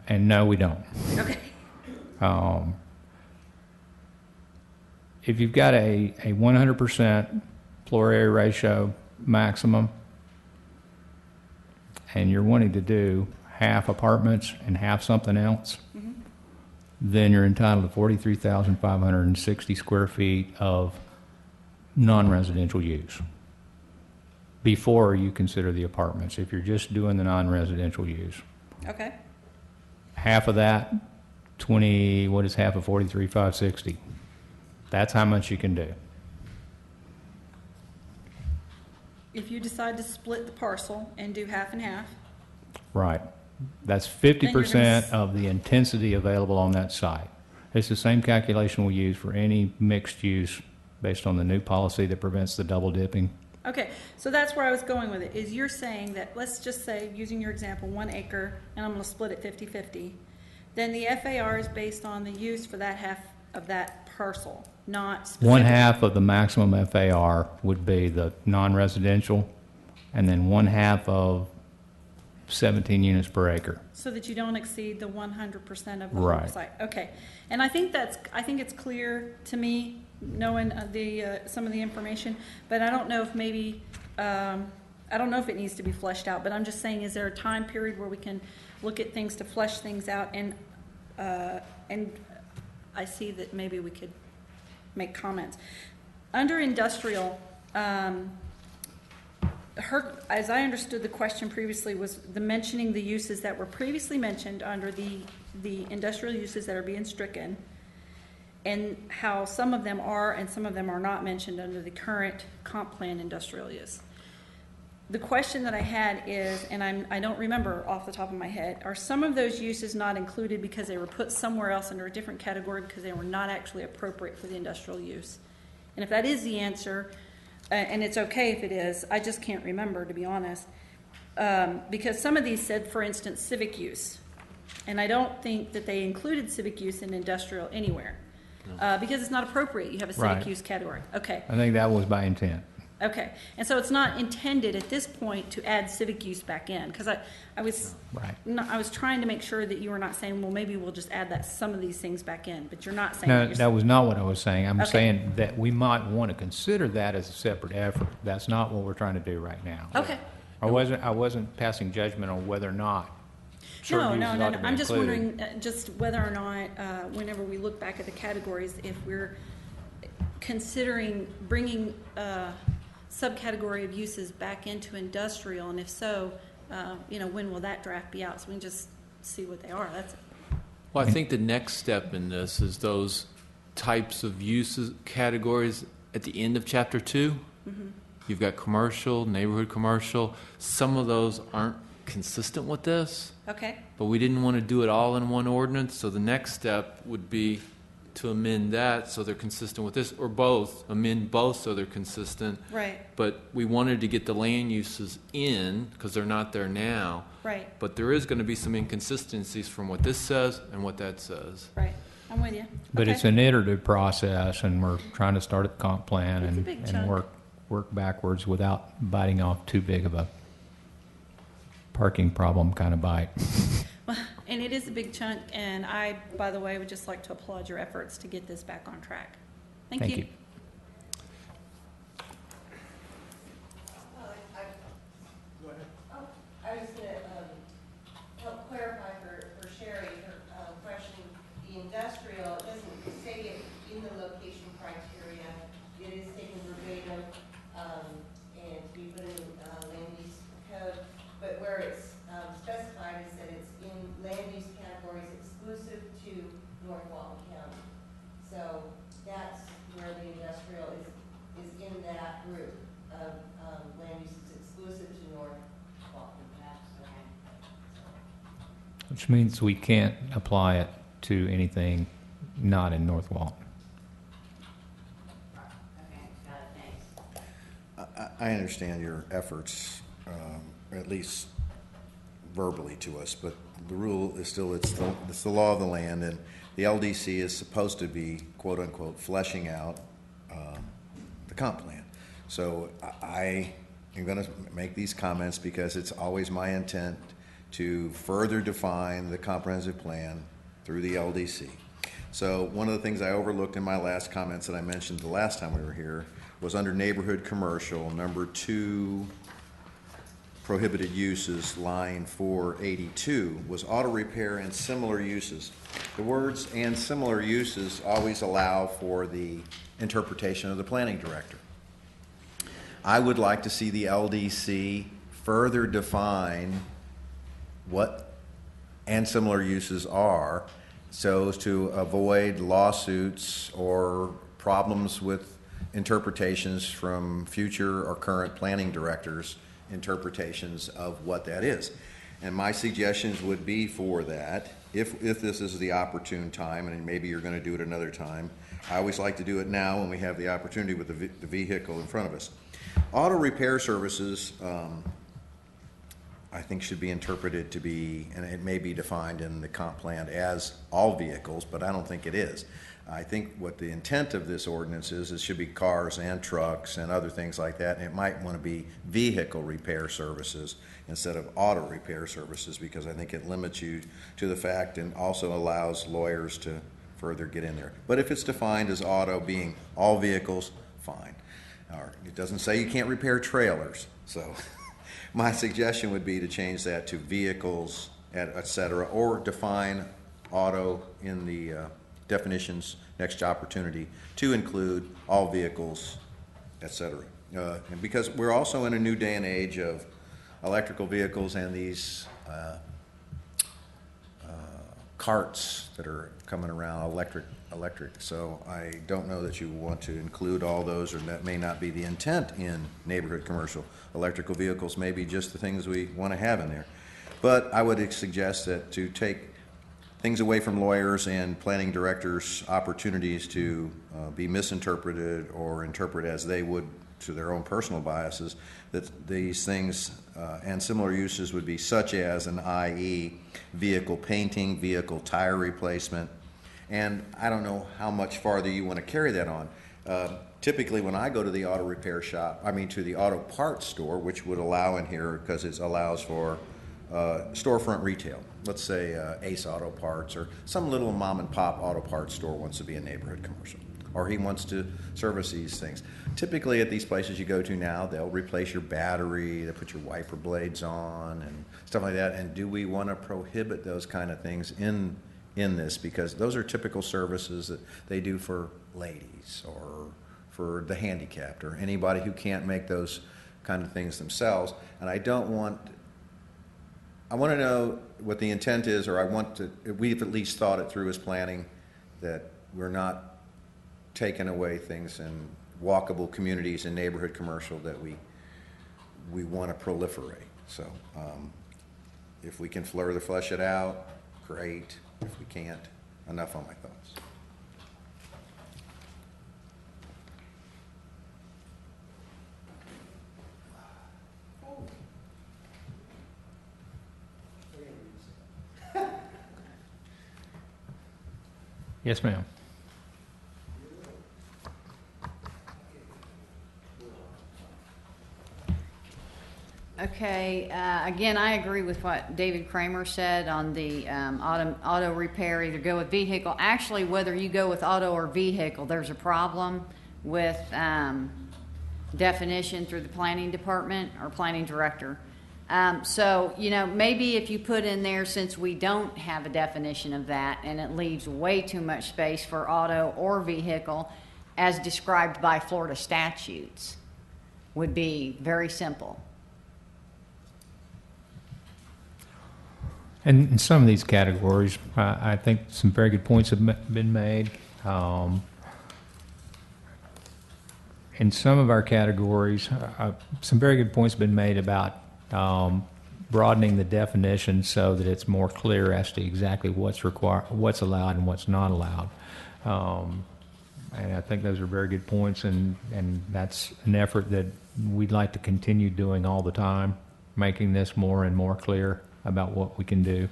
And no, we don't. Okay. If you've got a 100% floor area ratio maximum, and you're wanting to do half apartments and half something else, then you're entitled to 43,560 square feet of non-residential use before you consider the apartments, if you're just doing the non-residential use. Okay. Half of that, what is half of 43,560? That's how much you can do. If you decide to split the parcel and do half and half, Right. That's Then you're 50% gonna of the intensity available on that site. It's the same calculation we use for any mixed use based on the new policy that prevents the double dipping. okay, so that's where I was going with it, is you're saying that, let's just say, using your example, 1 acre, and I'm gonna split it 50-50, then the FAR is based on the use for that half of that parcel, not specific. One half of the maximum FAR would be the non-residential, and then one half of 17 units per acre. So that you don't exceed the 100% of the Right. whole site. Okay, and I think it's clear to me, knowing some of the information, but I don't know if maybe, I don't know if it needs to be fleshed out, but I'm just saying, is there a time period where we can look at things to flesh things out? And I see that maybe we could make comments. Under industrial, as I understood the question previously, was the mentioning the uses that were previously mentioned under the industrial uses that are being stricken, and how some of them are and some of them are not mentioned under the current comp plan industrial use. The question that I had is, and I don't remember off the top of my head, are some of those uses not included because they were put somewhere else under a different category because they were not actually appropriate for the industrial use? And if that is the answer, and it's okay if it is, I just can't remember, to be honest, because some of these said, for instance, civic use, and I don't think that they included civic use in industrial anywhere, because it's not appropriate. You have a civic Right. use category. Okay. I think that was by intent. Okay, and so it's not intended at this point to add civic use back in, because I was Right. I was trying to make sure that you were not saying, well, maybe we'll just add some of these things back in, but you're not saying No, that. that was not what I was saying. I'm Okay. saying that we might want to consider that as a separate effort. That's not what we're trying to do right now. Okay. I wasn't passing judgment on whether or not certain No. uses ought to be I'm just included. wondering just whether or not, whenever we look back at the categories, if we're considering bringing subcategory of uses back into industrial, and if so, when will that draft be out? So we can just see what they are. That's it. Well, I think the next step in this is those types of uses categories at the end of Chapter 2. Mm-hmm. You've got commercial, neighborhood commercial. Some of those aren't consistent with this, Okay. but we didn't want to do it all in one ordinance, so the next step would be to amend that so they're consistent with this, or both, amend both so they're consistent. Right. But we wanted to get the land uses in, because they're not there now. Right. But there is going to be some inconsistencies from what this says and what that says. Right. I'm with you. But Okay. it's an iterative process, and we're trying to start at the comp plan It's a and, big and chunk. work backwards without biting off too big of a parking problem kind of bite. Well, and it is a big chunk, and I, by the way, would just like to applaud your efforts to get this back on track. Thank you. I was going to help clarify for Sherry her question. The industrial, it doesn't say it in the location criteria. It is taken verbatim and to be put in land use code. But where it's specified is that it's in land use categories exclusive to North Walton County. So that's where the industrial is in that group of land uses exclusive to North Walton. Which means we can't apply it to anything not in North Walton. I understand your efforts, at least verbally to us, but the rule is still, it's the law of the land, and the LDC is supposed to be, quote unquote, fleshing out the comp plan. So I am going to make these comments because it's always my intent to further define the comprehensive plan through the LDC. So one of the things I overlooked in my last comments that I mentioned the last time we were here was under neighborhood commercial, number 2, prohibited uses, line 482, was auto repair and similar uses. The words "and similar uses" always allow for the interpretation of the planning director. I would like to see the LDC further define what "and similar uses" are, so as to avoid lawsuits or problems with interpretations from future or current planning directors' interpretations of what that is. And my suggestions would be for that, if this is the opportune time, and maybe you're going to do it another time, I always like to do it now when we have the opportunity with the vehicle in front of us. Auto repair services, I think, should be interpreted to be, and it may be defined in the comp plan as all vehicles, but I don't think it is. I think what the intent of this ordinance is, it should be cars and trucks and other things like that, and it might want to be vehicle repair services instead of auto repair services, because I think it limits you to the fact and also allows lawyers to further get in there. But if it's defined as auto being all vehicles, fine. Or it doesn't say you can't repair trailers, so my suggestion would be to change that to vehicles, et cetera, or define auto in the definitions next opportunity to include all vehicles, et cetera. And because we're also in a new day and age of electrical vehicles and these carts that are coming around, electric. So I don't know that you want to include all those, or that may not be the intent in neighborhood commercial. Electrical vehicles may be just the things we want to have in there. But I would suggest that to take things away from lawyers and planning directors' opportunities to be misinterpreted or interpret as they would to their own personal biases, that these things and similar uses would be such as, and i.e., vehicle painting, vehicle tire replacement, and I don't know how much farther you want to carry that on. Typically, when I go to the auto repair shop, to the auto parts store, which would allow in here because it allows for storefront retail. Let's say Ace Auto Parts, or some little mom and pop auto parts store wants to be a neighborhood commercial, or he wants to service these things. Typically at these places you go to now, they'll replace your battery, they'll put your wiper blades on and stuff like that. And do we want to prohibit those kind of things in this? Because those are typical services that they do for ladies or for the handicapped or anybody who can't make those kind of things themselves. And I want to know what the intent is, or we've at least thought it through as planning, that we're not taking away things in walkable communities and neighborhood commercial that we want to proliferate. So if we can flesh it out, great. If we can't, enough on my thoughts. Yes, ma'am. Okay, again, I agree with what David Kramer said on the auto repair, either go with vehicle. Actually, whether you go with auto or vehicle, there's a problem with definition through the planning department or planning director. So, maybe if you put in there, since we don't have a definition of that, and it leaves way too much space for auto or vehicle, as described by Florida statutes, would be very simple. And in some of these categories, I think some very good points have been made. In some of our categories, some very good points have been made about broadening the definition so that it's more clear as to exactly what's required, what's allowed, and what's not allowed. And I think those are very good points, and that's an effort that we'd like to continue doing all the time, making this more and more clear about what we can do.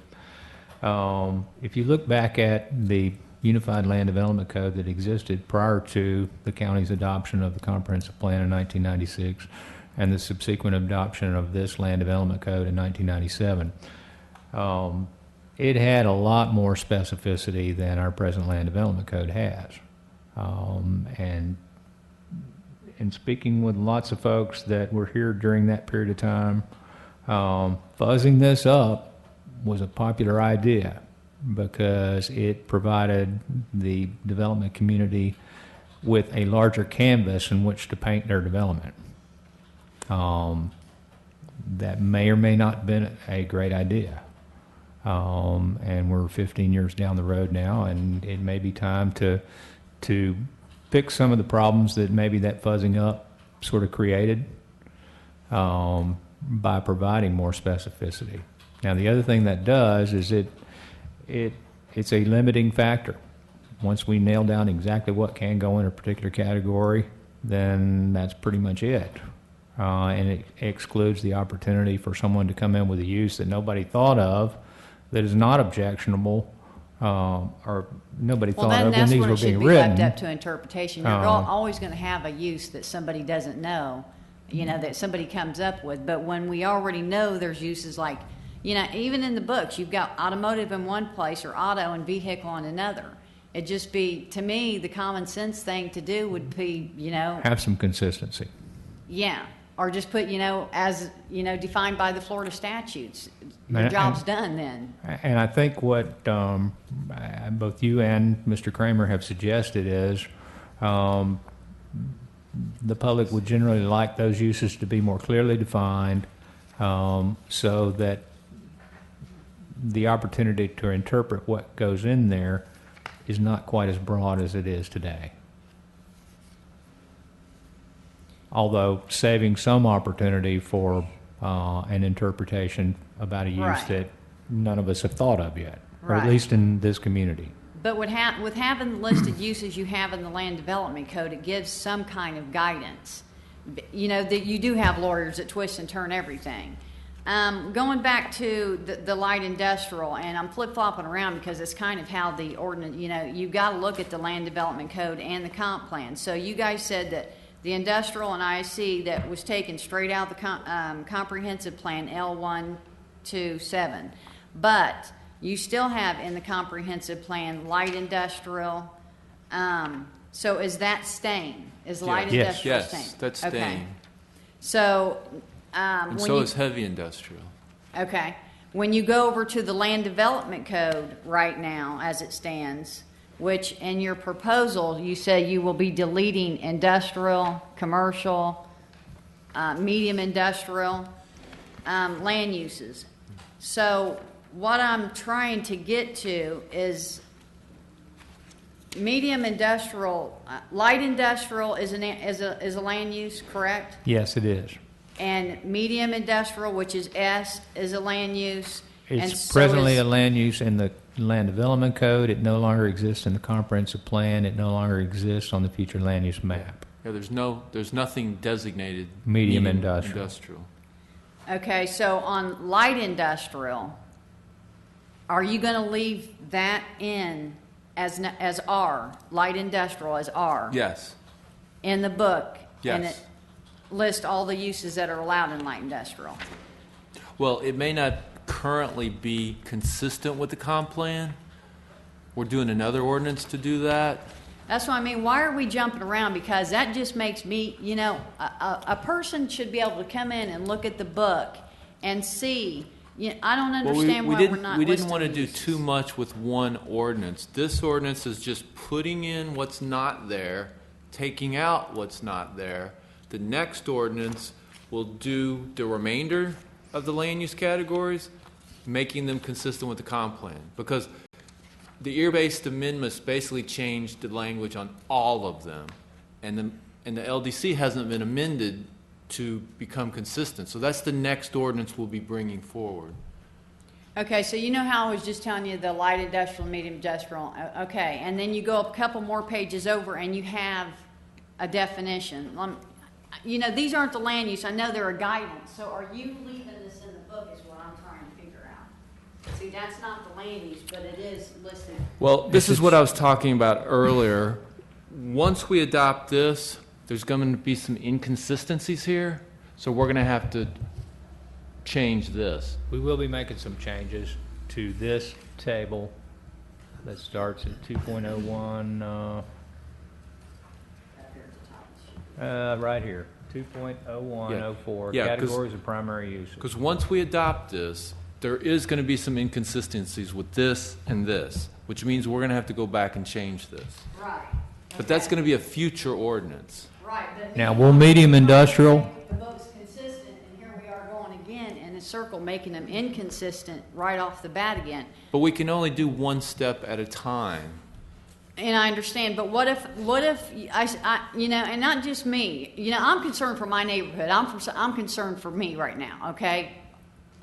If you look back at the Unified Land Development Code that existed prior to the county's adoption of the Comprehensive Plan in 1996 and the subsequent adoption of this Land Development Code in 1997. It had a lot more specificity than our present Land Development Code has. And in speaking with lots of folks that were here during that period of time, fuzzing this up was a popular idea because it provided the development community with a larger canvas in which to paint their development. That may or may not have been a great idea. And we're 15 years down the road now, and it may be time to fix some of the problems that maybe that fuzzing up sort of created by providing more specificity. Now, the other thing that does is it's a limiting factor. Once we nail down exactly what can go in a particular category, then that's pretty much it. And it excludes the opportunity for someone to come in with a use that nobody thought of, that is not objectionable, or nobody thought of when these were being written. Well, then that's when it should be left up to interpretation. You're always going to have a use that somebody doesn't know, that somebody comes up with. But when we already know there's uses like, even in the books, you've got automotive in one place or auto and vehicle in another. It'd just be, to me, the common sense thing to do would be, have some consistency. Yeah. Or just put, as, defined by the Florida statutes. The job's done then. And I think what both you and Mr. Kramer have suggested is the public would generally like those uses to be more clearly defined so that the opportunity to interpret what goes in there is not quite as broad as it is today. Although saving some opportunity for an interpretation about a use that none of us have thought of yet, or at least in this community. But with having the listed uses you have in the Land Development Code, it gives some kind of guidance. That you do have lawyers that twist and turn everything. Going back to the light industrial, and I'm flip-flopping around because it's kind of how the ordinance, you've got to look at the Land Development Code and the comp plan. So you guys said that the industrial and IC that was taken straight out of the comprehensive plan, L127. But you still have in the comprehensive plan light industrial. So is that staying? Is light industrial staying? Yes, that's staying. Okay. So and so is heavy industrial. Okay. When you go over to the Land Development Code right now, as it stands, which in your proposal you say you will be deleting industrial, commercial, medium industrial land uses. So what I'm trying to get to is medium industrial, light industrial is a land use, correct? Yes, it is. And medium industrial, which is S, is a land use. It's presently a land use in the Land Development Code. It no longer exists in the comprehensive plan. It no longer exists on the future land use map. Yeah, there's nothing designated medium industrial. Okay, so on light industrial, are you going to leave that in as R, light industrial as R? Yes. In the book? Yes. And it lists all the uses that are allowed in light industrial? Well, it may not currently be consistent with the comp plan. We're doing another ordinance to do that. That's what I mean. Why are we jumping around? Because that just makes me, a person should be able to come in and look at the book and see. I don't understand why we're not. We didn't want to do too much with one ordinance. This ordinance is just putting in what's not there, taking out what's not there. The next ordinance will do the remainder of the land use categories, making them consistent with the comp plan. Because the ear-based amendments basically changed the language on all of them. And the LDC hasn't been amended to become consistent. So that's the next ordinance we'll be bringing forward. Okay, so you know how I was just telling you the light industrial, medium industrial. Okay, and then you go up a couple more pages over and you have a definition. These aren't the land use. I know they're a guidance. So are you leaving this in the book is what I'm trying to figure out. See, that's not the land use, but it is listed. Well, this is what I was talking about earlier. Once we adopt this, there's going to be some inconsistencies here, so we're going to have to change this. We will be making some changes to this table that starts at 2.01, right here, 2.0104, categories of primary use. Because once we adopt this, there is going to be some inconsistencies with this and this, which means we're going to have to go back and change this. Right. But that's going to be a future ordinance. Right. But Now, will medium industrial, the vote's consistent, and here we are going again in a circle, making them inconsistent right off the bat again. But we can only do one step at a time. And I understand, but what if you know, and not just me, you know, I'm concerned for my neighborhood. I'm concerned for me right now, okay?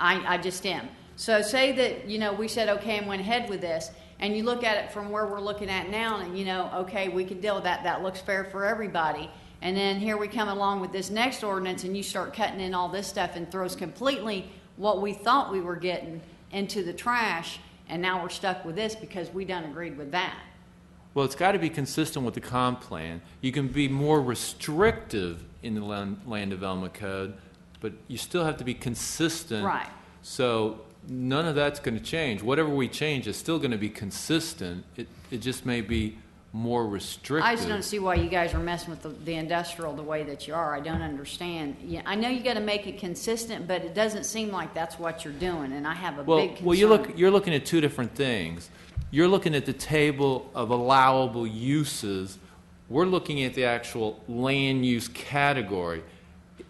I just am. So say that, you know, we said, okay, and went ahead with this, and you look at it from where we're looking at now, and, you know, okay, we can deal with that. That looks fair for everybody. And then here we come along with this next ordinance, and you start cutting in all this stuff and throws completely what we thought we were getting into the trash, and now we're stuck with this because we done agreed with that. Well, it's got to be consistent with the comp plan. You can be more restrictive in the land development code, but you still have to be consistent. Right. So none of that's going to change. Whatever we change is still going to be consistent. It just may be more restrictive. I just don't see why you guys are messing with the industrial the way that you are. I don't understand. Yeah, I know you got to make it consistent, but it doesn't seem like that's what you're doing, and I have a big concern. Well, you're looking at two different things. You're looking at the table of allowable uses. We're looking at the actual land use category.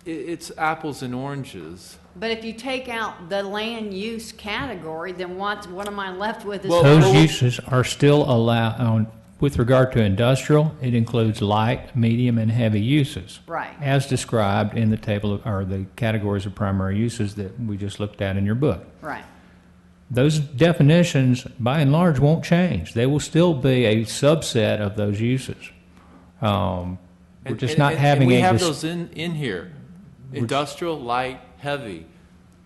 It's apples and oranges. But if you take out the land use category, then what am I left with? Those uses are still allowed. With regard to industrial, it includes light, medium, and heavy uses. Right. As described in the table or the categories of primary uses that we just looked at in your book. Right. Those definitions, by and large, won't change. They will still be a subset of those uses. We're just not having. And we have those in here: industrial, light, heavy.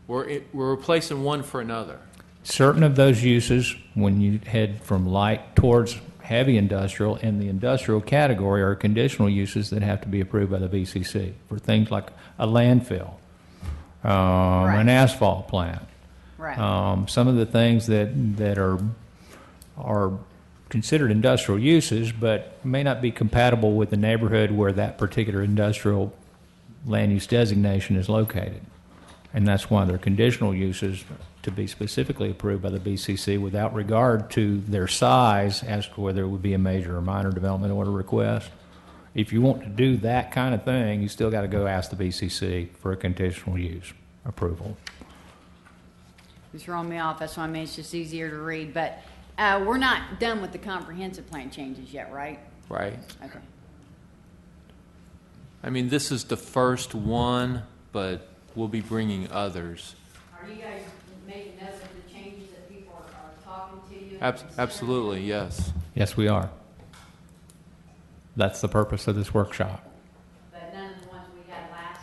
We're replacing one for another. Certain of those uses, when you head from light towards heavy industrial in the industrial category, are conditional uses that have to be approved by the BCC for things like a landfill, an asphalt plant. Right. Some of the things that are considered industrial uses, but may not be compatible with the neighborhood where that particular industrial land use designation is located. And that's why they're conditional uses to be specifically approved by the BCC without regard to their size as to whether it would be a major or minor development order request. If you want to do that kind of thing, you still got to go ask the BCC for a conditional use approval. It's throwing me off. That's why I mean it's just easier to read. But we're not done with the comprehensive plan changes yet, right? Right. Okay. I mean, this is the first one, but we'll be bringing others. Are you guys making note of the changes that people are talking to you? Absolutely, yes. Yes, we are. That's the purpose of this workshop. But none of the ones we had last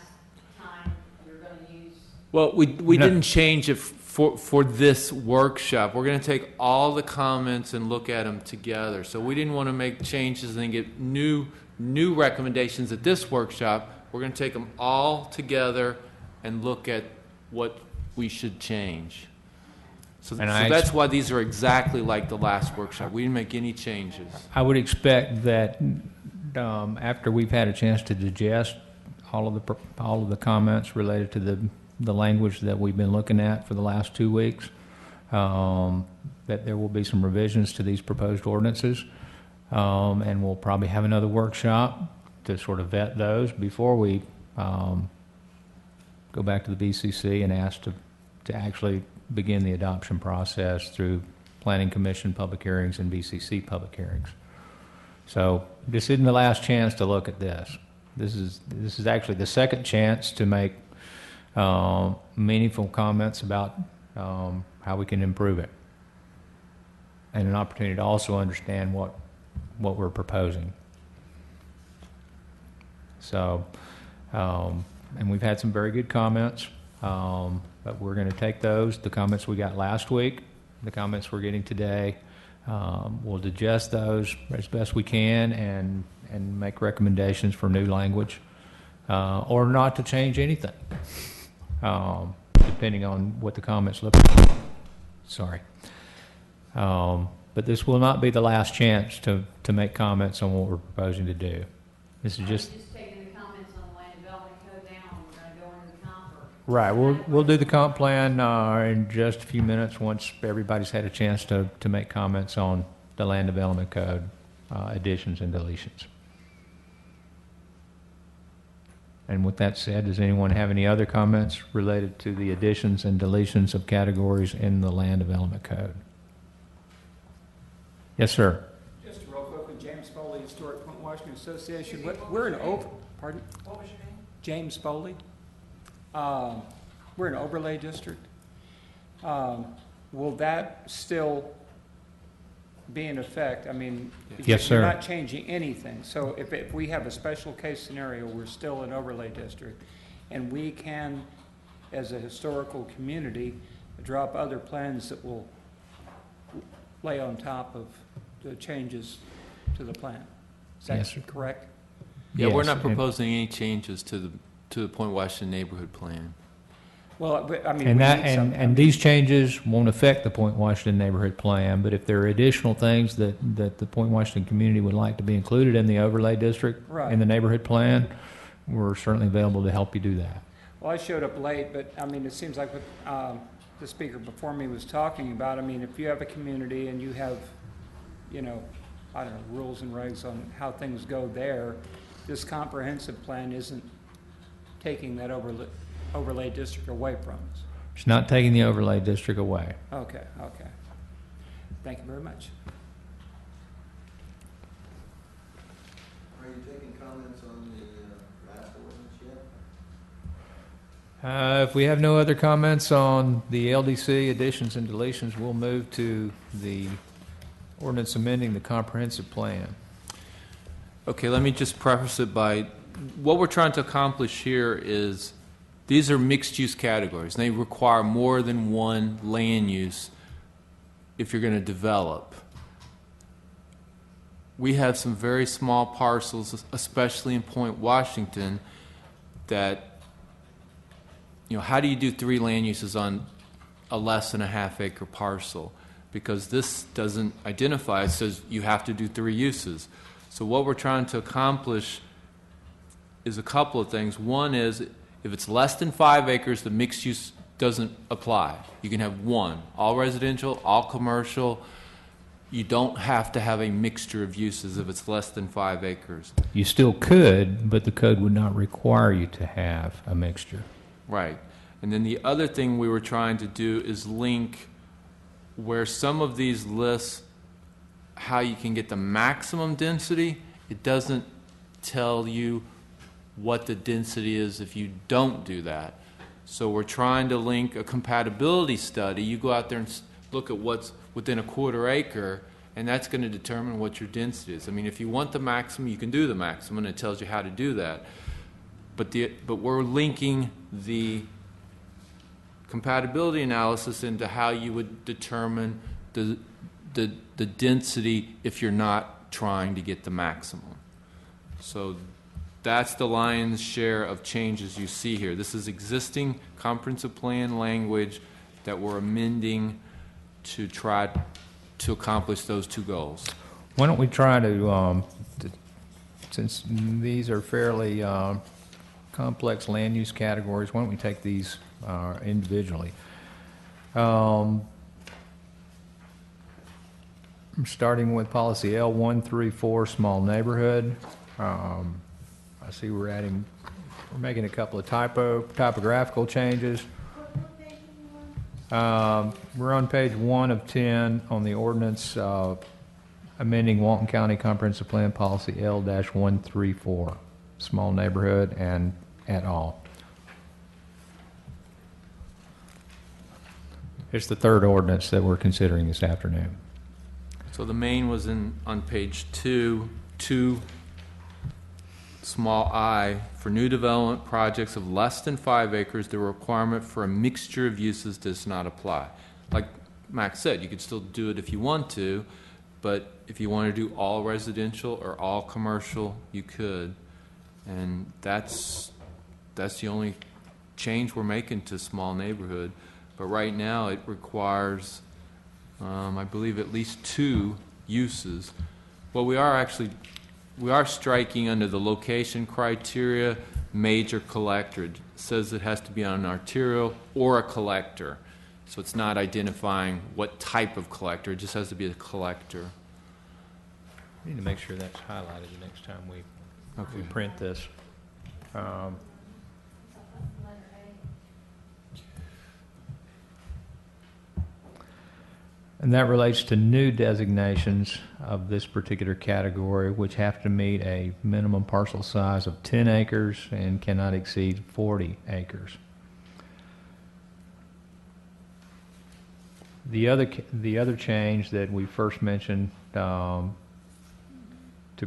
time you're going to use? Well, we didn't change it for this workshop. We're going to take all the comments and look at them together. So we didn't want to make changes and get new recommendations at this workshop. We're going to take them all together and look at what we should change. So that's why these are exactly like the last workshop. We didn't make any changes. I would expect that after we've had a chance to digest all of the comments related to the language that we've been looking at for the last 2 weeks, that there will be some revisions to these proposed ordinances, and we'll probably have another workshop to sort of vet those before we go back to the BCC and ask to actually begin the adoption process through Planning Commission public hearings and BCC public hearings. So this isn't the last chance to look at this. This is actually the second chance to make meaningful comments about how we can improve it, and an opportunity to also understand what we're proposing. So, and we've had some very good comments, but we're going to take the comments we got last week, the comments we're getting today. We'll digest those as best we can and make recommendations for new language, or not to change anything, depending on what the comments look like. Sorry. But this will not be the last chance to make comments on what we're proposing to do. This is just taking the comments on the land development code down. We're going to go into the comp. right. We'll do the comp plan in just a few minutes once everybody's had a chance to make comments on the land development code additions and deletions. And with that said, does anyone have any other comments related to the additions and deletions of categories in the land development code? Yes, sir. Just real quickly, James Foley, Historic Point Washington Association. We're in pardon? What was your name? James Foley. We're an overlay district. Will that still be in effect? I mean, yes, sir. You're not changing anything. So if we have a special case scenario, we're still an overlay district, and we can, as a historical community, drop other plans that will lay on top of the changes to the plan. Is that Yes, sir. correct? Yeah, Yes, we're not proposing any changes to the Point Washington neighborhood plan. Well, but, I mean, And we that need some- and these changes won't affect the Point Washington neighborhood plan, but if there are additional things that the Point Washington community would like to be included in the overlay district Right. in the neighborhood plan, we're certainly available to help you do that. Well, I showed up late, but I mean, it seems like what the speaker before me was talking about. I mean, if you have a community and you have, you know, I don't know, rules and regs on how things go there, this comprehensive plan isn't taking that overlay district away from us. It's not taking the overlay district away. Okay, okay. Thank you very much. Are you taking comments on the last ordinance yet? If we have no other comments on the LDC additions and deletions, we'll move to the ordinance amending the comprehensive plan. Okay, let me just preface it by what we're trying to accomplish here is these are mixed-use categories, and they require more than one land use if you're going to develop. We have some very small parcels, especially in Point Washington, that, you know, how do you do 3 land uses on a less than a half-acre parcel? Because this doesn't identify, it says you have to do 3 uses. So what we're trying to accomplish is a couple of things. One is, if it's less than 5 acres, the mixed use doesn't apply. You can have one, all residential, all commercial. You don't have to have a mixture of uses if it's less than 5 acres. You still could, but the code would not require you to have a mixture. Right. And then the other thing we were trying to do is link where some of these lists how you can get the maximum density. It doesn't tell you what the density is if you don't do that. So we're trying to link a compatibility study. You go out there and look at what's within a 1/4 acre, and that's going to determine what your density is. I mean, if you want the maximum, you can do the maximum, and it tells you how to do that. But we're linking the compatibility analysis into how you would determine the density if you're not trying to get the maximum. So that's the lion's share of changes you see here. This is existing comprehensive plan language that we're amending to try to accomplish those 2 goals. Why don't we try to since these are fairly complex land use categories, why don't we take these individually? I'm starting with policy L134, small neighborhood. I see we're making a couple of typographical changes. We're on page 1 of 10 on the ordinance amending Walton County Comprehensive Plan Policy L-134, small neighborhood and et al. It's the 3rd ordinance that we're considering this afternoon. So the main was on page 2, small I, for new development projects of less than 5 acres, the requirement for a mixture of uses does not apply. Like Max said, you could still do it if you want to, but if you want to do all residential or all commercial, you could. And that's the only change we're making to small neighborhood. But right now it requires, I believe, at least 2 uses. Well, we are striking under the location criteria major collector. It says it has to be on an arterial or a collector. So it's not identifying what type of collector, it just has to be a collector. We need to make sure that's highlighted the next time we print this. And that relates to new designations of this particular category, which have to meet a minimum parcel size of 10 acres and cannot exceed 40 acres. The other change that we first mentioned to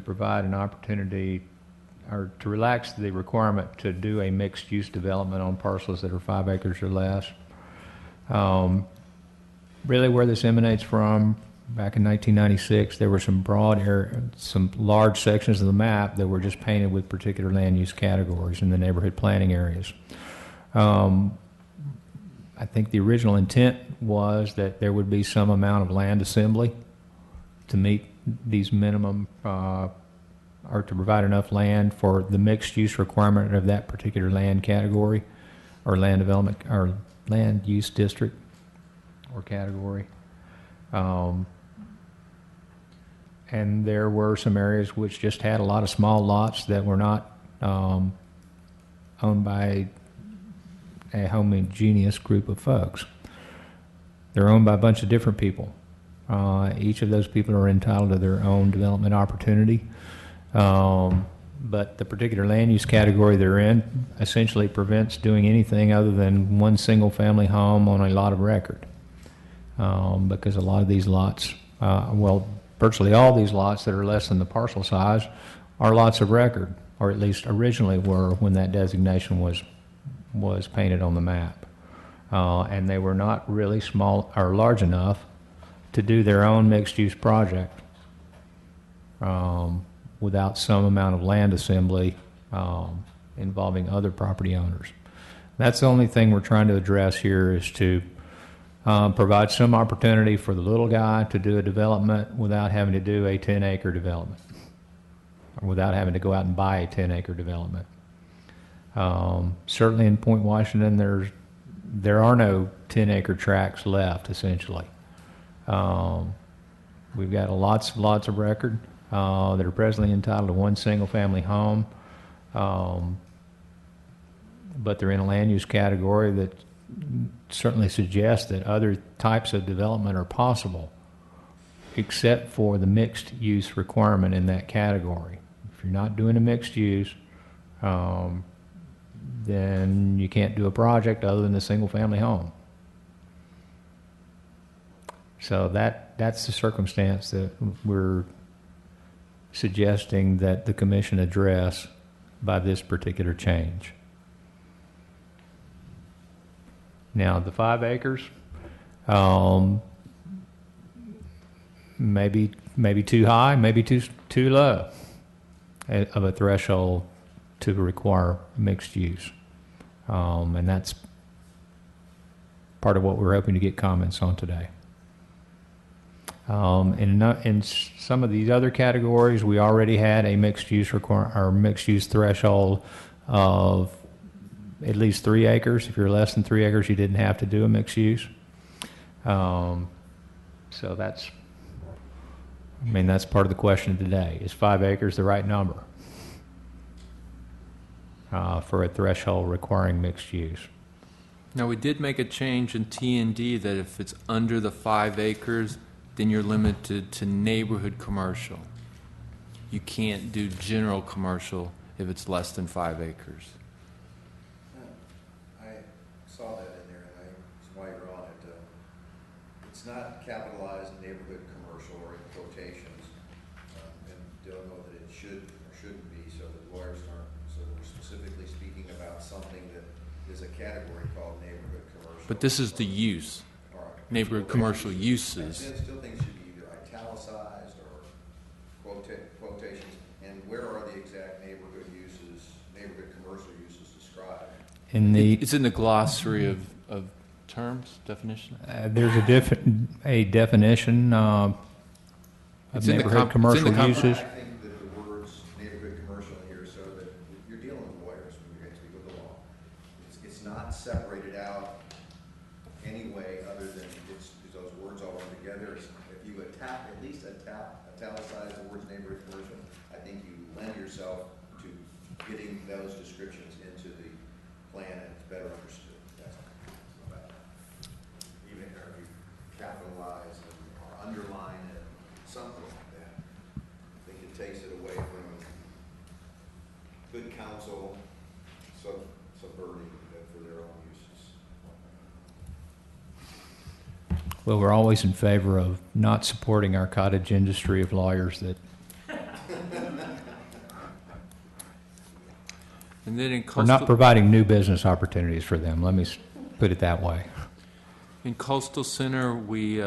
provide an opportunity or to relax the requirement to do a mixed-use development on parcels that are 5 acres or less. Really where this emanates from, back in 1996, there were some some large sections of the map that were just painted with particular land use categories in the neighborhood planning areas. I think the original intent was that there would be some amount of land assembly to meet these minimum, or to provide enough land for the mixed use requirement of that particular land category or land development or land use district or category. And there were some areas which just had a lot of small lots that were not owned by a homogeneous group of folks. They're owned by a bunch of different people. Each of those people are entitled to their own development opportunity. But the particular land use category they're in essentially prevents doing anything other than one single family home on a lot of record. Because a lot of these lots, virtually all these lots that are less than the parcel size are lots of record, or at least originally were when that designation was painted on the map. And they were not really small or large enough to do their own mixed-use project without some amount of land assembly involving other property owners. That's the only thing we're trying to address here, is to provide some opportunity for the little guy to do a development without having to do a 10-acre development, or without having to go out and buy a 10-acre development. Certainly in Point Washington, there are no 10-acre tracts left, essentially. We've got lots of record that are presently entitled to one single-family home, but they're in a land use category that certainly suggests that other types of development are possible, except for the mixed use requirement in that category. If you're not doing a mixed use, then you can't do a project other than a single family home. So that's the circumstance that we're suggesting that the commission address by this particular change. Now, the 5 acres, maybe too high, maybe too low of a threshold to require mixed use. And that's part of what we're hoping to get comments on today. In some of these other categories, we already had a mixed use threshold of at least 3 acres. If you're less than 3 acres, you didn't have to do a mixed use. So that's part of the question today. Is 5 acres the right number for a threshold requiring mixed use? Now, we did make a change in T&D that if it's under the 5 acres, then you're limited to neighborhood commercial. You can't do general commercial if it's less than 5 acres. I saw that in there, and that's why you're on it. It's not capitalized neighborhood commercial or in quotations, and don't know that it should or shouldn't be, so that lawyers aren't. So we're specifically speaking about something that is a category called neighborhood commercial. But this is the use. All right. neighborhood commercial I uses. still think it should be either italicized or quotations, and where are the exact neighborhood uses, neighborhood commercial uses described? It's in the glossary of terms, definition. There's a definition of It's in the neighborhood comp- it's in the commercial comp- uses. I think that the words neighborhood commercial here, so that you're dealing with lawyers when you're going to speak with the law. It's not separated out anyway, other than it's those words all run together. If you at least italicize the words neighborhood commercial, I think you lend yourself to getting those descriptions into the plan and it's better understood. That's about it. Even if you capitalize or underline it, something like that. I think it takes it away from good counsel subverting it for their own uses. Well, we're always in favor of not supporting our cottage industry of lawyers that And then in are coastal, not providing new business opportunities for them. Let me put it that way. in coastal center, we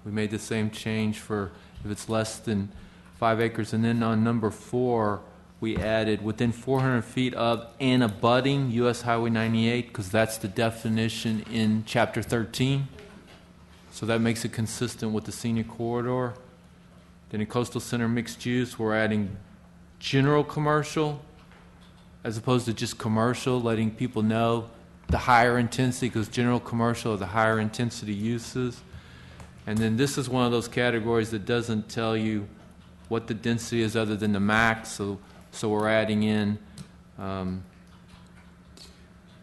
made the same change for if it's less than 5 acres, and then on number 4, we added within 400 feet of and abutting U.S. Highway 98, because that's the definition in Chapter 13. So that makes it consistent with the scenic corridor. Then in coastal center mixed use, we're adding general commercial as opposed to just commercial, letting people know the higher intensity, because general commercial are the higher intensity uses. And then this is one of those categories that doesn't tell you what the density is other than the max, so we're adding in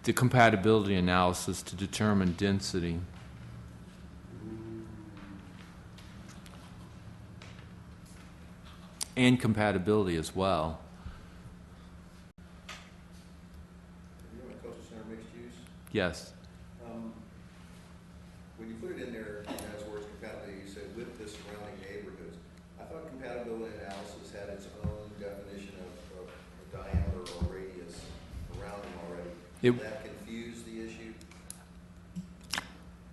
the compatibility analysis to determine density. And compatibility as well. You want coastal center mixed use? Yes. When you put it in there, as words compatibility, you said with the surrounding neighborhoods. I thought compatibility analysis had its own definition of diameter or radius around them already. Did that confuse the issue? I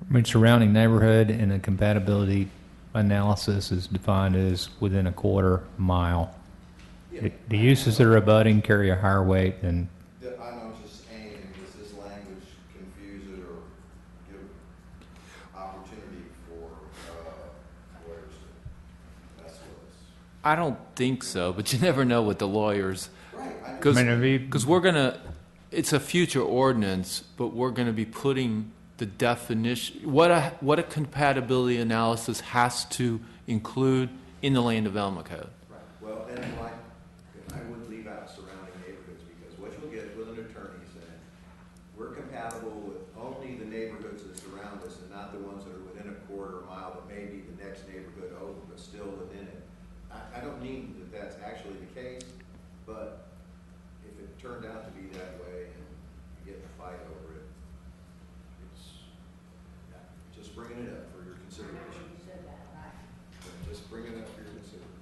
mean, surrounding neighborhood and a compatibility analysis is defined as within a quarter mile. Yeah. The uses that are abutting carry a higher weight than. I'm just saying, does this language confuse it or give opportunity for lawyers to mess with us? I don't think so, but you never know with the lawyers. Right. Because we're going to, it's a future ordinance, but we're going to be putting the definition, what a compatibility analysis has to include in the land development code. Right. Well, and I would leave out surrounding neighborhoods, because what you'll get with an attorney saying, we're compatible with only the neighborhoods that surround us and not the ones that are within a quarter mile that may be the next neighborhood over, but still within it. I don't mean that that's actually the case, but if it turned out to be that way and you get in a fight over it, just bringing it up for your consideration. You said that, right? Just bring it up for your consideration.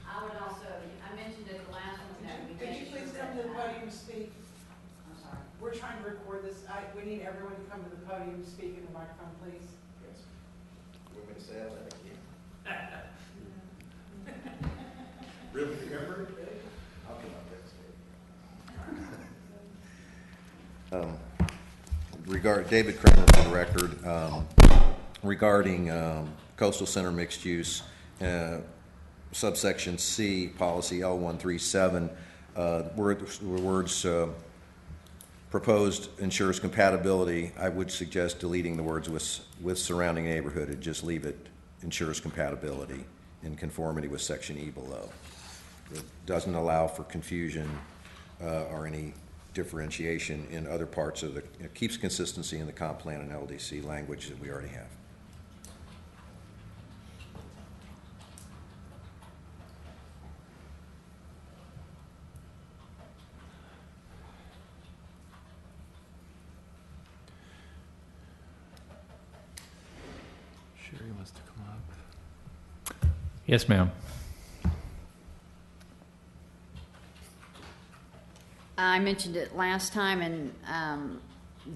I would also, I mentioned at the last one that we Could you please come to the podium and speak? I'm sorry. We're trying to record this. We need everyone to come to the podium and speak in the microphone, please. Yes. Want me to say that again? Really? Remember? I'll come up there and say. David Kramer for the record, regarding coastal center mixed use, subsection C, policy L137, words proposed ensures compatibility. I would suggest deleting the words with surrounding neighborhood and just leave it ensures compatibility in conformity with section E below. It doesn't allow for confusion or any differentiation in other parts of it keeps consistency in the comp plan and LDC language that we already have. Sherry wants to come up. Yes, ma'am. I mentioned it last time, and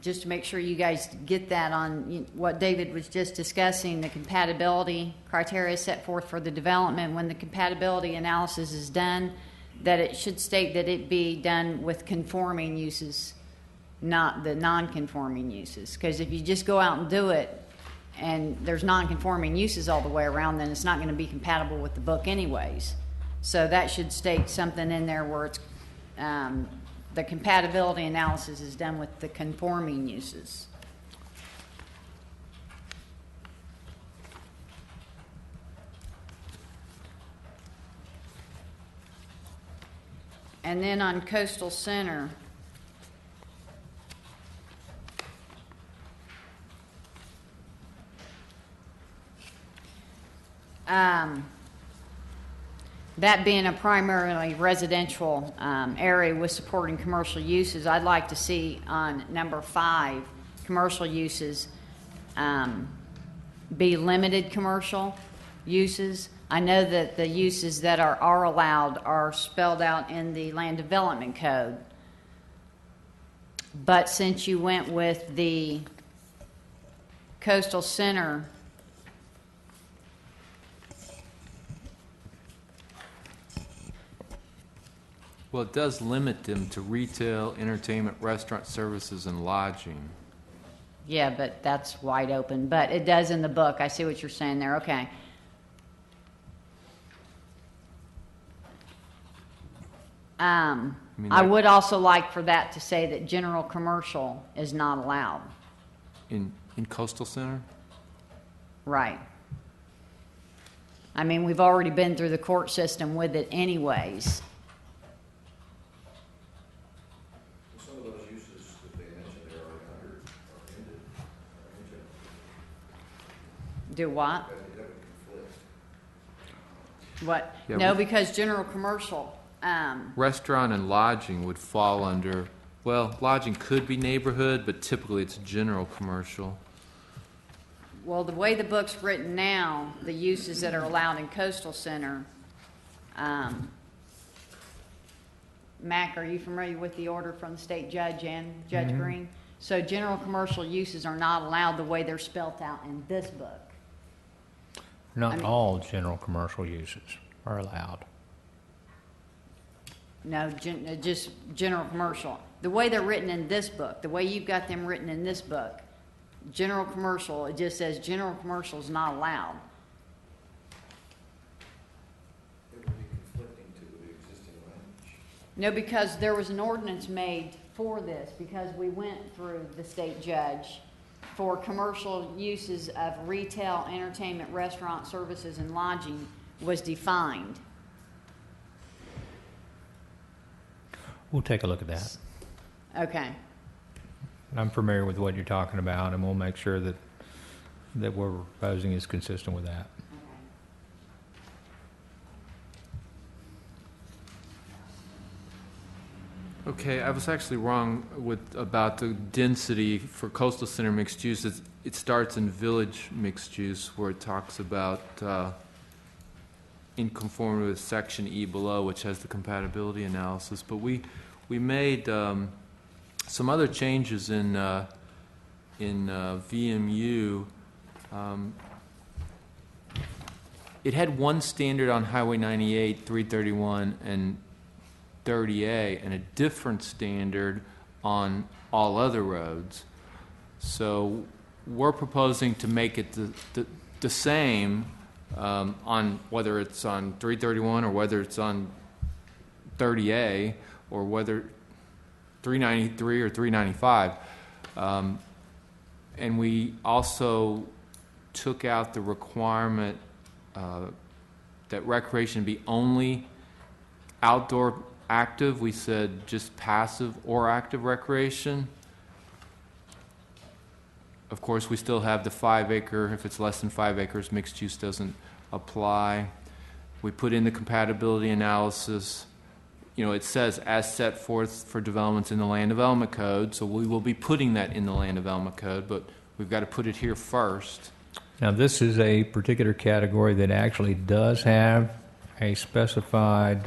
just to make sure you guys get that on what David was just discussing, the compatibility criteria set forth for the development. When the compatibility analysis is done, that it should state that it be done with conforming uses, not the non-conforming uses. Because if you just go out and do it and there's non-conforming uses all the way around, then it's not going to be compatible with the book anyways. So that should state something in there where it's the compatibility analysis is done with the conforming uses. And then on Coastal Center, that being a primarily residential area with supporting commercial uses, I'd like to see on number 5, commercial uses be limited commercial uses. I know that the uses that are allowed are spelled out in the Land Development Code. But since you went with the Coastal Center, Well, it does limit them to retail, entertainment, restaurant services, and lodging. yeah, but that's wide open. But it does in the book. I see what you're saying there. Okay. I would also like for that to say that general commercial is not allowed. In Coastal Center? Right. I mean, we've already been through the court system with it anyways. Some of those uses that they mentioned there are ended. Do what? That would conflict. What? Yeah, No, because general commercial. Restaurant and lodging would fall under, well, lodging could be neighborhood, but typically it's general commercial. Well, the way the book's written now, the uses that are allowed in Coastal Center, Mac, are you familiar with the order from the state judge and Judge Green? So general commercial uses are not allowed the way they're spelt out in this book. Not all general commercial uses are allowed. No, just general commercial. The way they're written in this book, the way you've got them written in this book, general commercial, it just says general commercial is not allowed. It would be conflicting to the existing language. No, because there was an ordinance made for this, because we went through the state judge for commercial uses of retail, entertainment, restaurant, services, and lodging was defined. We'll take a look at that. Okay. I'm familiar with what you're talking about, and we'll make sure that what we're proposing is consistent with that. Okay, I was actually wrong about the density for Coastal Center mixed use. It starts in village mixed use, where it talks about in conformity with section E below, which has the compatibility analysis. But we made some other changes in VMU. It had one standard on Highway 98, 331, and 30A, and a different standard on all other roads. So we're proposing to make it the same on whether it's on 331 or whether it's on 30A or whether 393 or 395. And we also took out the requirement that recreation be only outdoor active. We said just passive or active recreation. Of course, we still have the 5 acre. If it's less than 5 acres, mixed use doesn't apply. We put in the compatibility analysis. You know, it says as set forth for developments in the Land Development Code, so we will be putting that in the Land Development Code, but we've got to put it here first. Now, this is a particular category that actually does have a specified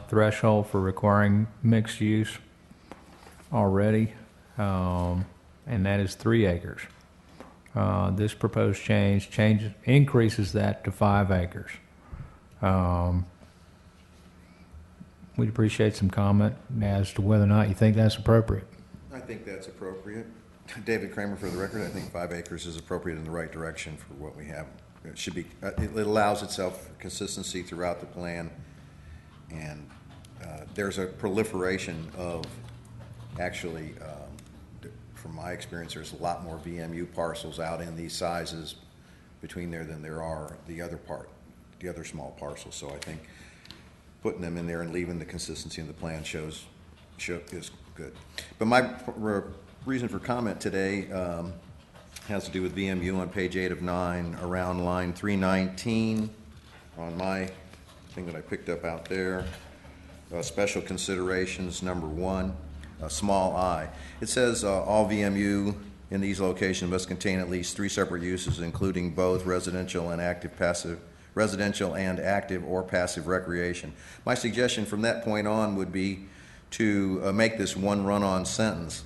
threshold for requiring mixed use already. And and that is 3 acres. This proposed change increases that to 5 acres. We'd appreciate some comment as to whether or not you think that's appropriate. I think that's appropriate. David Kramer, for the record, I think 5 acres is appropriate in the right direction for what we have. It should be. It allows itself consistency throughout the plan, and there's a proliferation of, actually, from my experience, there's a lot more VMU parcels out in these sizes between there than there are the other small parcels. So I think putting them in there and leaving the consistency in the plan is good. But my reason for comment today has to do with VMU on page 8 of 9, around line 319 on my thing that I picked up out there. Special considerations, number 1, small I. It says all VMU in these locations must contain at least 3 separate uses, including both residential and active or passive recreation. My suggestion from that point on would be to make this one run-on sentence,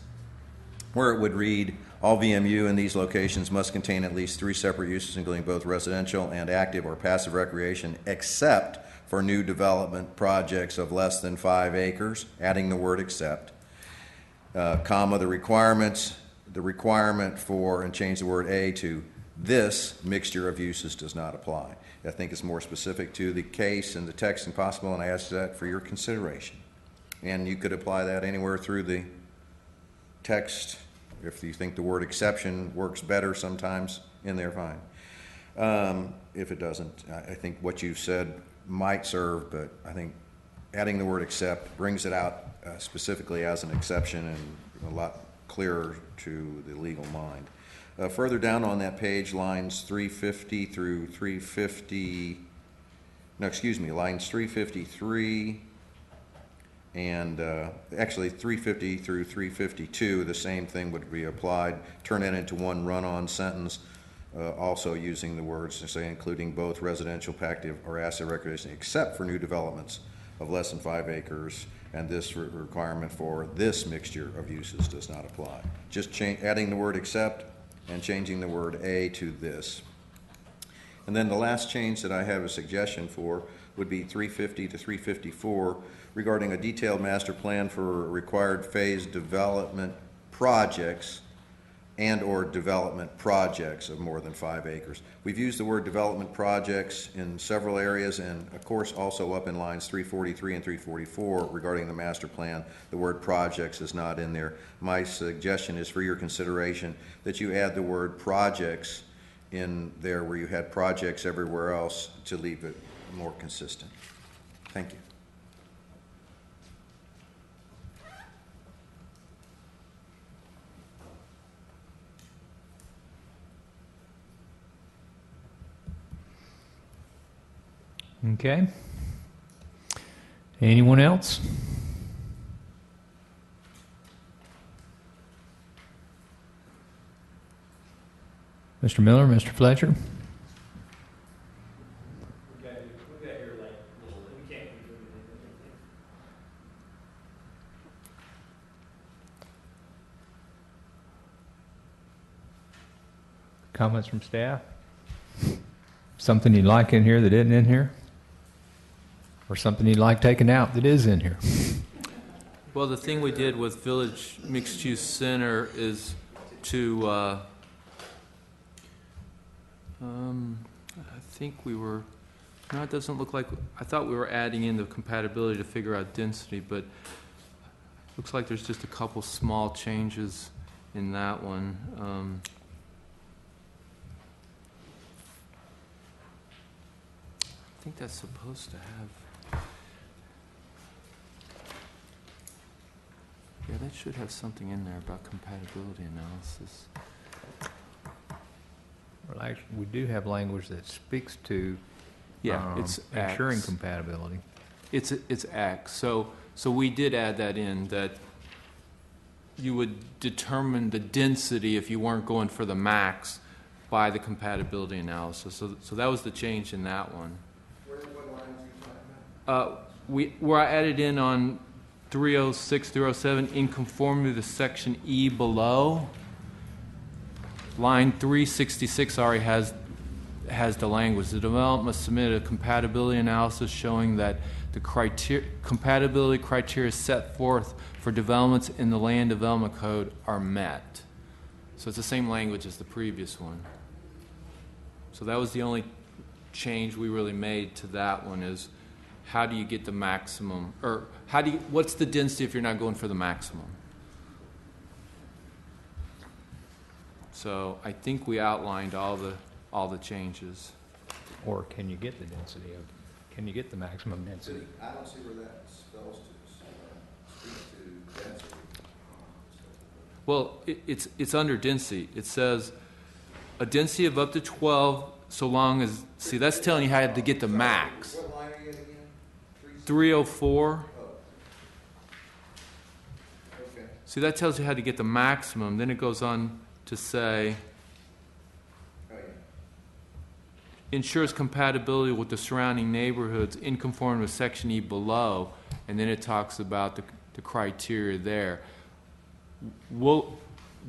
where it would read, all VMU in these locations must contain at least 3 separate uses, including both residential and active or passive recreation, except for new development projects of less than 5 acres, adding the word except, comma, the requirement for, and change the word a to this mixture of uses does not apply. I think it's more specific to the case and the text and possible, and I ask that for your consideration. And you could apply that anywhere through the text. If you think the word exception works better sometimes in there, fine. If it doesn't, I think what you've said might serve, but I think adding the word except brings it out specifically as an exception and a lot clearer to the legal mind. Further down on that page, lines 350 through 350, lines 353 and actually 350 through 352, the same thing would be applied. Turn it into one run-on sentence, also using the words to say including both residential, active, or asset recreation, except for new developments of less than 5 acres, and this requirement for this mixture of uses does not apply. Just adding the word except and changing the word a to this. And then the last change that I have a suggestion for would be 350 to 354 regarding a detailed master plan for required phase development projects and or development projects of more than 5 acres. We've used the word development projects in several areas, and of course also up in lines 343 and 344 regarding the master plan. The word projects is not in there. My suggestion is for your consideration that you add the word projects in there where you had projects everywhere else to leave it more consistent. Thank you. Okay. Anyone else? Mr. Miller, Mr. Fletcher? Comments from staff? Something you'd like in here that isn't in here? Or something you'd like taken out that is in here? Well, the thing we did with Village Mixed Use Center is to, I think we were, no, it doesn't look like, I thought we were adding in the compatibility to figure out density, but looks like there's just a couple small changes in that one. I think that's supposed to have, yeah, that should have something in there about compatibility analysis. Well, actually, we do have language that speaks to it's ensuring X. compatibility. It's X. So we did add that in, that you would determine the density if you weren't going for the max by the compatibility analysis. So that was the change in that one. Where I added in on 306, 307, in conformity to section E below, line 366 already has the language. The development must submit a compatibility analysis showing that the compatibility criteria set forth for developments in the Land Development Code are met. So it's the same language as the previous one. So that was the only change we really made to that one, is how do you get the maximum, or what's the density if you're not going for the maximum? So I think we outlined all the changes. Or can you get the density can you get the maximum density? I don't see where that spells to speak to density. Well, it's under density. It says a density of up to 12, so long as, see, that's telling you how to get the max. What line are you in again? 304. Oh. Okay. See, that tells you how to get the maximum. Then it goes on to say, Oh, yeah. ensures compatibility with the surrounding neighborhoods in conformity with Section E below, and then it talks about the criteria there.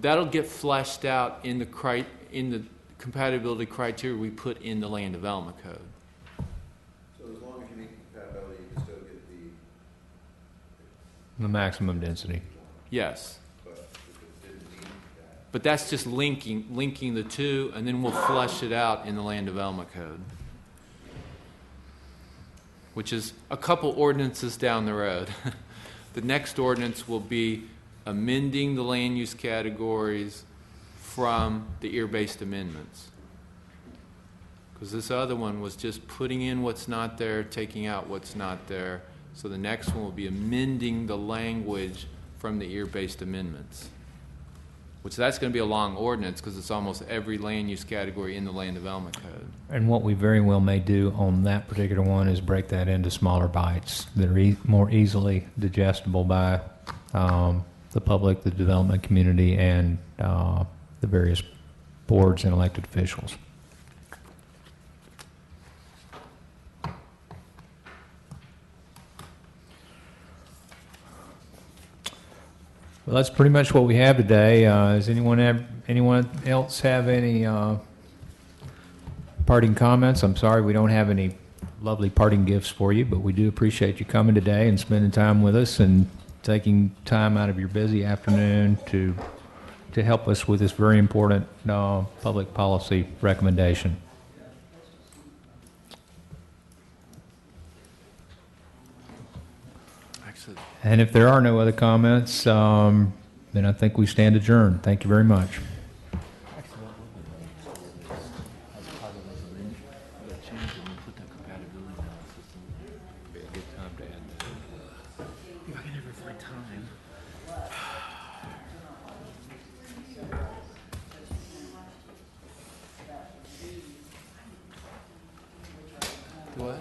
That'll get fleshed out in the compatibility criteria we put in the Land Development Code. So as long as you meet compatibility, you can still get The maximum density. Yes. but if it didn't meet that. But that's just linking the two, and then we'll flesh it out in the Land Development Code, which is a couple ordinances down the road. The next ordinance will be amending the land use categories from the ear-based amendments. Because this other one was just putting in what's not there, taking out what's not there. So the next one will be amending the language from the ear-based amendments, which that's going to be a long ordinance because it's almost every land use category in the Land Development Code. And what we very well may do on that particular one is break that into smaller bites that are more easily digestible by the public, the development community, and the various boards and elected officials. Well, that's pretty much what we have today. Does anyone else have any parting comments? I'm sorry we don't have any lovely parting gifts for you, but we do appreciate you coming today and spending time with us and taking time out of your busy afternoon to help us with this very important public policy recommendation. And if there are no other comments, then I think we stand adjourned. Thank you very much. What?